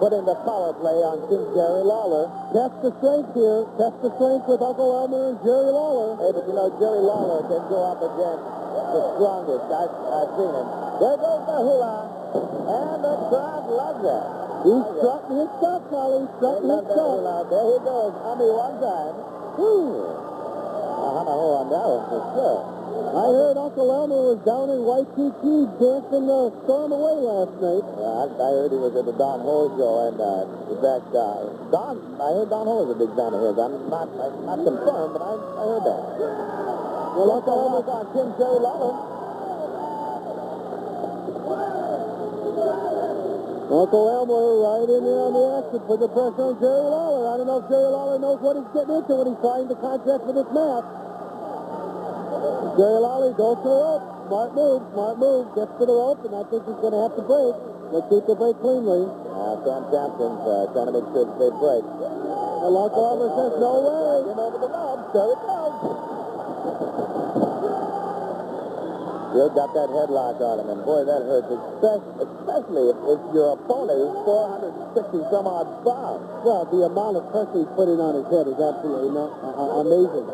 Speaker 17: Put in the power play on King Jerry Lawler. Test the strength here. Test the strength with Uncle Elmer and Jerry Lawler. Hey, but you know, Jerry Lawler can go up against the strongest. I've seen him. There goes the hula. And the crowd loves that. He's strutting his stuff, Collie. Strutting his stuff. There he goes. one time. I'll have a hole on that one for sure. I heard Uncle Elmer was down in Waikiki dancing Storm Away last night. I heard he was at the Don Ho show, and in fact, I heard Don Ho was a big fan of his. I'm not confirmed, but I heard that. Well, Uncle Elmer's on King Jerry Lawler. Uncle Elmer right in there on the exit, put the pressure on Jerry Lawler. I don't know if Jerry Lawler knows what he's getting into when he's signed the contract for this match. Jerry Lawler goes to the rope. Smart move. Gets to the rope, and I think he's going to have to break. Let's keep the break cleanly. Sam Sampson's trying to make sure they break. And Uncle Elmer says, no way. Get over the rope. There it goes. Still got that headlock on him, and boy, that hurts, especially if your opponent is 460 some odd pounds. Well, the amount of pressure he's putting on his head is absolutely amazing.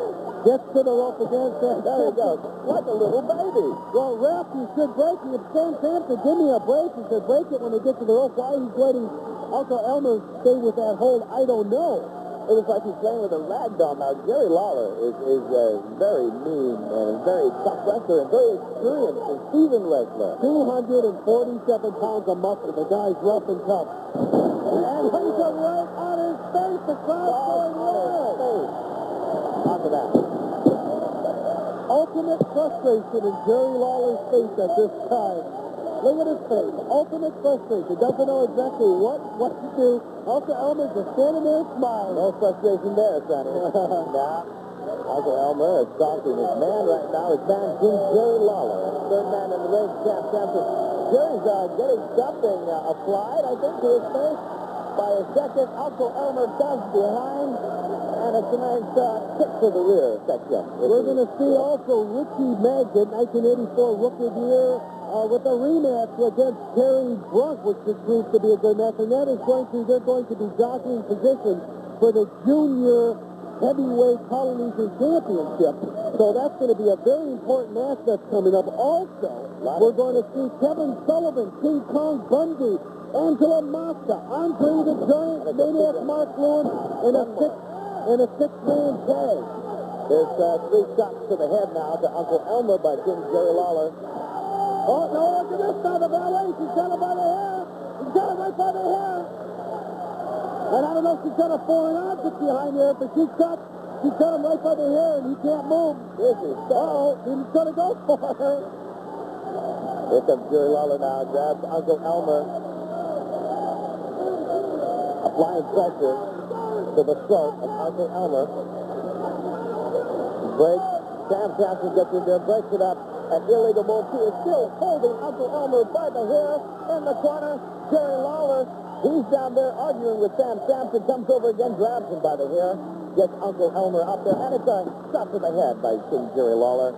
Speaker 17: Gets to the rope again, Sam. There he goes, like a little baby. Well, ref, you should break it. If Sam Sampson, give me a break, you should break it when they get to the rope. Why he's letting Uncle Elmer stay with that hold, I don't know. It was like he's playing with a rag doll. Now, Jerry Lawler is a very mean and very tough wrestler and very experienced and seasoned wrestler. 247 pounds of muscle. The guy's rough and tough. And he's right on his face. The crowd's going wild. After that. Ultimate frustration in Jerry Lawler's face at this time. Look at his face. Ultimate frustration. Doesn't know exactly what to do. Uncle Elmer just standing there smiling. No frustration there, Sonny. Now, Uncle Elmer is stalking his man right now. His man, Jerry Lawler. Third man in the ring, Sam Sampson. Jerry's getting something applied, I think, to his face. By a second, Uncle Elmer does behind. And it's a nice kick to the rear section. We're going to see also Richie Magden, 1984 Rookie of the Year, with a rematch against Terry Brunk, which should prove to be a good match. And that is they're going to be jockeying position for the Junior Heavyweight Polynesian Championship. So that's going to be a very important match that's coming up. Also, we're going to see Kevin Sullivan, King Kong Bundy, Angela Mosca, Andre the Giant, Maniac Mark Lewin, in a six-man tag. There's 3 shots to the head now to Uncle Elmer by Jerry Lawler. Oh, no, look at this now, the valet. She's got him by the hair. She's got him right by the hair. And I don't know if she's got a foreign object behind there, but she's got him right by the hair, and he can't move. This is he's going to go for her. Here comes Jerry Lawler now, grabs Uncle Elmer. Applying pressure to the throat of Uncle Elmer. Breaks. Sam Sampson gets in there, breaks it up. An illegal move. He is still holding Uncle Elmer by the hair in the corner. Jerry Lawler, he's down there arguing with Sam Sampson. Comes over again, grabs him by the hair. Gets Uncle Elmer up there. And it's a shot to the head by King Jerry Lawler.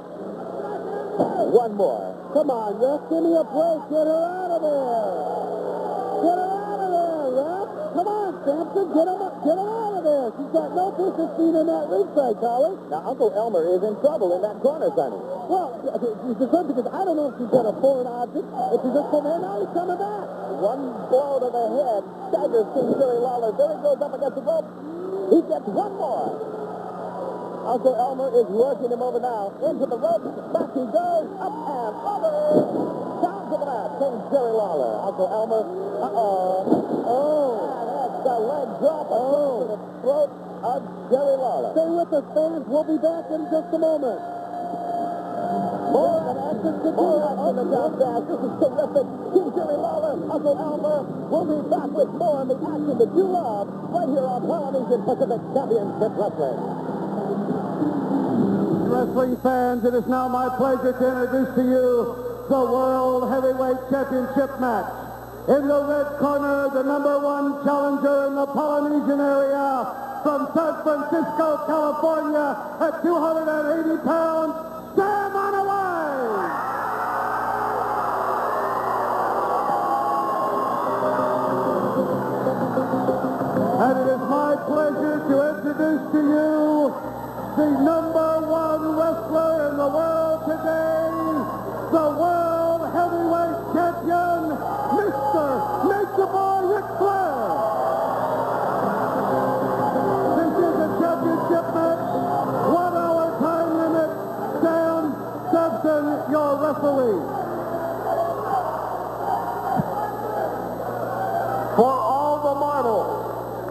Speaker 17: One more. Come on, ref. Give me a break. Get her out of there. Get her out of there, ref. Come on, Sampson. Get her out of there. She's got no business being in that ringside collar. Now, Uncle Elmer is in trouble in that corner, Sonny. Well, because I don't know if she's got a foreign object. If she's just coming in, now he's coming back. One blow to the head staggers King Jerry Lawler. There he goes up against the rope. He gets one more. Uncle Elmer is working him over now. Into the rope. Back he goes. Up and over. Down to the mat. King Jerry Lawler. Uncle Elmer. That's the leg drop. To the throat of Jerry Lawler. Stay with us, fans. We'll be back in just a moment. More than action to do. On the down dash. This is terrific. King Jerry Lawler, Uncle Elmer. We'll be back with more of the action that you love right here on Polynesian Pacific Championship Wrestling.
Speaker 6: Wrestling fans, it is now my pleasure to introduce to you the World Heavyweight Championship match. In the red corner, the #1 challenger in the Polynesian area from San Francisco, California, at 280 pounds, Sam Onaway. And it is my pleasure to introduce to you the #1 wrestler in the world today, the World Heavyweight Champion, Mr. Nature Boy Ric Flair. This is a championship match, 1 hour time limit. Sam Sampson, your referee. For all the marbles,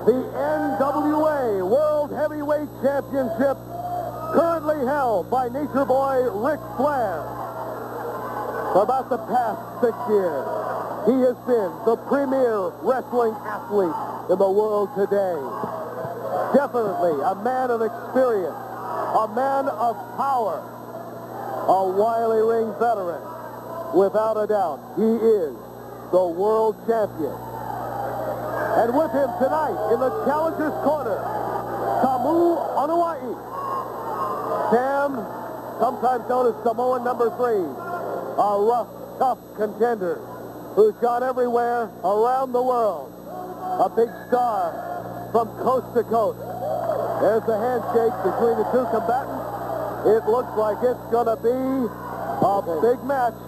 Speaker 6: the NWA World Heavyweight Championship, currently held by Nature Boy Ric Flair. For about the past 6 years, he has been the premier wrestling athlete in the world today. Definitely a man of experience, a man of power, a wily ring veteran. Without a doubt, he is the world champion. And with him tonight in the challenger's corner, Samu Onawai. Sam, sometimes known as Samoan #3.
Speaker 17: a rough, tough contender who's gone everywhere around the world. A big star from coast to coast. There's the handshake between the two combatants. It looks like it's going to be a big match.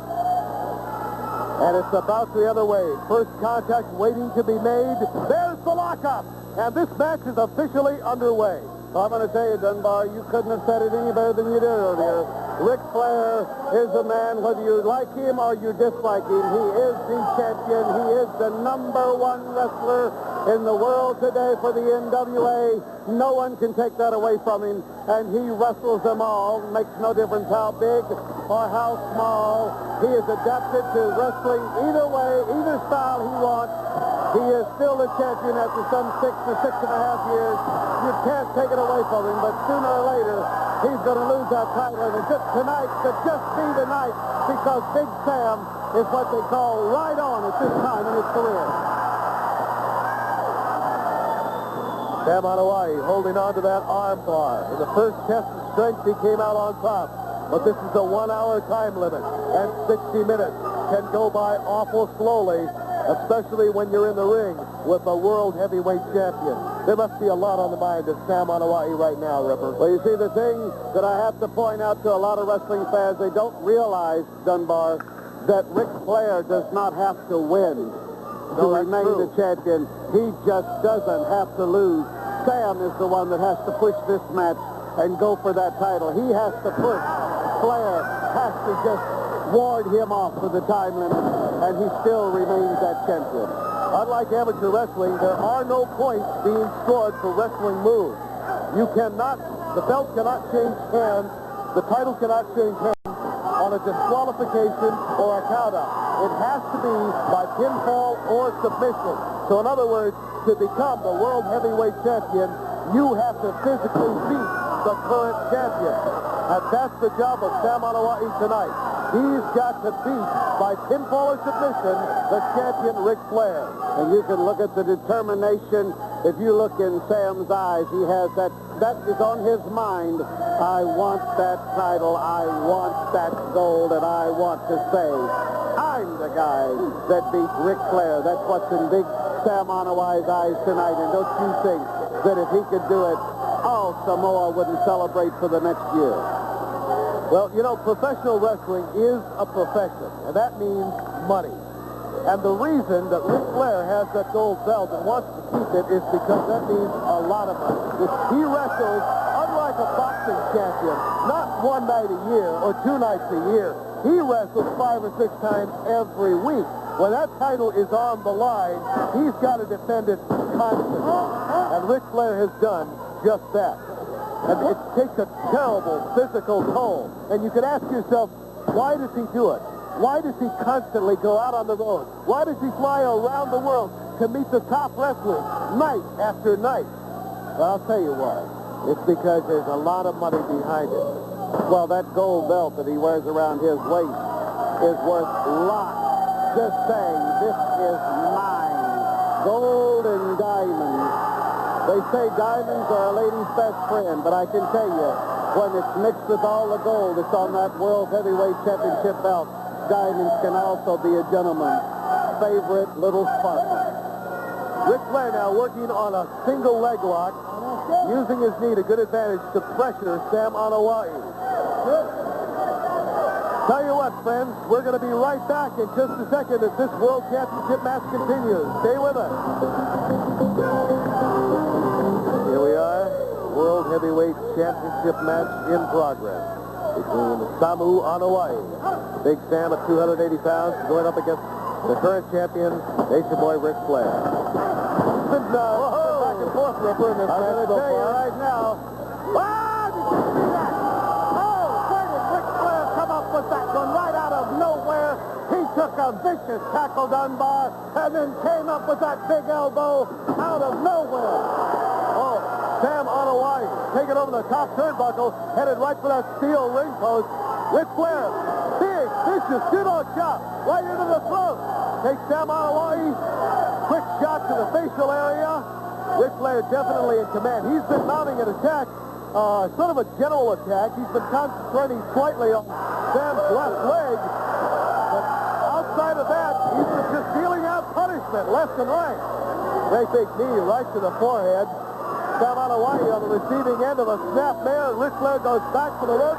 Speaker 17: And it's about the other way. First contact waiting to be made. There's the lockup. And this match is officially underway. I'm going to tell you, Dunbar, you couldn't have said it any better than you did earlier. Ric Flair is a man, whether you like him or you dislike him, he is the champion. He is the #1 wrestler in the world today for the NWA. No one can take that away from him, and he wrestles them all. Makes no difference how big or how small. He is adapted to wrestling either way, either style he wants. He is still the champion after some 6 or 6.5 years. You can't take it away from him, but sooner or later, he's going to lose that title. And tonight could just be the night, because Big Sam is what they call right on at this time in his career. Sam Hawaii holding on to that arm bar. In the first test of strength, he came out on top. But this is a 1-hour time limit, and 60 minutes can go by awful slowly, especially when you're in the ring with a world heavyweight champion. There must be a lot on the mind of Sam Hawaii right now, Ripper. Well, you see, the thing that I have to point out to a lot of wrestling fans, they don't realize, Dunbar, that Ric Flair does not have to win to remain the champion. He just doesn't have to lose. Sam is the one that has to push this match and go for that title. He has to push. Flair has to just ward him off for the time limit, and he still remains that champion. Unlike amateur wrestling, there are no points being scored for wrestling moves. You cannot, the belt cannot change hands, the title cannot change hands on a disqualification or a countout. It has to be by pinfall or submission. So in other words, to become the world heavyweight champion, you have to physically beat the current champion. And that's the job of Sam Hawaii tonight. He's got to beat, by pinfall or submission, the champion Ric Flair. And you can look at the determination. If you look in Sam's eyes, he has that is on his mind. I want that title, I want that gold, and I want to say, I'm the guy that beat Ric Flair. That's what's in big Sam Hanawai's eyes tonight. And don't you think that if he could do it, all Samoa wouldn't celebrate for the next year? Well, you know, professional wrestling is a profession, and that means money. And the reason that Ric Flair has that gold belt and wants to keep it is because that means a lot of money. He wrestles, unlike a boxing champion, not one night a year or 2 nights a year. He wrestles 5 or 6 times every week. When that title is on the line, he's got to defend it constantly. And Ric Flair has done just that. And it takes a terrible physical toll. And you could ask yourself, why does he do it? Why does he constantly go out on the road? Why does he fly around the world to meet the top wrestlers night after night? Well, I'll tell you why. It's because there's a lot of money behind it. Well, that gold belt that he wears around his waist is worth lots. Just saying, this is mine. Gold and diamonds. They say diamonds are a lady's best friend, but I can tell you, when it's mixed with all the gold that's on that World Heavyweight Championship belt, diamonds can also be a gentleman's favorite little sparkle. Ric Flair now working on a single leg lock, using his knee to good advantage to pressure Sam Hawaii. Tell you what, friends, we're going to be right back in just a second as this World Championship match continues. Stay with us. Here we are, World Heavyweight Championship match in progress between Samu Hawaii, Big Sam at 280 pounds, going up against the current champion, Nation Boy Ric Flair. It's been back and forth, Ripper, in this match. I'm going to tell you right now. Ah, did you see that? Oh, where did Ric Flair come up with that one right out of nowhere? He took a vicious tackle, Dunbar, and then came up with that big elbow out of nowhere. Oh, Sam Hawaii taking over the top turnbuckle, headed right for that steel ring post. Ric Flair, big, vicious, good-old chop right into the throat. Takes Sam Hawaii, quick shot to the facial area. Ric Flair definitely in command. He's been mounting an attack, sort of a general attack. He's been concentrating slightly on Sam's left leg.
Speaker 8: placement, left and right. Great big knee right to the forehead. Sam Anoa'i on the receiving end of a snap there. Ric Flair goes back for the root,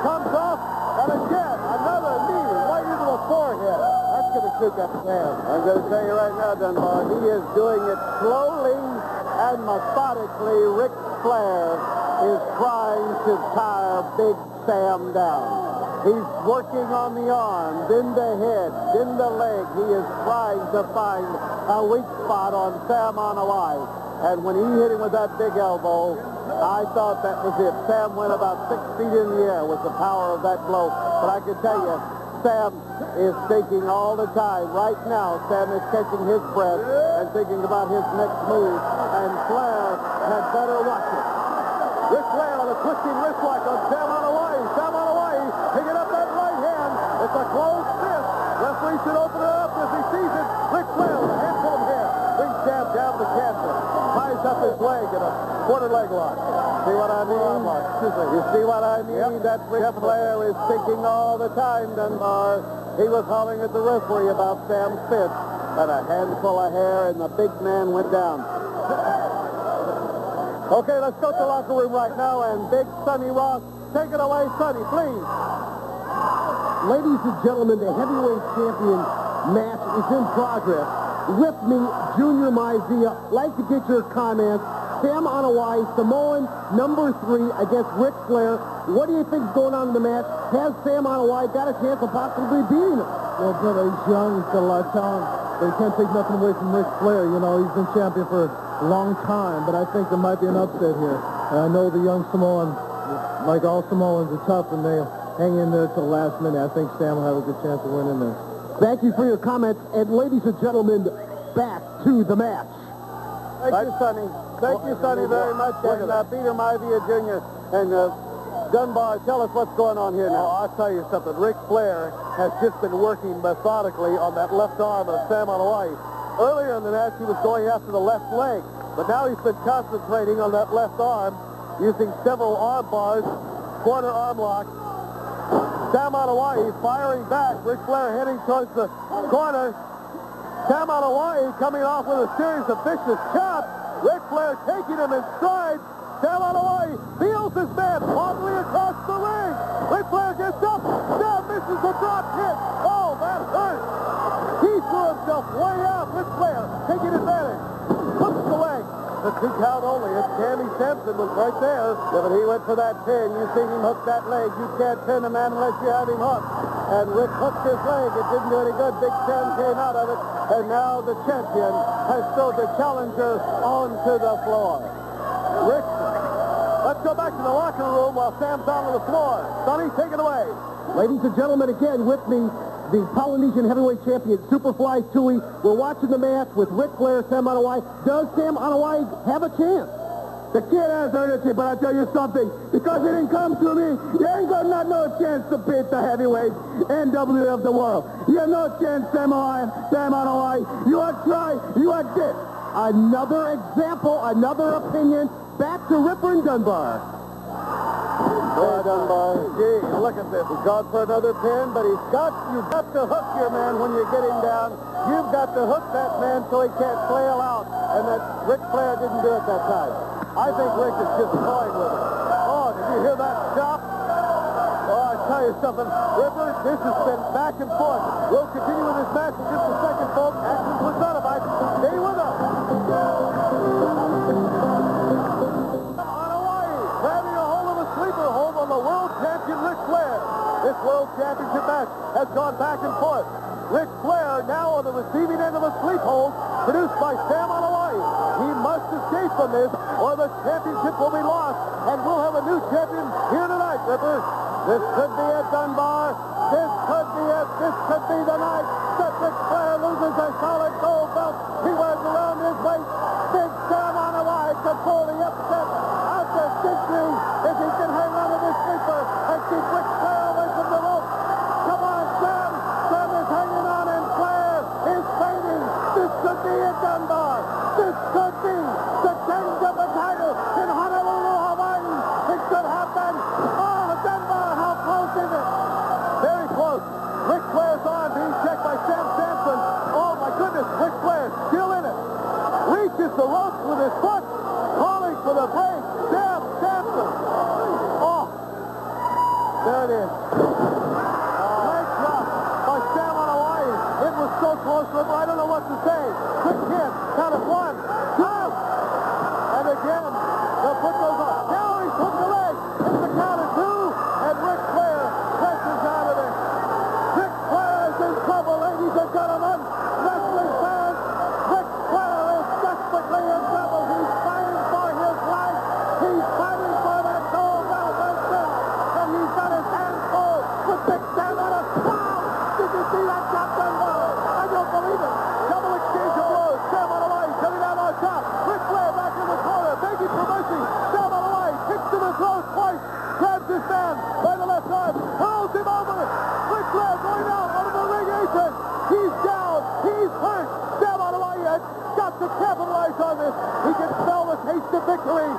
Speaker 8: comes off, and again, another knee right into the forehead. That's going to shoot up Sam. I'm going to tell you right now, Dunbar, he is doing it slowly and methodically. Ric Flair is trying to tire Big Sam down. He's working on the arm, then the head, then the leg. He is trying to find a weak spot on Sam Anoa'i. And when he hit him with that big elbow, I thought that was it. Sam went about 6 feet in the air with the power of that blow. But I can tell you, Sam is thinking all the time. Right now, Sam is catching his breath and thinking about his next move. And Flair had better watch it. Ric Flair on a twisting wrist lock on Sam Anoa'i. Sam Anoa'i picking up that right hand. It's a closed fist. Referee should open it up as he sees it. Ric Flair with a handful of hair brings Sam down to the canvas. Ties up his leg in a quarter leg lock. See what I mean? You see what I mean? Yep. That Ric Flair is thinking all the time, Dunbar. He was hollering at the referee about Sam's fist. And a handful of hair, and the big man went down. Okay, let's go to the locker room right now, and Big Sonny Ross, take it away, Sonny, please.
Speaker 17: Ladies and gentlemen, the heavyweight champion match is in progress. With me, Junior Maizia. Like to get your comments. Sam Anoa'i, Samoan, number 3 against Ric Flair. What do you think is going on in the match? Has Sam Anoa'i got a chance of possibly beating him?
Speaker 8: Well, brother, he's young. He's got a lot of talent. But he can't take nothing away from Ric Flair. You know, he's been champion for a long time, but I think there might be an upset here. And I know the young Samoan, like all Samoans, are tough, and they hang in there till the last minute. I think Sam will have a good chance of winning this.
Speaker 17: Thank you for your comments. And ladies and gentlemen, back to the match.
Speaker 8: Thank you, Sonny. Thank you, Sonny, very much. And Peter Maivia Jr. and Dunbar, tell us what's going on here now. Oh, I'll tell you something. Ric Flair has just been working methodically on that left arm of Sam Anoa'i. Earlier in the match, he was going after the left leg, but now he's been concentrating on that left arm, using several arm bars, corner arm lock. Sam Anoa'i firing back. Ric Flair heading towards the corner. Sam Anoa'i coming off with a series of vicious chops. Ric Flair taking him in stride. Sam Anoa'i feels his man wobbling across the ring. Ric Flair gets up. Now misses the drop kick. Oh, that hurt. He threw himself way out. Ric Flair taking advantage. Hooks the leg. The 2 count only. It's Cammy Sampson was right there. Yeah, but he went for that pin. You seen him hook that leg. You can't pin a man unless you have him hooked. And Rick hooked his leg. It didn't do any good. Big Sam came out of it. And now the champion has thrown the challenger onto the floor. Rick, let's go back to the locker room while Sam's down on the floor. Sonny, take it away.
Speaker 17: Ladies and gentlemen, again with me, the Polynesian heavyweight champion, Superfly Tui. We're watching the match with Ric Flair, Sam Anoa'i. Does Sam Anoa'i have a chance?
Speaker 8: The kid has earned it, but I'll tell you something. Because he didn't come to me, you ain't got no chance to beat the heavyweight NWA of the world. You have no chance, Sam Anoa'i. You are try, you are dead.
Speaker 17: Another example, another opinion. Back to Ripper and Dunbar.
Speaker 8: Boy, Dunbar, gee, look at this. He's gone for another pin, but you've got to hook your man when you get him down. You've got to hook that man so he can't flail out. And that Ric Flair didn't do it that time. I think Rick is just toying with it. Oh, did you hear that chop? Oh, I tell you something, Ripper, this has been back and forth. We'll continue with this match in just a second, folks. Action personified. Stay with us. Grabbing a hold of a sleeper hold on the world champion Ric Flair. This world championship match has gone back and forth. Ric Flair now on the receiving end of a sleep hold produced by Sam Anoa'i. He must escape from this or the championship will be lost and we'll have a new champion here tonight, Ripper. This could be it, Dunbar. This could be it. This could be the night that Ric Flair loses a solid gold belt. He wears around his waist. Big Sam Anoa'i could pull the upset out the century if he can hang on to this sleeper and keep Ric Flair away from the rope. Come on, Sam. Sam is hanging on and Flair is fading. This could be it, Dunbar. This could be the change of the title in Honolulu, Hawaii. It could happen. Oh, Dunbar, how close is it? Very close. Ric Flair's arm being checked by Sam Sampson. Oh, my goodness. Ric Flair
Speaker 6: the ropes with his foot, calling for the break. Sam Sampson. Oh, there it is. Great drop by Sam on Hawaii. It was so close, I don't know what to say. Quick hit. Count of 1, 2. And again, the foot goes up. Now he took the leg. It's the count of 2. And Ric Flair presses out of it. Ric Flair is in trouble, ladies and gentlemen. Wrestling fans, Ric Flair is desperately in trouble. He's fighting for his life. He's fighting for that gold medal himself. And he's got his hands full with Big Sam on a wow! Did you see that drop down low? I don't believe it. Double exchange of blows. Sam on the line, coming down on top. Ric Flair back in the corner, begging for mercy. Sam on the line, kicks to the throat twice. Grabs his man by the left arm, hurls him over. Ric Flair going out of the ring apron. He's down. He's hurt. Sam on the line has got to capitalize on this. He can smell the taste of victory.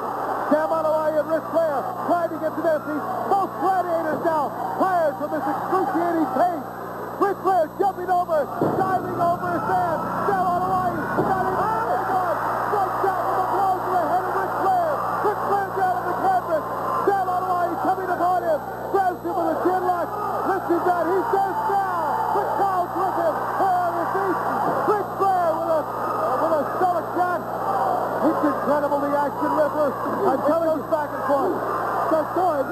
Speaker 6: Sam on the line and Ric Flair trying to get to their feet. Both gladiators now tired from this excruciating pain. Ric Flair jumping over, diving over his man. Sam on the line, got him out of the gun. Strikes out with a blow to the head of Ric Flair. Ric Flair down on the canvas. Sam on the line coming upon him. Grabs him with a chin lock. Lifts that. He says now. The crowd's with him. Flair on his feet. Ric Flair with a stomach shot. It's incredible, the action, Ripper. I'm telling you, back and forth. The swords,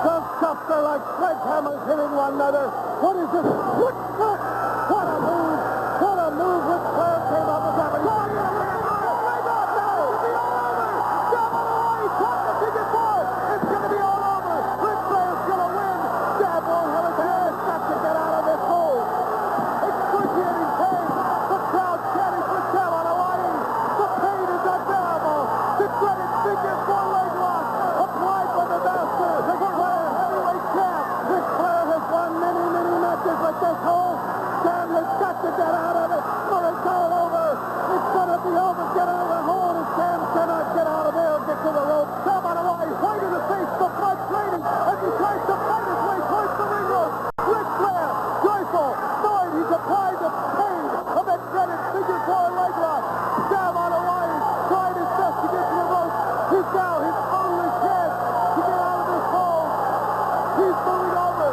Speaker 6: those cuffs are like sledgehammers hitting one another. What is this? What a move. What a move. Ric Flair came up with that. It's going to be all over. Ric Flair's going to win. Sam won't have his hands. Got to get out of this hole. Excruciating pain. The crowd chanting for Sam on Hawaii. The pain is unbearable. The dreaded figure 4 leg lock applied by the master. Ric Flair, heavyweight champ. Ric Flair has won many, many matches like this hole. Sam has got to get out of it or it's all over. It's going to be over. Get out of the hole and Sam cannot get out of there. Get to the rope. Sam on Hawaii, right in the face. The blood draining as he tries to fight his way towards the ring rope. Ric Flair, joyful, knowing he's applied the pain of that dreaded figure 4 leg lock. Sam on Hawaii, trying his best to get to the rope. He's now his only chance to get out of this hole. He's moving over.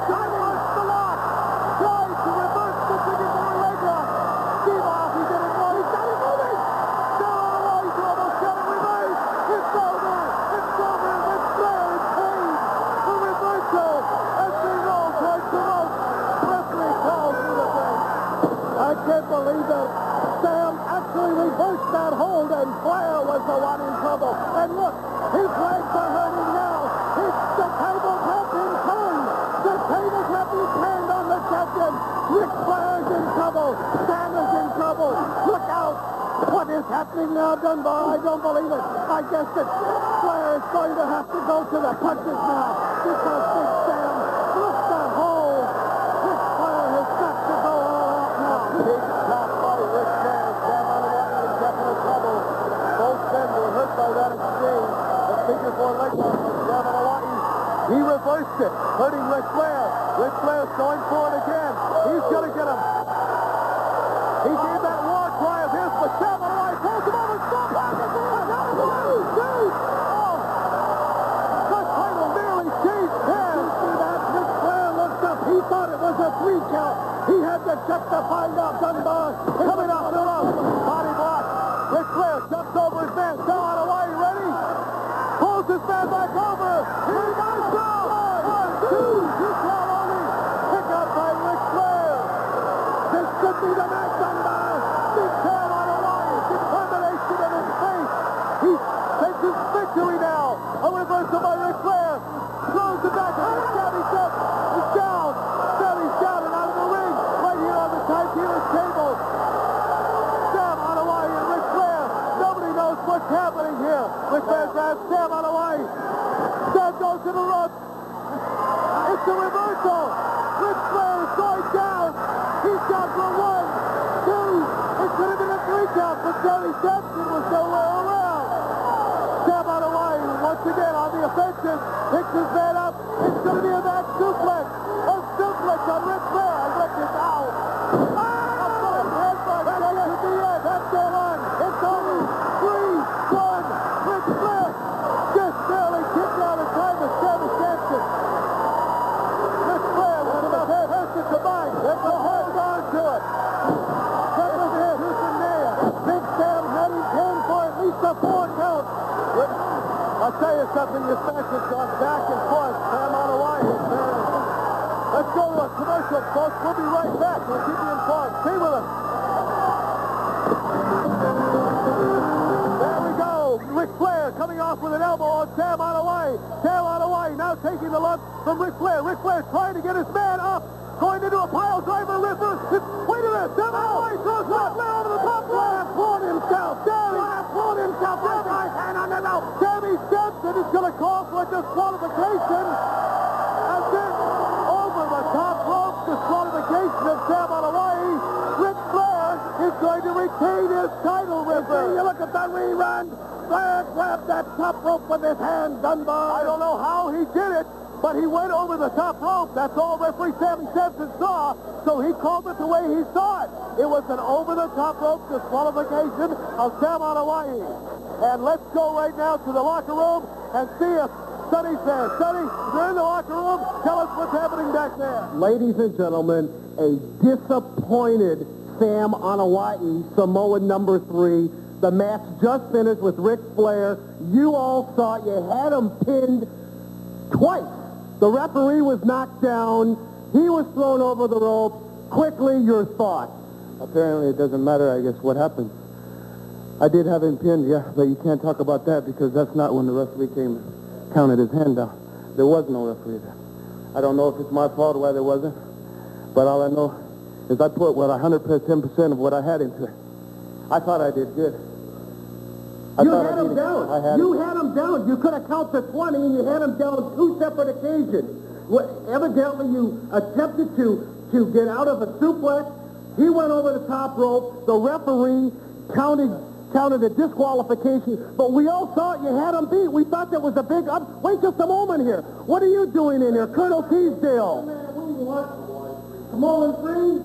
Speaker 6: Trying to reverse the lock. Trying to reverse the figure 4 leg lock. Steve off, he did it wrong. He's got it moving. Sam on Hawaii's almost got it reversed. It's over. It's over. Ric Flair is paid. The reversal as they roll towards the rope. Referee calls for the break. I can't believe that Sam actually reversed that hold and Flair was the one in trouble. And look, his legs are hurting now. The tables have been turned. The tables have been turned on the champion. Ric Flair's in trouble. Sam is in trouble. Look out. What is happening now, Dunbar? I don't believe it. I guess that Flair is going to have to go to the punches now because Big Sam look that hole. Ric Flair has got to go all out now. Big shot by Ric Flair. Sam on the line in definite trouble. Both men were hurt by that exchange. The figure 4 leg lock from Sam on Hawaii. He reversed it, hurting Ric Flair. Ric Flair's going for it again. He's going to get him. He gave that war cry of his, but Sam on Hawaii pulls him over. Stop pocket. Out of the way. Dude. Oh. The title nearly changed hands. See that? Ric Flair looked up. He thought it was a 3 count. He had to check to find out. Dunbar coming out the rope. Body block. Ric Flair jumps over his man. Sam on Hawaii ready. Pulls his man back over. Here he goes. 1, 2. You count only. Pick up by Ric Flair. This could be the match, Dunbar. Big Sam on Hawaii. Determination in his face. He takes his victory now. A reversal by Ric Flair. Throws it back on the stabby step. He's down. Stabby's down and out of the ring. Right here on the tight dealer's table. Sam on Hawaii and Ric Flair. Nobody knows what's happening here. Ric Flair grabs Sam on Hawaii. Sam goes to the rope. It's a reversal. Ric Flair is going down. He's down for 1, 2. It could have been a 3 count, but Jerry Sampson was nowhere around. Sam on Hawaii once again on the offensive. Picks his man up. It's going to be a back suplex. A suplex on Ric Flair. Ric is out. That could be it. That's the one.
Speaker 8: I'll tell you something, this match has gone back and forth. Sam Hawaii. Let's go to a commercial, folks. We'll be right back. We'll keep you informed. Stay with us. There we go. Ric Flair coming off with an elbow on Sam Hawaii. Sam Hawaii now taking the lump from Ric Flair. Ric Flair trying to get his man up. Going to do a pile driver reverse. Wait a minute. Sam Hawaii throws Ric Flair over the top. Flair pulled himself. Flair pulled himself. Right hand on the nose. Sammy steps and is going to call for a disqualification. And then over the top rope disqualification of Sam Hawaii. Ric Flair is going to retain his title, Ripper. You look at that rerun. Flair grabbed that top rope with his hand, Dunbar. I don't know how he did it, but he went over the top rope. That's all referee Sammy Simpson saw, so he called it the way he saw it. It was an over-the-top rope disqualification of Sam Hawaii. And let's go right now to the locker room and see if Sonny's there. Sonny, you're in the locker room. Tell us what's happening back there.
Speaker 17: Ladies and gentlemen, a disappointed Sam Hawaii, Samoan number 3. The match just finished with Ric Flair. You all saw it. You had him pinned twice. The referee was knocked down. He was thrown over the rope. Quickly, your thoughts.
Speaker 8: Apparently, it doesn't matter, I guess, what happened. I did have him pinned, yeah, but you can't talk about that because that's not when the referee came and counted his hand down. There was no referee there. I don't know if it's my fault or why there wasn't, but all I know is I put, 110% of what I had into it. I thought I did good. You had him down. You had him down. You could have counted 20, and you had him down 2 separate occasions. Evidently, you attempted to get out of a suplex. He went over the top rope. The referee counted a disqualification, but we all thought you had him beat. We thought that was a big up. Wait just a moment here. What are you doing in here, Colonel Teasdale? Samoan Free?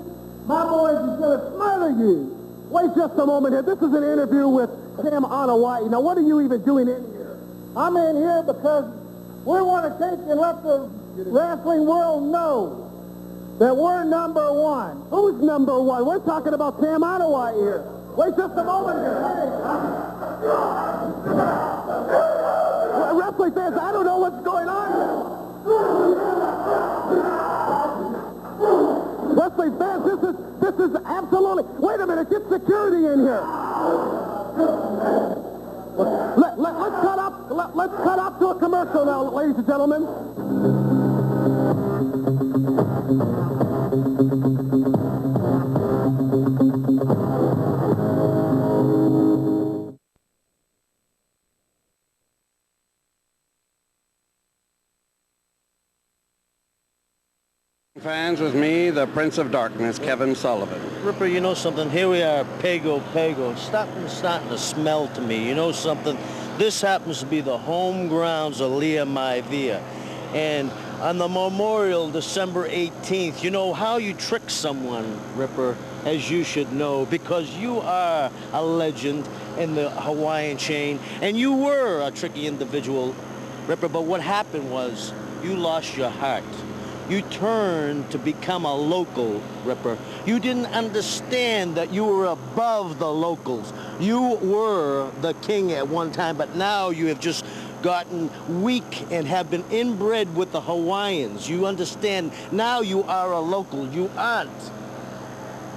Speaker 8: My boys is going to smother you. Wait just a moment here. This is an interview with Sam Hawaii. Now, what are you even doing in here? I'm in here because we want to take and let the wrestling world know that we're number 1. Who's number 1? We're talking about Sam Hawaii here. Wait just a moment here. Wrestling fans, I don't know what's going on here. Wrestling fans, this is absolutely... Wait a minute, get security in here. Let's cut up to a commercial now, ladies and gentlemen.
Speaker 3: Fans, with me, the Prince of Darkness, Kevin Sullivan.
Speaker 10: Ripper, you know something? Here we are, Pago. Starting to smell to me. You know something? This happens to be the home grounds of Lia Maivia. And on the memorial, December 18th, you know how you trick someone, Ripper, as you should know, because you are a legend in the Hawaiian chain, and you were a tricky individual, Ripper, but what happened was you lost your heart. You turned to become a local, Ripper. You didn't understand that you were above the locals. You were the king at one time, but now you have just gotten weak and have been inbred with the Hawaiians. You understand, now you are a local. You aren't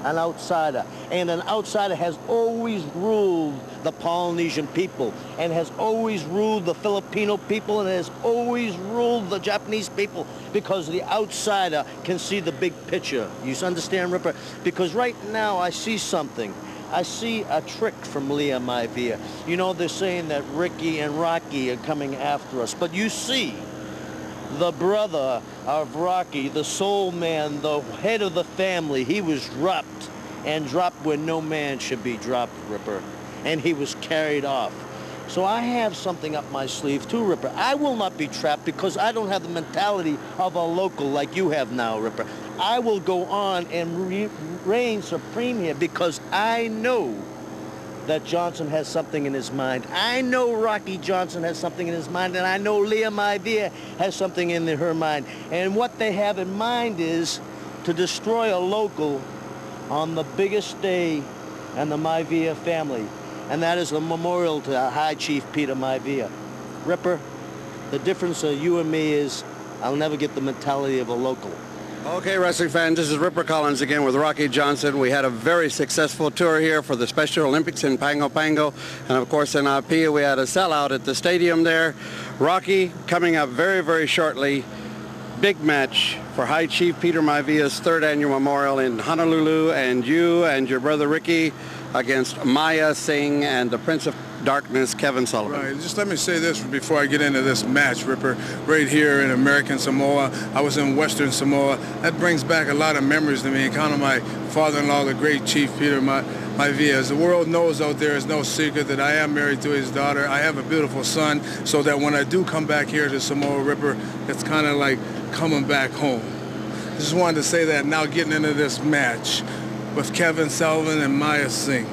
Speaker 10: an outsider. And an outsider has always ruled the Polynesian people and has always ruled the Filipino people and has always ruled the Japanese people because the outsider can see the big picture. You understand, Ripper? Because right now I see something. I see a trick from Lia Maivia. You know, they're saying that Ricky and Rocky are coming after us, but you see, the brother of Rocky, the soul man, the head of the family, he was dropped, and dropped where no man should be dropped, Ripper. And he was carried off. So I have something up my sleeve too, Ripper. I will not be trapped because I don't have the mentality of a local like you have now, Ripper. I will go on and reign supreme here because I know that Johnson has something in his mind. I know Rocky Johnson has something in his mind, and I know Lia Maivia has something in her mind. And what they have in mind is to destroy a local on the biggest day in the Maivia family, and that is a memorial to High Chief Peter Maivia. Ripper, the difference of you and me is I'll never get the mentality of a local.
Speaker 3: Okay, wrestling fans, this is Ripper Collins again with Rocky Johnson. We had a very successful tour here for the Special Olympics in Pango Pango. And of course in Apia we had a sellout at the stadium there. Rocky, coming up very, very shortly, big match for High Chief Peter Maivia's 3rd annual memorial in Honolulu, and you and your brother Ricky against Maya Singh and the Prince of Darkness, Kevin Sullivan.
Speaker 19: Right. Just let me say this before I get into this match, Ripper. Right here in American Samoa, I was in Western Samoa. That brings back a lot of memories to me. Kind of my father-in-law, the great Chief Peter Maivia. As the world knows out there, it's no secret that I am married to his daughter. I have a beautiful son, so that when I do come back here to Samoa, Ripper, it's kind of like coming back home. Just wanted to say that now, getting into this match with Kevin Sullivan and Maya Singh.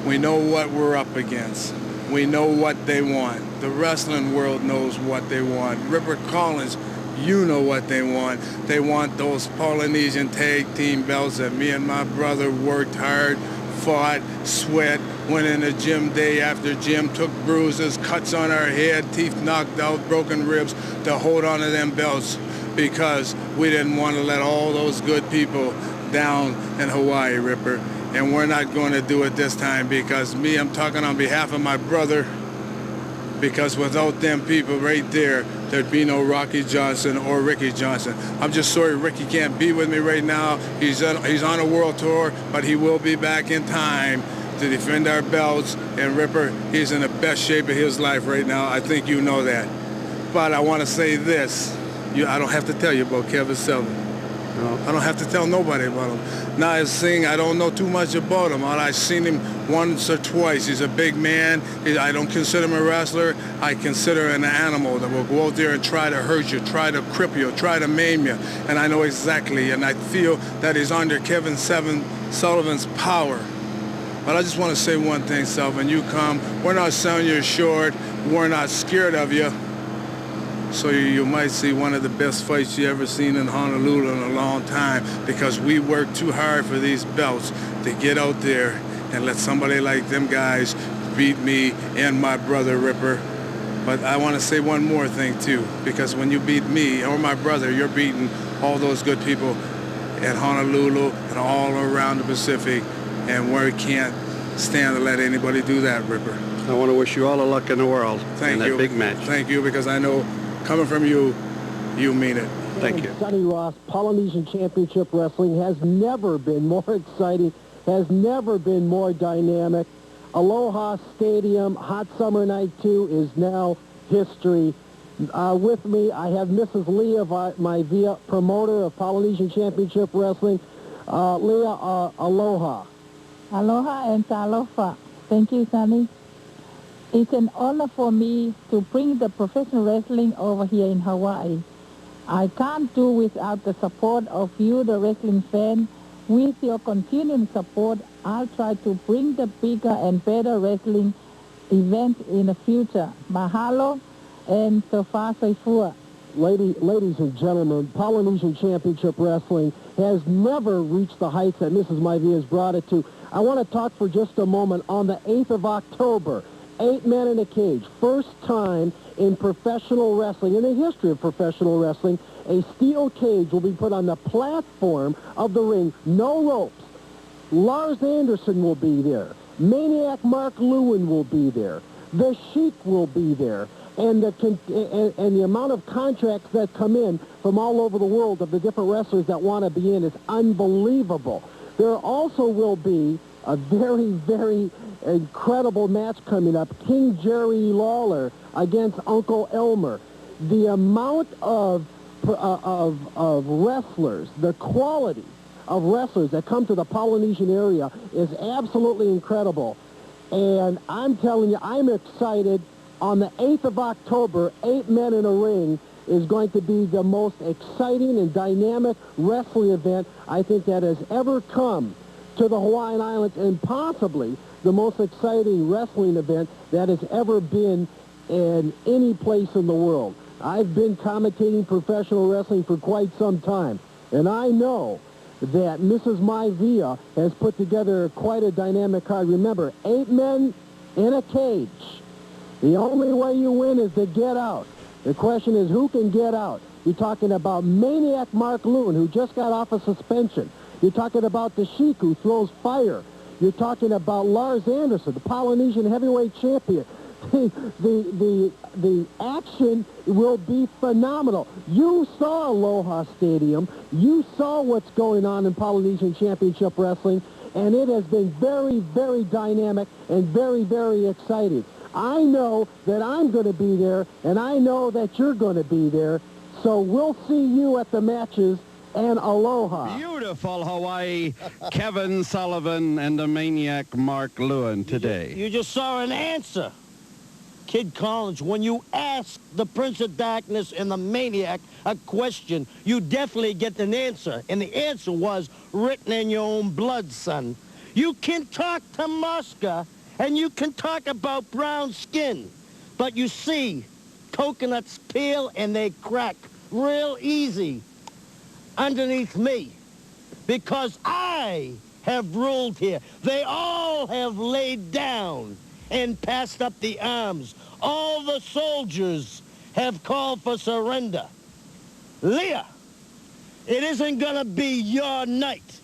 Speaker 19: We know what we're up against. We know what they want. The wrestling world knows what they want. Ripper Collins, you know what they want. They want those Polynesian tag team belts that me and my brother worked hard, fought, sweat, went in the gym day after gym, took bruises, cuts on our head, teeth knocked out, broken ribs to hold on to them belts, because we didn't want to let all those good people down in Hawaii, Ripper. And we're not going to do it this time, because I'm talking on behalf of my brother, because without them people right there, there'd be no Rocky Johnson or Ricky Johnson. I'm just sorry Ricky can't be with me right now. He's on a world tour, but he will be back in time to defend our belts. And Ripper, he's in the best shape of his life right now. I think you know that. But I want to say this. I don't have to tell you about Kevin Sullivan. No, I don't have to tell nobody about him. Now, Singh, I don't know too much about him. I've seen him once or twice. He's a big man. I don't consider him a wrestler. I consider him an animal that will go out there and try to hurt you, try to cripple you, try to maim you. And I know exactly, and I feel that he's under Kevin Sullivan's power. But I just want to say one thing, Sullivan. You come. We're not selling you short. We're not scared of you. So you might see one of the best fights you ever seen in Honolulu in a long time, because we worked too hard for these belts to get out there and let somebody like them guys beat me and my brother Ripper. But I want to say one more thing too, because when you beat me or my brother, you're beating all those good people at Honolulu and all around the Pacific, and we can't stand to let anybody do that, Ripper.
Speaker 3: I want to wish you all the luck in the world in that big match.
Speaker 19: Thank you, because I know coming from you, you mean it.
Speaker 3: Thank you.
Speaker 8: Sonny Ross, Polynesian Championship Wrestling has never been more exciting, has never been more dynamic. Aloha Stadium, Hot Summer Night 2 is now history. With me, I have Mrs. Leah Maivia, promoter of Polynesian Championship Wrestling. Leah, aloha.
Speaker 20: Aloha and talofa. Thank you, Sonny. It's an honor for me to bring the professional wrestling over here in Hawaii. I can't do without the support of you, the wrestling fan. With your continuing support, I'll try to bring the bigger and better wrestling event in the future. Mahalo and sofa soifua.
Speaker 8: Ladies and gentlemen, Polynesian Championship Wrestling has never reached the heights that Mrs. Maivia has brought it to. I want to talk for just a moment on the 8th of October. 8 men in a cage. First time in professional wrestling, in the history of professional wrestling, a steel cage will be put on the platform of the ring. No ropes. Lars Anderson will be there. Maniac Mark Lewin will be there. The Sheik will be there. And the amount of contracts that come in from all over the world of the different wrestlers that want to be in is unbelievable. There also will be a very, very incredible match coming up. King Jerry Lawler against Uncle Elmer. The amount of wrestlers, the quality of wrestlers that come to the Polynesian area is absolutely incredible. And I'm telling you, I'm excited. On the 8th of October, 8 men in a ring is going to be the most exciting and dynamic wrestling event I think that has ever come to the Hawaiian Islands, and possibly the most exciting wrestling event that has ever been in any place in the world. I've been commentating professional wrestling for quite some time, and I know that Mrs. Maivia has put together quite a dynamic card. Remember, 8 men in a cage. The only way you win is to get out. The question is who can get out. You're talking about Maniac Mark Lewin, who just got off a suspension. You're talking about the Sheik, who throws fire. You're talking about Lars Anderson, the Polynesian heavyweight champion. The action will be phenomenal. You saw Aloha Stadium. You saw what's going on in Polynesian Championship Wrestling, and it has been very, very dynamic and very, very exciting. I know that I'm going to be there, and I know that you're going to be there, so we'll see you at the matches, and aloha.
Speaker 3: Beautiful Hawaii, Kevin Sullivan and the Maniac Mark Lewin today.
Speaker 10: You just saw an answer. Kid Collins, when you ask the Prince of Darkness and the Maniac a question, you definitely get an answer. And the answer was written in your own blood, son. You can talk to Mosca, and you can talk about brown skin. But you see, coconuts peel and they crack real easy underneath me. Because I have ruled here. They all have laid down and passed up the arms. All the soldiers have called for surrender. Leah, it isn't going to be your night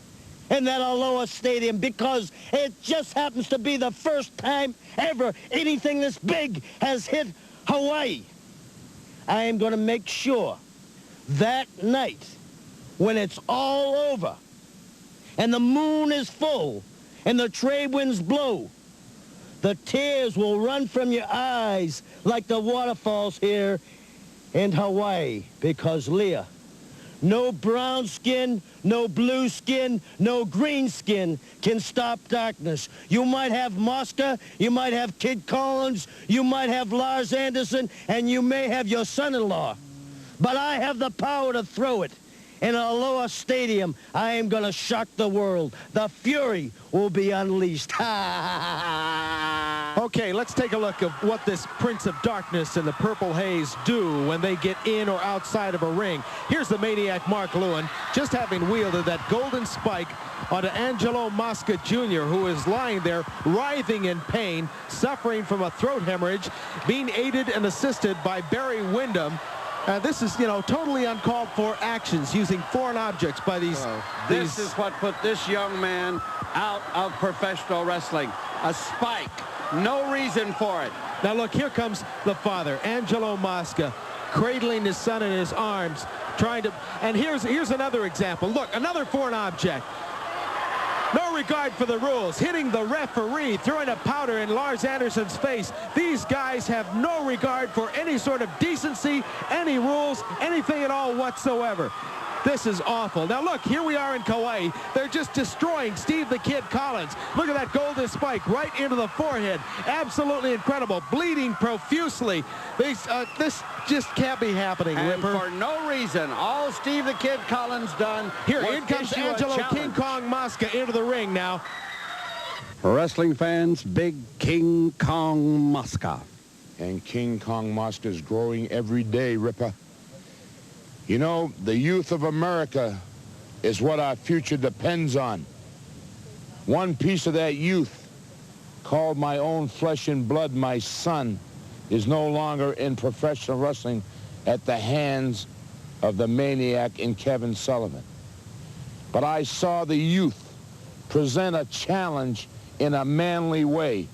Speaker 10: in that Aloha Stadium because it just happens to be the first time ever anything this big has hit Hawaii. I am going to make sure that night when it's all over and the moon is full and the trade winds blow, the tears will run from your eyes like the waterfalls here in Hawaii. Because, Leah, no brown skin, no blue skin, no green skin can stop darkness. You might have Mosca, you might have Kid Collins, you might have Lars Anderson, and you may have your son-in-law. But I have the power to throw it. In Aloha Stadium, I am going to shock the world. The fury will be unleashed.
Speaker 5: Okay, let's take a look at what this Prince of Darkness and the Purple Haze do when they get in or outside of a ring. Here's the Maniac Mark Lewin, just having wielded that golden spike onto Angelo Mosca Jr., who is lying there writhing in pain, suffering from a throat hemorrhage, being aided and assisted by Barry Windham. This is, totally uncalled for actions using foreign objects by these.
Speaker 3: This is what put this young man out of professional wrestling. A spike. No reason for it.
Speaker 5: Now look, here comes the father, Angelo Mosca, cradling his son in his arms, trying to, and here's another example. Look, another foreign object. No regard for the rules, hitting the referee, throwing a powder in Lars Anderson's face. These guys have no regard for any sort of decency, any rules, anything at all whatsoever. This is awful. Now look, here we are in Kauai. They're just destroying Steve the Kid Collins. Look at that golden spike right into the forehead. Absolutely incredible. Bleeding profusely. This just can't be happening,
Speaker 3: And
Speaker 5: Ripper.
Speaker 3: for no reason, all Steve the Kid Collins done.
Speaker 5: Here,
Speaker 3: was
Speaker 5: in comes
Speaker 3: issue a
Speaker 5: Angelo
Speaker 3: challenge.
Speaker 5: King Kong Mosca into the ring now.
Speaker 3: Wrestling fans, Big King Kong Mosca.
Speaker 21: And King Kong Mosca is growing every day, Ripper. You know, the youth of America is what our future depends on. One piece of that youth, called my own flesh and blood, my son, is no longer in professional wrestling at the hands of the Maniac and Kevin Sullivan. But I saw the youth present a challenge in a manly way.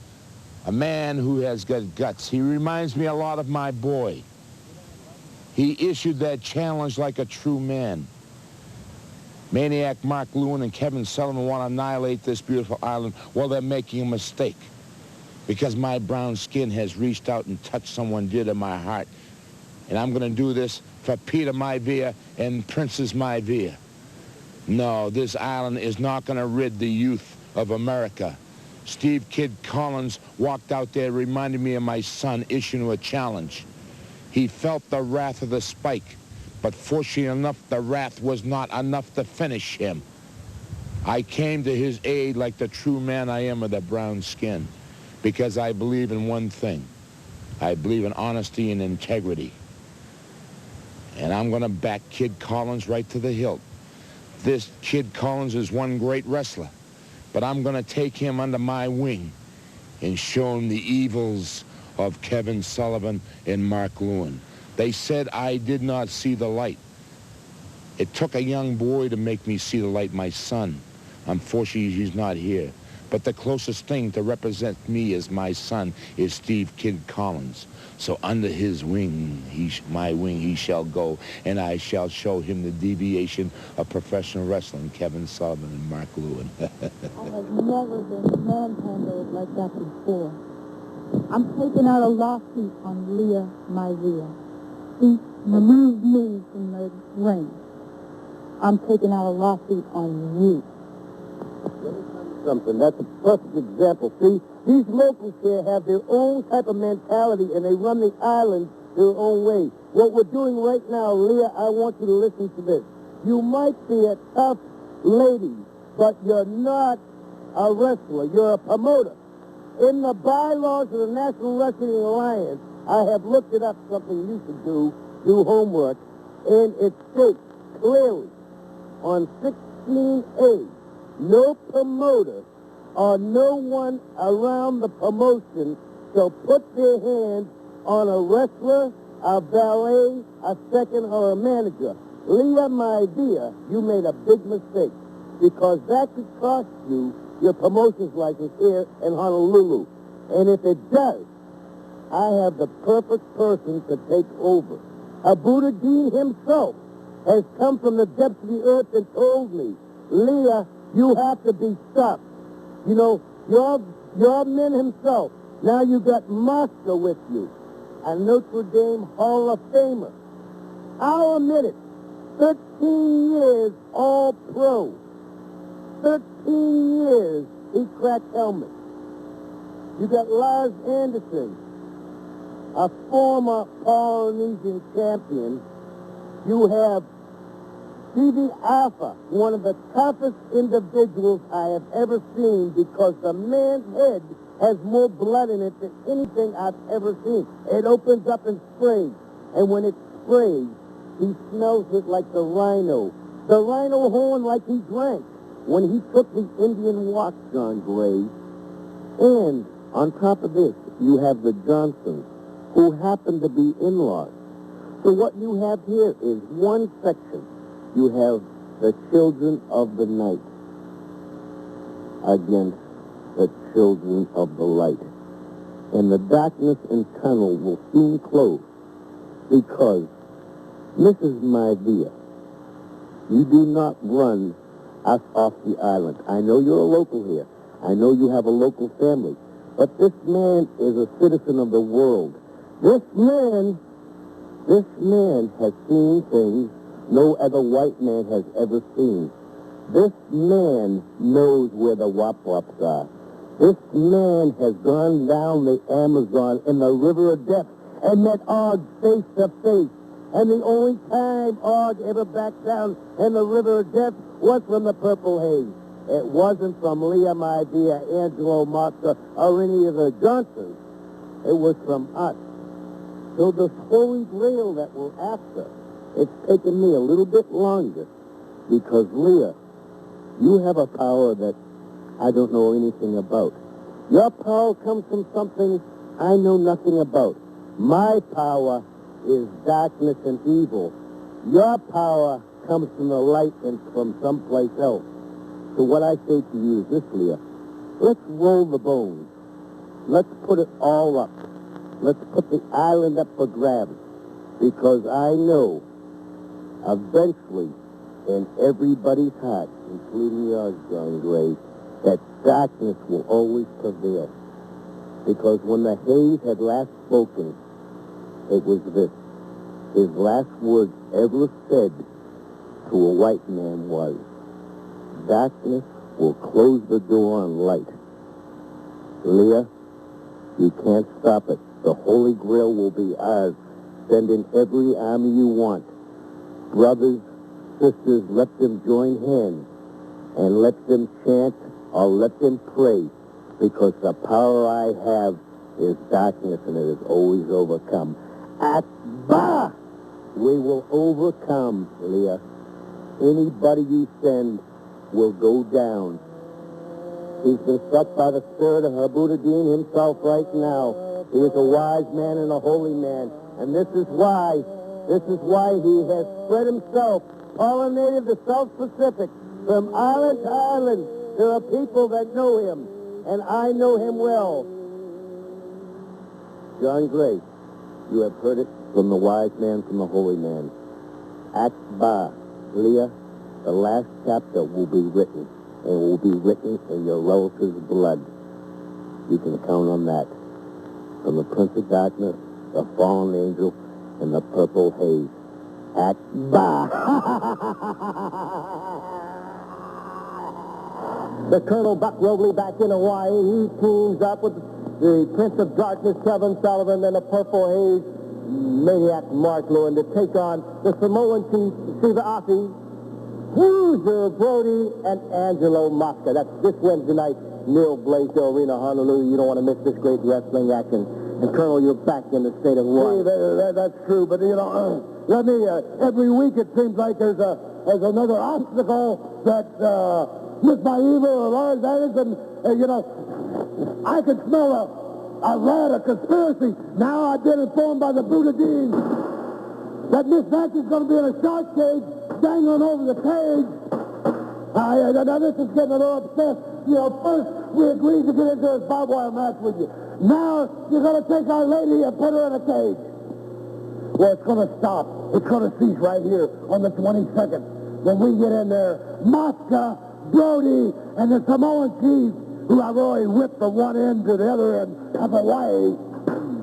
Speaker 21: A man who has got guts. He reminds me a lot of my boy. He issued that challenge like a true man. Maniac Mark Lewin and Kevin Sullivan want to annihilate this beautiful island. Well, they're making a mistake. Because my brown skin has reached out and touched someone dear to my heart. And I'm going to do this for Peter Maivia and Princess Maivia. No, this island is not going to rid the youth of America. Steve Kid Collins walked out there, reminded me of my son issuing a challenge. He felt the wrath of the spike, but fortunately enough, the wrath was not enough to finish him. I came to his aid like the true man I am with a brown skin, because I believe in one thing. I believe in honesty and integrity. And I'm going to back Kid Collins right to the hilt. This Kid Collins is one great wrestler, but I'm going to take him under my wing and show him the evils of Kevin Sullivan and Mark Lewin. They said I did not see the light. It took a young boy to make me see the light, my son. Unfortunately, he's not here. But the closest thing to represent me as my son is Steve Kid Collins. So under his wing, my wing, he shall go, and I shall show him the deviation of professional wrestling, Kevin Sullivan and Mark Lewin.
Speaker 20: I have never been manhandled like that before. I'm taking out a lawsuit on Leah Maivia. He removed me from the ring. I'm taking out a lawsuit on you.
Speaker 8: Something. That's a perfect example. See, these locals here have their own type of mentality, and they run the island their own way. What we're doing right now, Leah, I want you to listen to this. You might be a tough lady, but you're not a wrestler. You're a promoter. In the bylaws of the National Wrestling Alliance, I have looked it up, something you should do homework, and it states clearly on 16A, no promoter or no one around the promotion shall put their hands on a wrestler, a valet, a second, or a manager. Leah Maivia, you made a big mistake because that could cost you your promotions license here in Honolulu. And if it does, I have the perfect person to take over. Buddha Dean himself has come from the depths of the earth and told me, Leah, you have to be stopped. You know, your men himself. Now you got Mosca with you, a Notre Dame Hall of Famer. Our minute, 13 years all pro. 13 years he cracked helmets. You got Lars Anderson, a former Polynesian champion. You have Stevie Alpha, one of the toughest individuals I have ever seen because the man's head has more blood in it than anything I've ever seen. It opens up and sprays. And when it sprays, he smells it like the rhino. The rhino horn like he drank when he took the Indian walk, John Gray. And on top of this, you have the Johnsons, who happen to be in-laws. So what you have here is one section. You have the children of the night against the children of the light. And the darkness and tunnel will soon close because, Mrs. Maivia, you do not run us off the island. I know you're a local here. I know you have a local family. But this man is a citizen of the world. This man has seen things no other white man has ever seen. This man knows where the wop-wops are. This man has gone down the Amazon in the River of Death and met Og face to face. And the only time Og ever backed down in the River of Death was from the Purple Haze. It wasn't from Leah Maivia, Angelo Mosca, or any of the Johnsons. It was from us. So the Holy Grail that we're after, it's taken me a little bit longer because, Leah, you have a power that I don't know anything about. Your power comes from something I know nothing about. My power is darkness and evil. Your power comes from the light and from someplace else. So what I say to you is this, Leah. Let's roll the bones. Let's put it all up. Let's put the island up for grabs. Because I know eventually, in everybody's heart, including yours, John Gray, that darkness will always prevail. Because when the Haze had last spoken, it was this. His last words ever said to a white man was, darkness will close the door on light. Leah, you can't stop it. The Holy Grail will be ours. Send in every army you want. Brothers, sisters, let them join hands and let them chant or let them pray, because the power I have is darkness and it is always overcome. Akbar! We will overcome, Leah. Anybody you send will go down. He's been struck by the spirit of Buddha Dean himself right now. He is a wise man and a holy man. And this is why he has spread himself, pollinated the South Pacific from island to island. There are people that know him, and I know him well. John Gray, you have heard it from the wise man, from the holy man. Act Ba, Leah, the last chapter will be written, and will be written in your relative's blood. You can count on that. From the Prince of Darkness, the fallen angel, and the purple haze. Act Ba. The Colonel Buck Robley back in Hawaii. He teams up with the Prince of Darkness, Kevin Sullivan, and the Purple Haze maniac Mark Lewin to take on the Samoan Chief, Siva Afi, Bruiser Brody, and Angelo Mosca. That's this Wednesday night, Neil Blaisdell Arena, Honolulu. You don't want to miss this great wrestling action. And Colonel, you're back in the state of Hawaii.
Speaker 6: Hey, that's true, but you know, every week it seems like there's another obstacle that Miss Maiva or Lars Anderson, I can smell a rat, a conspiracy. Now I've been informed by the Buddha Dean that Miss Nancy's going to be in a shark cage dangling over the cage. Now this is getting a little upset. First we agreed to get into this barbed wire match with you. Now you're going to take our lady and put her in a cage. Well, it's going to stop. It's going to cease right here on the 22nd. When we get in there, Mosca, Brody, and the Samoan Chief, who I've already whipped from one end to the other end of Hawaii,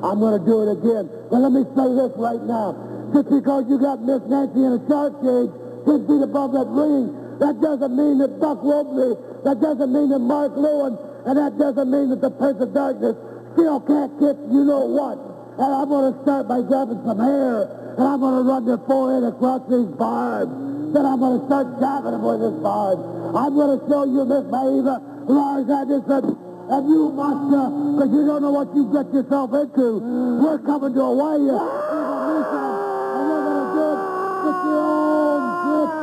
Speaker 6: I'm going to do it again. But let me say this right now. Just because you got Miss Nancy in a shark cage 10 feet above that ring, that doesn't mean that Buck Robley, that doesn't mean that Mark Lewin, and that doesn't mean that the Prince of Darkness still can't kick you-know-what. And I'm going to start by grabbing some hair, and I'm going to run their forehead across these barbs. Then I'm going to start jabbing them with this barb. I'm going to show you, Miss Maiva, Lars Anderson, and you, Mosca, because you don't know what you got yourself into. We're coming to Hawaii. And we're going to do it with your own tricks.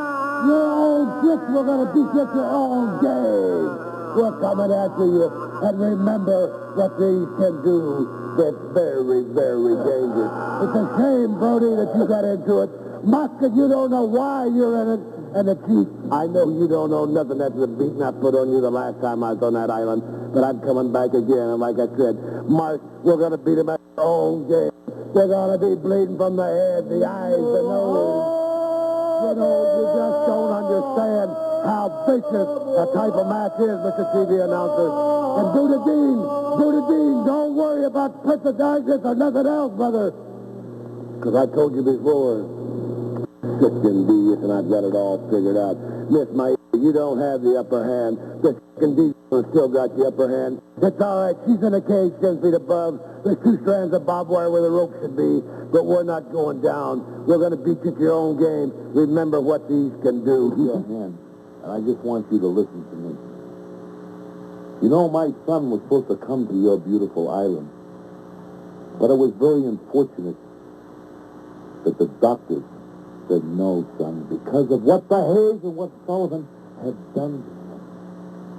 Speaker 6: Your own tricks. We're going to beat you at your own game. We're coming after you. And remember what these can do. That's very, very dangerous. It's a shame, Brody, that you got into it. Mosca, you don't know why you're in it. And the Chief, I know you don't know nothing after the beating I put on you the last time I was on that island, but I'm coming back again. And like I said, Mark, we're going to beat him at our own game. They're going to be bleeding from the head, the eyes, the nose. You just don't understand how vicious a type of match is, Mr. TV announcer. And Buddha Dean, don't worry about Prince of Darkness or nothing else, brother. Because I told you before, sick and devious, and I've got it all figured out. Miss Maiva, you don't have the upper hand. The sick and devious one still got the upper hand. It's all right. She's in a cage 10 feet above. There's 2 strands of barbed wire where the rope should be, but we're not going down. We're going to beat you at your own game. Remember what these can do. Your hand. And I just want you to listen to me. You know, my son was supposed to come to your beautiful island, but it was very unfortunate that the doctors said no, son, because of what the Hayes and what Sullivan had done to him.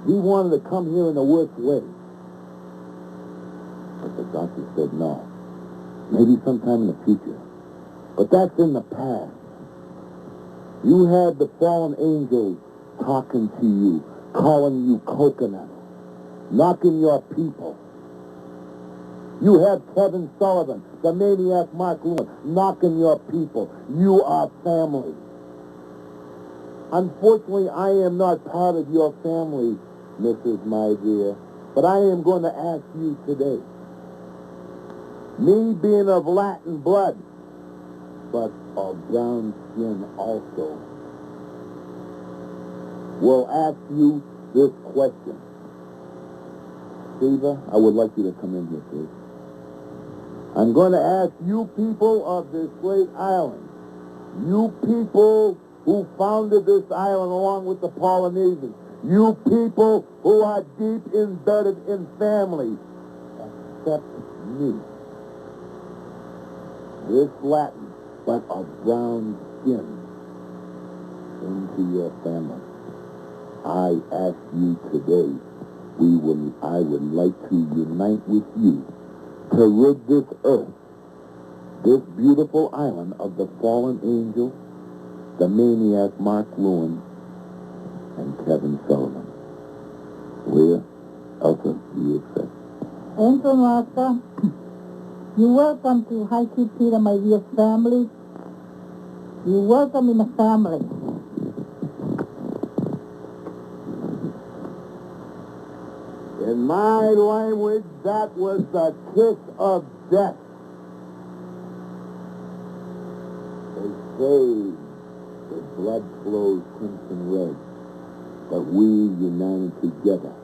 Speaker 6: He wanted to come here in the worst way. But the doctor said no. Maybe sometime in the future. But that's in the past. You had the fallen angels talking to you, calling you coconut, knocking your people. You had Kevin Sullivan, the maniac Mark Lewin, knocking your people. You are family. Unfortunately, I am not part of your family, Mrs. My Dear, but I am going to ask you today. Me being of Latin blood, but of brown skin also, will ask you this question. Siva, I would like you to come in here, please. I'm going to ask you people of this great island, you people who founded this island along with the Polynesians, you people who are deep embedded in family, accept me. This Latin, but of brown skin, into your family. I ask you today, I would like to unite with you
Speaker 4: to rid this earth, this beautiful island, of the fallen angel, the maniac Mark Lewin, and Kevin Sullivan. Where else do you accept?
Speaker 20: Angel Master, you're welcome to High Chief Peter, my dear family. You're welcome in the family.
Speaker 4: In my language, that was the kiss of death. They say the blood flows crimson red, but we united together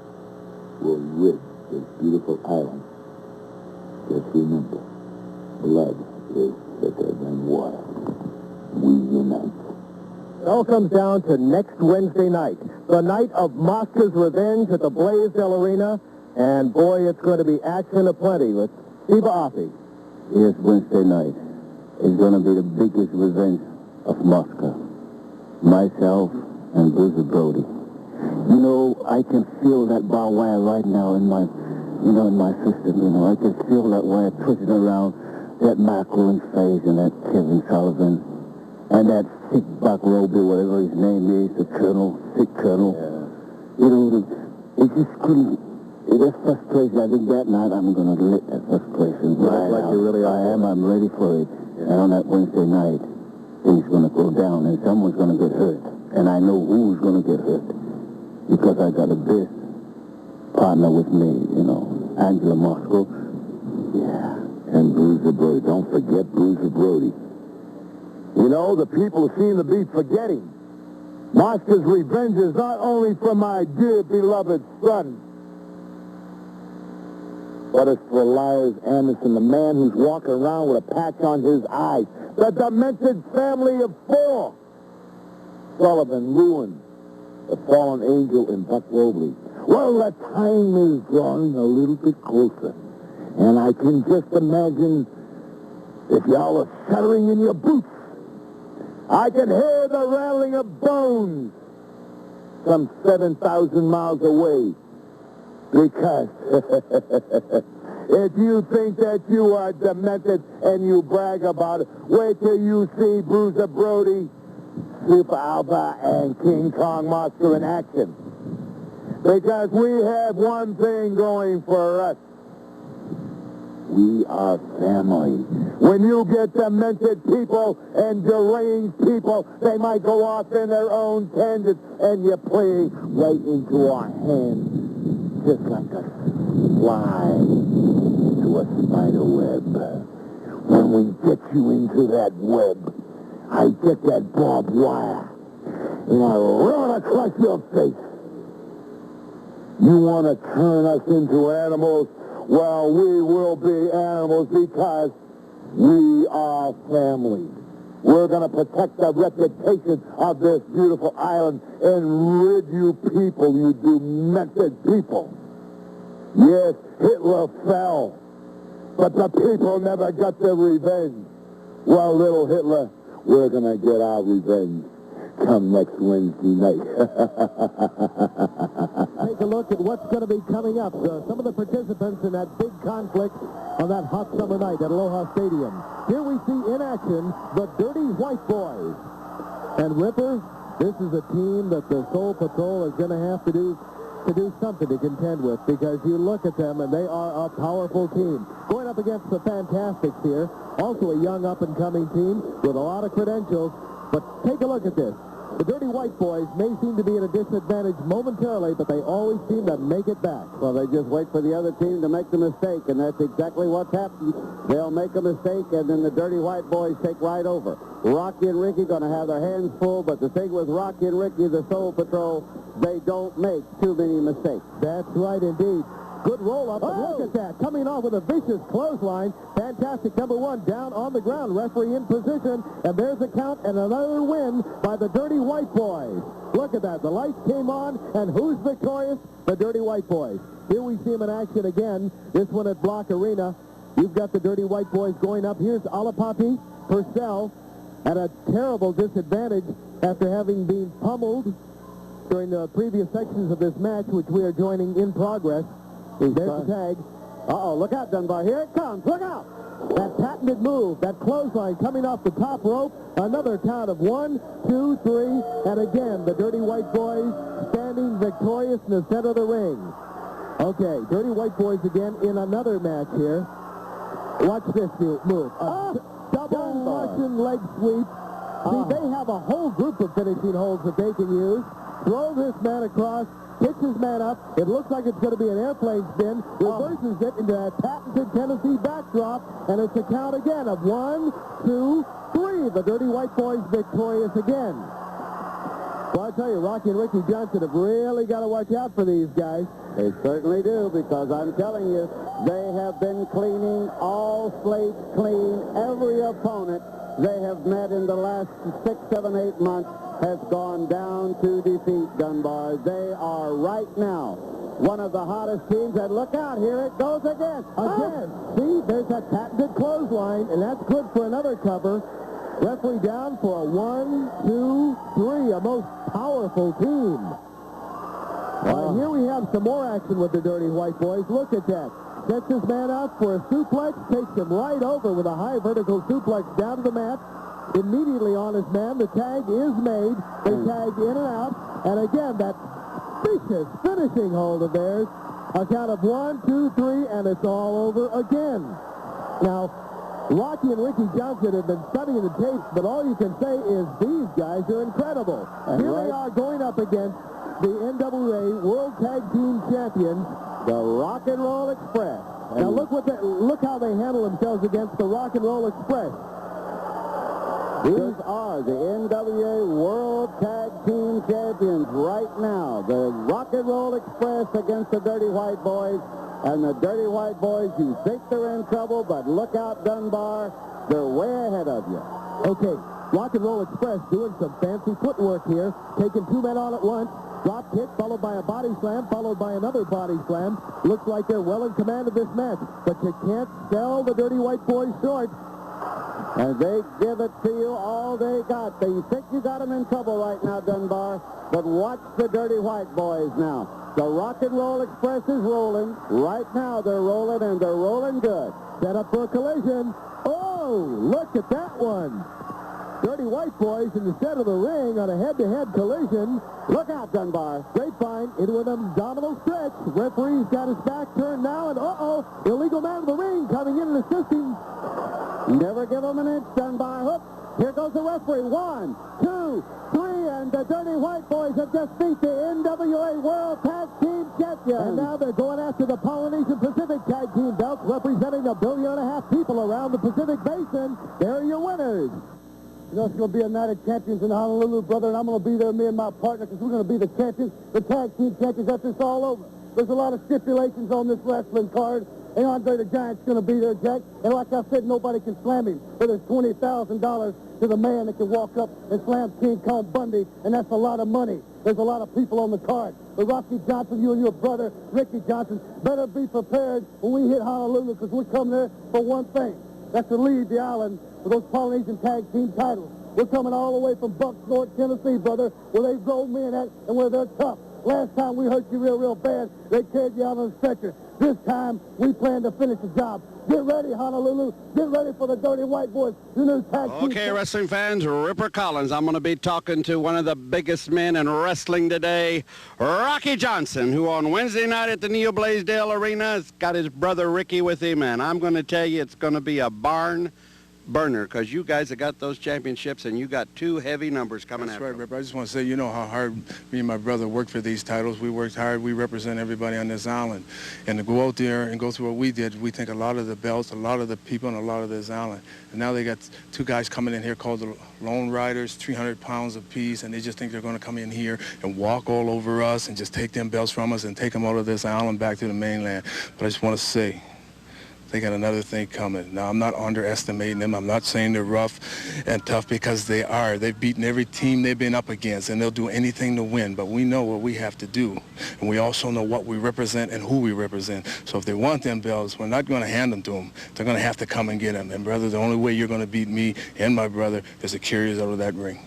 Speaker 4: will rid this beautiful island. Just remember, blood is thicker than water. We unite.
Speaker 8: It all comes down to next Wednesday night, the night of Mosca's revenge at the Blaisdell Arena, and boy, it's going to be action aplenty with Steve Offie.
Speaker 4: Yes, Wednesday night is going to be the biggest revenge of Mosca. Myself and Bruiser Brody. You know, I can feel that barbed wire right now in my, in my system. I can feel that wire twisting around that Mark Lewin's face and that Kevin Sullivan and that sick Buck Roby, whatever his name is, the colonel, sick colonel. Yeah. It just couldn't. That frustration, I think that night I'm going to let that frustration right
Speaker 8: like
Speaker 4: out.
Speaker 8: you really are.
Speaker 4: I am. I'm ready for it. Yeah. And on that Wednesday night, things going to go down and someone's going to get hurt. And I know who's going to get hurt. Because I got a best partner with me, Angela Moscow. Yeah, and Bruiser Brody. Don't forget Bruiser Brody. The people seem to be forgetting. Mosca's revenge is not only for my dear beloved son, but it's for Elias Anderson, the man who's walking around with a patch on his eye. The demented family of 4. Sullivan, Lewin, the fallen angel, and Buck Robley. Well, the time is drawing a little bit closer. And I can just imagine if y'all are shuddering in your boots. I can hear the rattling of bones some 7,000 miles away. Because if you think that you are demented and you brag about it, wait till you see Bruiser Brody, Super Alba, and King Kong Monster in action. Because we have one thing going for us. We are family. When you get demented people and deranged people, they might go off in their own tangents, and you're playing right into our hands, just like a fly into a spider web. When we get you into that web, I get that barbed wire, and I run across your face. You want to turn us into animals? Well, we will be animals because we are family. We're going to protect the reputation of this beautiful island and rid you people, you demented people. Yes, Hitler fell, but the people never got their revenge. Well, little Hitler, we're going to get our revenge come next Wednesday night.
Speaker 8: Take a look at what's going to be coming up. Some of the participants in that big conflict on that hot summer night at Aloha Stadium. Here we see in action the Dirty White Boys. And Ripper, this is a team that the Soul Patrol is going to have to do something to contend with, because you look at them and they are a powerful team. Going up against the Fantastics here, also a young up-and-coming team with a lot of credentials. But take a look at this. The Dirty White Boys may seem to be at a disadvantage momentarily, but they always seem to make it back.
Speaker 4: Well, they just wait for the other team to make the mistake, and that's exactly what's happened. They'll make a mistake, and then the Dirty White Boys take right over. Rocky and Ricky going to have their hands full, but the thing with Rocky and Ricky, the Soul Patrol, they don't make too many mistakes.
Speaker 8: That's right indeed. Good roll-up, but look at that. Coming off with a vicious clothesline. Fantastic number 1 down on the ground. Referee in position, and there's a count and another win by the Dirty White Boys. Look at that. The lights came on, and who's victorious? The Dirty White Boys. Here we see them in action again, this one at Block Arena. You've got the Dirty White Boys going up. Here's Alapapi Purcell at a terrible disadvantage after having been pummeled during the previous sections of this match, which we are joining in progress. There's the tag. Uh-oh, look out, Dunbar. Here it comes. Look out. That patented move, that clothesline coming off the top rope. Another count of 1, 2, 3. And again, the Dirty White Boys standing victorious in the center of the ring. Okay, Dirty White Boys again in another match here. Watch this move. Double Russian leg sweep. See, they have a whole group of finishing holds that they can use. Throw this man across, picks his man up. It looks like it's going to be an airplane spin. Reverses it into that patented Tennessee backdrop. And it's a count again of 1, 2, 3. The Dirty White Boys victorious again. Well, I tell you, Rocky and Ricky Johnson have really got to watch out for these guys.
Speaker 17: They certainly do, because I'm telling you, they have been cleaning all slates clean. Every opponent they have met in the last 6, 7, 8 months has gone down to defeat, Dunbar. They are right now one of the hottest teams. And look out, here it goes again.
Speaker 8: Again. See, there's that patented clothesline, and that's good for another cover. Referee down for a 1, 2, 3, a most powerful team. Here we have some more action with the Dirty White Boys. Look at that. Sets his man out for a suplex, takes him right over with a high vertical suplex down to the mat. Immediately on his man, the tag is made. They tag in and out. And again, that vicious finishing hold of theirs. A count of 1, 2, 3, and it's all over again. Now, Rocky and Ricky Johnson have been studying the tapes, but all you can say is these guys are incredible. Here they are going up against the NWA World Tag Team Champions,
Speaker 17: the Rock and Roll Express.
Speaker 8: Now look how they handle themselves against the Rock and Roll Express.
Speaker 17: These are the NWA World Tag Team Champions right now. The Rock and Roll Express against the Dirty White Boys. And the Dirty White Boys, you think they're in trouble, but look out, Dunbar. They're way ahead of you.
Speaker 8: Okay, Rock and Roll Express doing some fancy footwork here, taking 2 men on at once. Drop kick followed by a body slam, followed by another body slam. Looks like they're well in command of this match, but you can't sell the Dirty White Boys short.
Speaker 17: And they give it to you all they got. You think you got them in trouble right now, Dunbar, but watch the Dirty White Boys now. The Rock and Roll Express is rolling. Right now they're rolling, and they're rolling good.
Speaker 8: Set up for a collision. Oh, look at that one. Dirty White Boys in the center of the ring on a head-to-head collision.
Speaker 17: Look out, Dunbar.
Speaker 8: Grapevine into an abdominal stretch. Referee's got his back turned now, and illegal man of the ring coming in and assisting.
Speaker 17: Never give him an inch, Dunbar. Hook. Here goes the referee. 1, 2, 3, and the Dirty White Boys have just beat the NWA World Tag Team Champions.
Speaker 8: And now they're going after the Polynesian Pacific Tag Team belts, representing 1.5 billion people around the Pacific Basin. They're your winners.
Speaker 6: You know, it's going to be a night of champions in Honolulu, brother, and I'm going to be there, me and my partner, because we're going to be the champions, the tag team champions after it's all over. There's a lot of stipulations on this wrestling card, and Andre the Giant's going to be there, Jack. And like I said, nobody can slam him, but there's $20,000 to the man that can walk up and slam King Kong Bundy, and that's a lot of money. There's a lot of people on the card. But Rocky Johnson, you and your brother, Ricky Johnson, better be prepared when we hit Honolulu, because we're coming there for one thing. That's to lead the island with those Polynesian tag team titles. We're coming all the way from Bucks, North Tennessee, brother, where they rolled me in at and where they're tough. Last time we hurt you real bad, they carried you out on a stretcher. This time, we plan to finish the job. Get ready, Honolulu. Get ready for the Dirty White Boys, the new tag team.
Speaker 3: Okay, wrestling fans, Ripper Collins. I'm going to be talking to one of the biggest men in wrestling today, Rocky Johnson, who on Wednesday night at the Neo Blaisdell Arena has got his brother Ricky with him, and I'm going to tell you it's going to be a barn burner, because you guys have got those championships and you got 2 heavy numbers coming
Speaker 19: That's
Speaker 3: after
Speaker 19: right, Ripper. I just want to say, you know how hard me and my brother worked for these titles. We worked hard. We represent everybody on this island. And to go out there and go through what we did, we think a lot of the belts, a lot of the people, and a lot of this island. And now they got 2 guys coming in here called the Lone Riders, 300 pounds apiece, and they just think they're going to come in here and walk all over us and just take them belts from us and take them out of this island back to the mainland. But I just want to say, they got another thing coming. Now, I'm not underestimating them. I'm not saying they're rough and tough, because they are. They've beaten every team they've been up against, and they'll do anything to win. But we know what we have to do, and we also know what we represent and who we represent. So if they want them belts, we're not going to hand them to them. They're going to have to come and get them. And, brother, the only way you're going to beat me and my brother is to carry us out of that ring.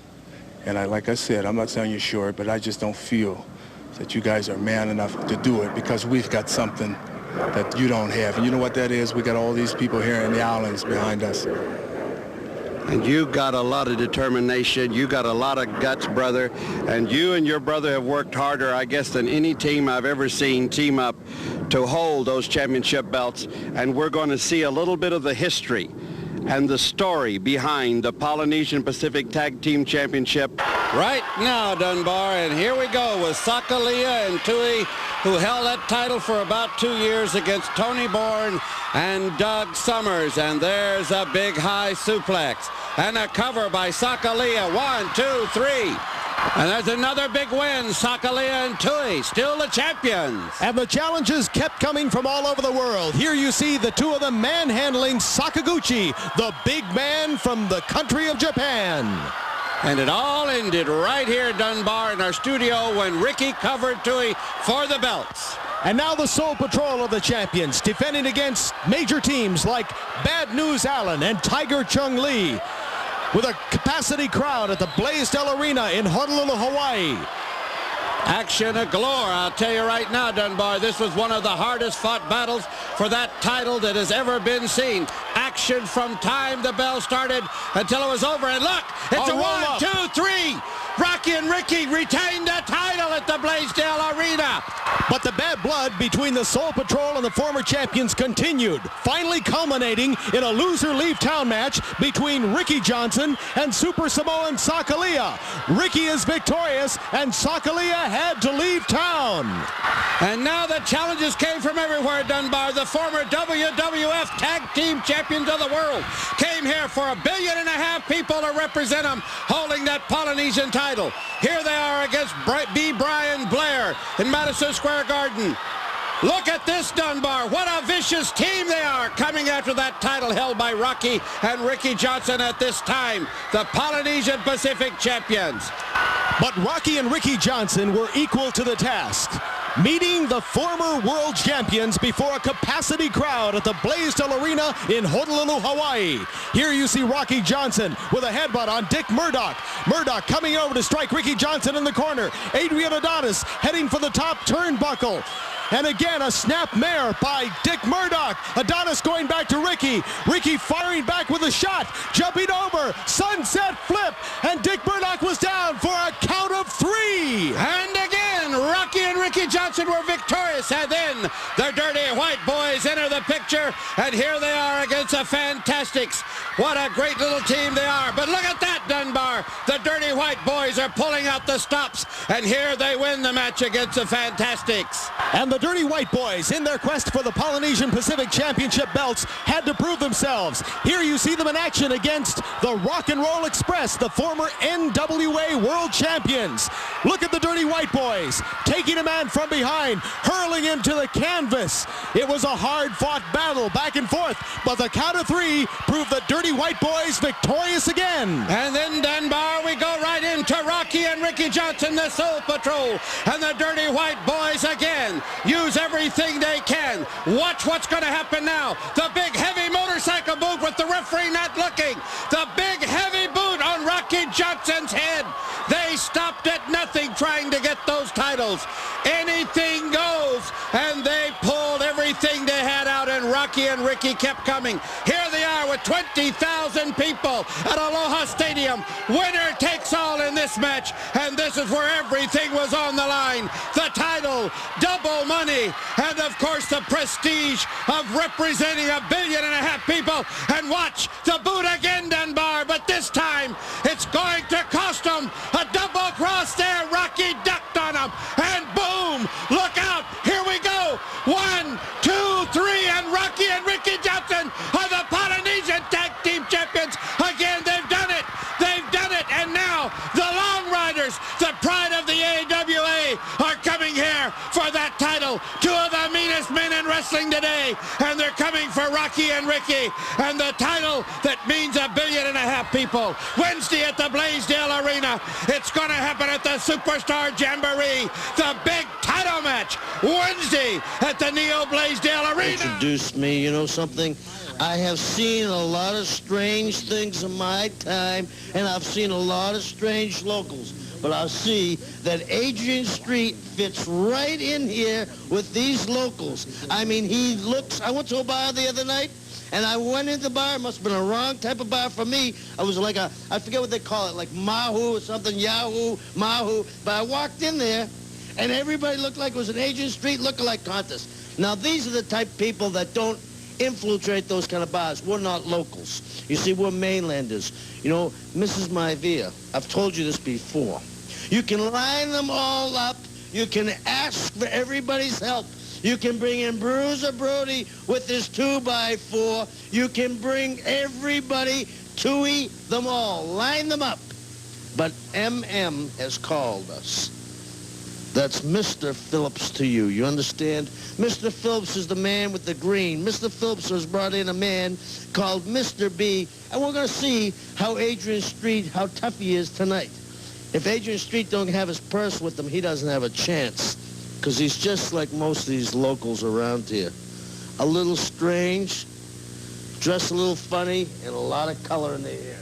Speaker 19: And like I said, I'm not selling you short, but I just don't feel that you guys are man enough to do it, because we've got something that you don't have. And you know what that is? We got all these people here in the islands behind us.
Speaker 3: And you got a lot of determination. You got a lot of guts, brother. And you and your brother have worked harder, I guess, than any team I've ever seen team up to hold those championship belts. And we're going to see a little bit of the history and the story behind the Polynesian Pacific Tag Team Championship right now, Dunbar. And here we go with Sakalia and Tui, who held that title for about 2 years against Tony Bourne and Doug Summers. And there's a big high suplex and a cover by Sakalia. 1, 2, 3. And there's another big win. Sakalia and Tui, still the champions.
Speaker 8: And the challenges kept coming from all over the world. Here you see the two of them manhandling Sakaguchi, the big man from the country of Japan.
Speaker 3: And it all ended right here, Dunbar, in our studio when Ricky covered Tui for the belts.
Speaker 8: And now the Soul Patrol of the champions, defending against major teams like Bad News Allen and Tiger Chung Lee, with a capacity crowd at the Blaisdell Arena in Honolulu, Hawaii.
Speaker 3: Action galore, I'll tell you right now, Dunbar. This was one of the hardest fought battles for that title that has ever been seen. Action from time the bell started until it was over. And look, it's a 1, 2, 3. Rocky and Ricky retained the title at the Blaisdell Arena.
Speaker 8: But the bad blood between the Soul Patrol and the former champions continued, finally culminating in a loser leave town match between Ricky Johnson and Super Samoan Sakalia. Ricky is victorious and Sakalia had to leave town.
Speaker 3: And now the challenges came from everywhere, Dunbar. The former WWF Tag Team Champions of the world came here for 1.5 billion people to represent them, holding that Polynesian title. Here they are against B. Brian Blair in Madison Square Garden. Look at this, Dunbar. What a vicious team they are, coming after that title held by Rocky and Ricky Johnson at this time, the Polynesian Pacific champions.
Speaker 8: But Rocky and Ricky Johnson were equal to the task, meeting the former world champions before a capacity crowd at the Blaisdell Arena in Honolulu, Hawaii. Here you see Rocky Johnson with a headbutt on Dick Murdoch. Murdoch coming over to strike Ricky Johnson in the corner. Adrian Adonis heading for the top turnbuckle. And again, a snap mare by Dick Murdoch. Adonis going back to Ricky. Ricky firing back with a shot. Jumping over. Sunset flip. And Dick Murdoch was down for a count of 3.
Speaker 3: And again, Rocky and Ricky Johnson were victorious. And then the Dirty White Boys enter the picture. And here they are against the Fantastics. What a great little team they are. But look at that, Dunbar. The Dirty White Boys are pulling out the stops. And here they win the match against the Fantastics.
Speaker 8: And the Dirty White Boys, in their quest for the Polynesian Pacific Championship belts, had to prove themselves. Here you see them in action against the Rock and Roll Express, the former NWA World Champions. Look at the Dirty White Boys, taking a man from behind, hurling him to the canvas. It was a hard-fought battle, back and forth, but the count of 3 proved the Dirty White Boys victorious again.
Speaker 3: And then, Dunbar, we go right into Rocky and Ricky Johnson, the Soul Patrol, and the Dirty White Boys again. Use everything they can. Watch what's going to happen now. The big heavy motorcycle boot with the referee not looking. The big heavy boot on Rocky Johnson's head. They stopped at nothing trying to get those titles. Anything goes. And they pulled everything they had out, and Rocky and Ricky kept coming. Here they are with 20,000 people at Aloha Stadium. Winner takes all in this match, and this is where everything was on the line. The title, double money, and of course the prestige of representing 1.5 billion people. And watch the boot again, Dunbar, but this time it's going to cost them a double cross there. Rocky ducked on him, and boom, look out, here we go. 1, 2, 3, and Rocky and Ricky Johnson are the Polynesian Tag Team Champions. Again, they've done it. They've done it. And now the Long Riders, the pride of the AWA, are coming here for that title. 2 of the meanest men in wrestling today. And they're coming for Rocky and Ricky. And the title that means 1.5 billion people. Wednesday at the Blaisdell Arena. It's going to happen at the Superstar Jamboree. The big title match. Wednesday at the Neo Blaisdell Arena.
Speaker 10: Introduced me, you know something? I have seen a lot of strange things in my time, and I've seen a lot of strange locals. but I'll see that Adrian Street fits right in here with these locals. I mean, he looks, I went to a bar the other night, and I went into the bar. It must have been a wrong type of bar for me. I was like a, I forget what they call it, like Mahu or something, Yahoo, Mahu. But I walked in there, and everybody looked like it was an Adrian Street lookalike contest. Now, these are the type of people that don't infiltrate those kind of bars. We're not locals. You see, we're mainlanders. You know, Mrs. Maivia, I've told you this before. You can line them all up. You can ask for everybody's help. You can bring in Bruiser Brody with his 2x4. You can bring everybody, Tui, them all. Line them up. But MM has called us. That's Mr. Phillips to you. You understand? Mr. Phillips is the man with the green. Mr. Phillips has brought in a man called Mr. B, and we're going to see how Adrian Street, how tough he is tonight. If Adrian Street don't have his purse with him, he doesn't have a chance, because he's just like most of these locals around here. A little strange, dressed a little funny, and a lot of color in the hair.